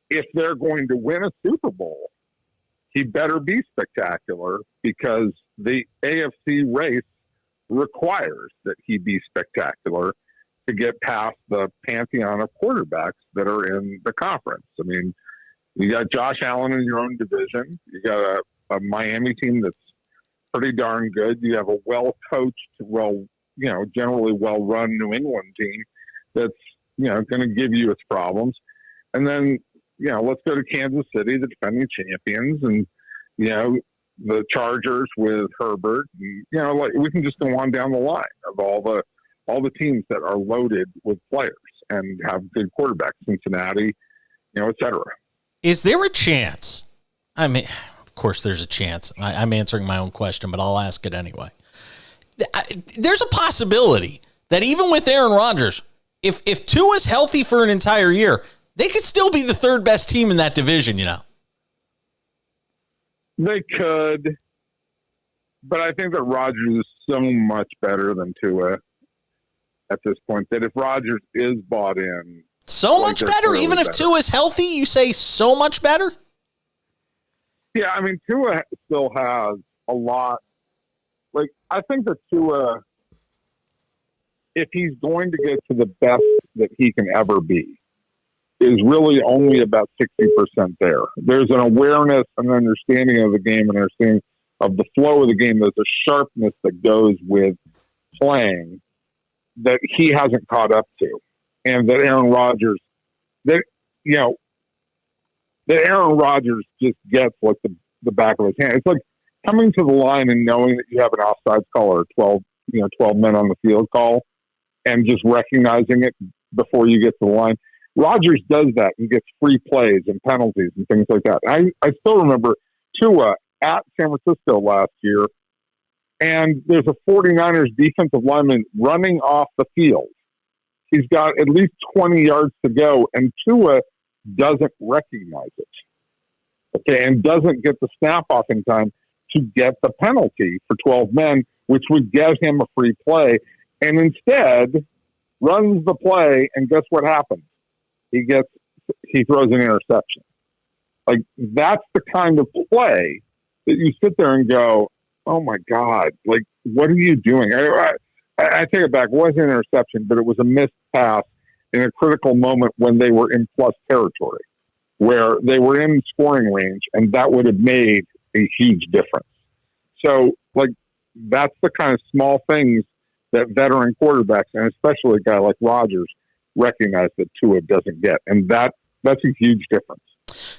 if they're going to win a Super Bowl, he better be spectacular, because the AFC race requires that he be spectacular to get past the pantheon of quarterbacks that are in the conference. I mean, you got Josh Allen in your own division. You got a Miami team that's pretty darn good. You have a well-coached, generally well-run New England team that's, going to give you its problems. And then, let's go to Kansas City, the defending champions, and, the Chargers with Herbert. We can just go on down the line of all the teams that are loaded with players and have good quarterbacks, Cincinnati, et cetera. Is there a chance? I mean, of course there's a chance. I'm answering my own question, but I'll ask it anyway. There's a possibility that even with Aaron Rodgers, if Tua's healthy for an entire year, they could still be the third best team in that division, They could, but I think that Rodgers is so much better than Tua at this point, that if Rodgers is bought in... So much better? Even if Tua's healthy, you say so much better? Yeah, I mean, Tua still has a lot. Like, I think that Tua, if he's going to get to the best that he can ever be, is really only about 60% there. There's an awareness and understanding of the game and understanding of the flow of the game. There's a sharpness that goes with playing that he hasn't caught up to. And that Aaron Rodgers, that Aaron Rodgers just gets like the back of his hand. It's like coming to the line and knowing that you have an offside call or 12 men on the field call, and just recognizing it before you get to the line. Rodgers does that and gets free plays and penalties and things like that. I still remember Tua at San Francisco last year, and there's a 49ers defensive lineman running off the field. He's got at least 20 yards to go, and Tua doesn't recognize it. Okay, and doesn't get the snap off in time to get the penalty for 12 men, which would get him a free play, and instead runs the play, and guess what happens? He throws an interception. Like, that's the kind of play that you sit there and go, oh my God, like, what are you doing? I take it back. It wasn't an interception, but it was a missed pass in a critical moment when they were in plus territory, where they were in scoring range, and that would have made a huge difference. So, like, that's the kind of small things that veteran quarterbacks, and especially a guy like Rodgers, recognize that Tua doesn't get. And that's a huge difference.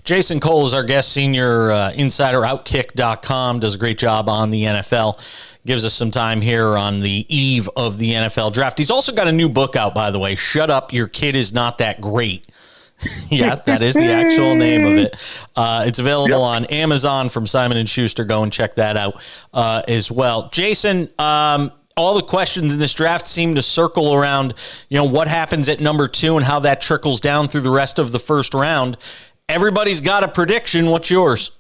Jason Cole is our guest, senior insider, Outkick.com, does a great job on the NFL, gives us some time here on the eve of the NFL draft. He's also got a new book out, by the way, Shut Up, Your Kid Is Not That Great. Yeah, that is the actual name of it. It's available on Amazon from Simon & Schuster. Go and check that out as well. Jason, all the questions in this draft seem to circle around, what happens at number 2 and how that trickles down through the rest of the first round. Everybody's got a prediction. What's yours?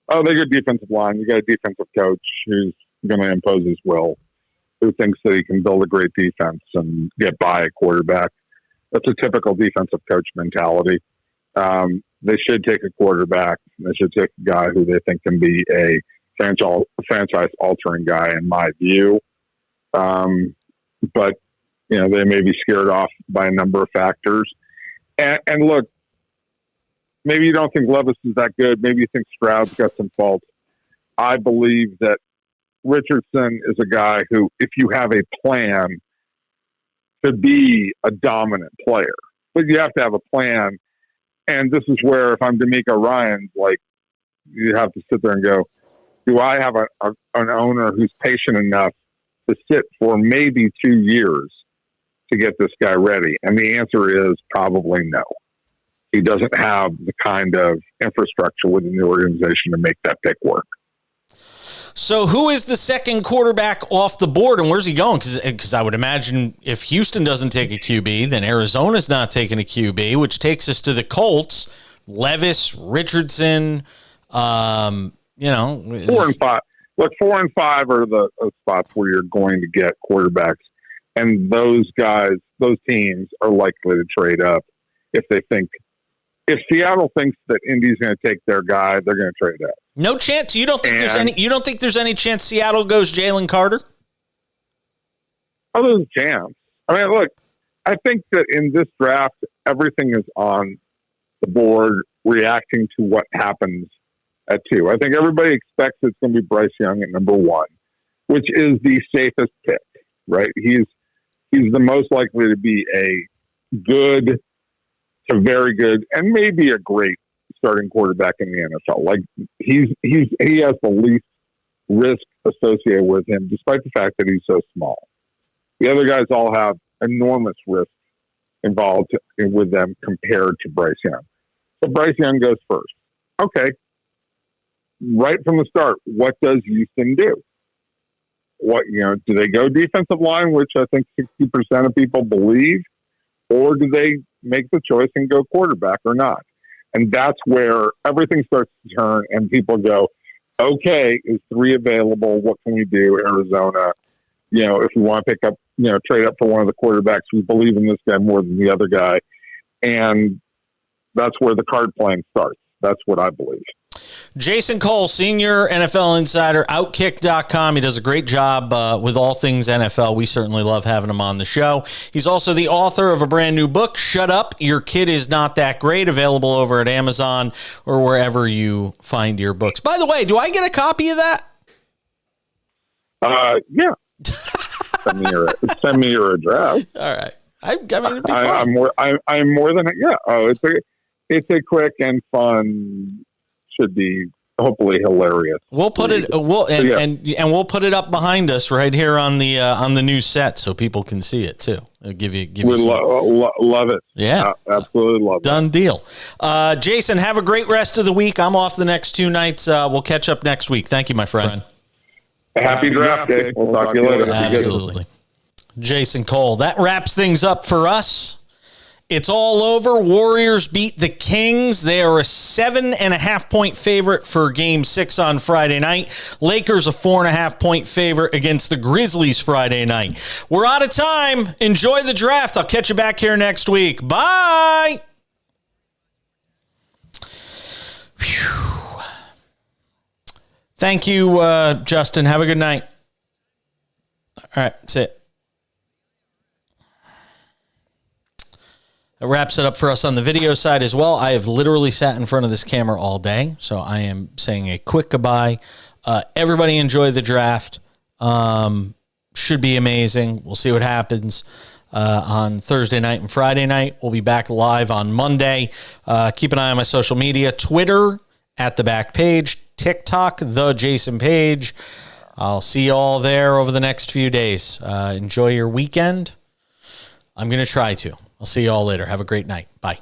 Oh, they got defensive line. You got a defensive coach who's going to impose his will, who thinks that he can build a great defense and get by a quarterback. That's a typical defensive coach mentality. They should take a quarterback. They should take a guy who they think can be a franchise-altering guy, in my view. But, they may be scared off by a number of factors. And look, maybe you don't think Levis is that good. Maybe you think Stroud's got some faults. I believe that Richardson is a guy who, if you have a plan, could be a dominant player. But you have to have a plan. And this is where, if I'm D'Amico Ryans, like, you have to sit there and go, do I have an owner who's patient enough to sit for maybe 2 years to get this guy ready? And the answer is probably no. He doesn't have the kind of infrastructure within the organization to make that pick work. So who is the second quarterback off the board, and where's he going? Because I would imagine if Houston doesn't take a QB, then Arizona's not taking a QB, which takes us to the Colts. Levis, Richardson, 4 and 5. Look, 4 and 5 are the spots where you're going to get quarterbacks. And those guys, those teams are likely to trade up if they think, if Seattle thinks that Indy's going to take their guy, they're going to trade up. No chance. You don't think there's any chance Seattle goes Jalen Carter? Oh, there's a chance. I mean, look, I think that in this draft, everything is on the board reacting to what happens at 2. I think everybody expects it's going to be Bryce Young at number 1, which is the safest pick, right? He's the most likely to be a good to very good and maybe a great starting quarterback in the NFL. Like, he has the least risk associated with him, despite the fact that he's so small. The other guys all have enormous risk involved with them compared to Bryce Young. So Bryce Young goes first. Okay. Right from the start, what does Houston do? Do they go defensive line, which I think 60% of people believe, or do they make the choice and go quarterback or not? And that's where everything starts to turn and people go, okay, is 3 available? What can we do? Arizona, if we want to pick up, trade up for one of the quarterbacks, we believe in this guy more than the other guy. And that's where the card playing starts. That's what I believe. Jason Cole, senior NFL insider, Outkick.com. He does a great job with all things NFL. We certainly love having him on the show. He's also the author of a brand new book, Shut Up, Your Kid Is Not That Great, available over at Amazon or wherever you find your books. By the way, do I get a copy of that? Yeah. Send me your address. All right. It'd be fun. I'm more than yeah. Oh, it's a quick and fun. Should be hopefully hilarious. We'll put it. And we'll put it up behind us right here on the new set so people can see it too. It'll give you. We love it. Yeah, absolutely love it. Done deal. Jason, have a great rest of the week. I'm off the next 2 nights. We'll catch up next week. Thank you, my friend. Happy draft day. We'll talk to you later. Absolutely. Jason Cole. That wraps things up for us. It's all over. Warriors beat the Kings. They are a 7.5-point favorite for Game 6 on Friday night. Lakers a 4.5-point favorite against the Grizzlies Friday night. We're out of time. Enjoy the draft. I'll catch you back here next week. Bye. Whew. Thank you, Justin. Have a good night. All right, that's it. That wraps it up for us on the video side as well. I have literally sat in front of this camera all day, so I am saying a quick goodbye. Everybody enjoy the draft. Should be amazing. We'll see what happens on Thursday night and Friday night. We'll be back live on Monday. Keep an eye on my social media. Twitter, @TheBackPage. TikTok, The Jason Page. I'll see you all there over the next few days. Enjoy your weekend. I'm going to try to. I'll see you all later. Have a great night. Bye.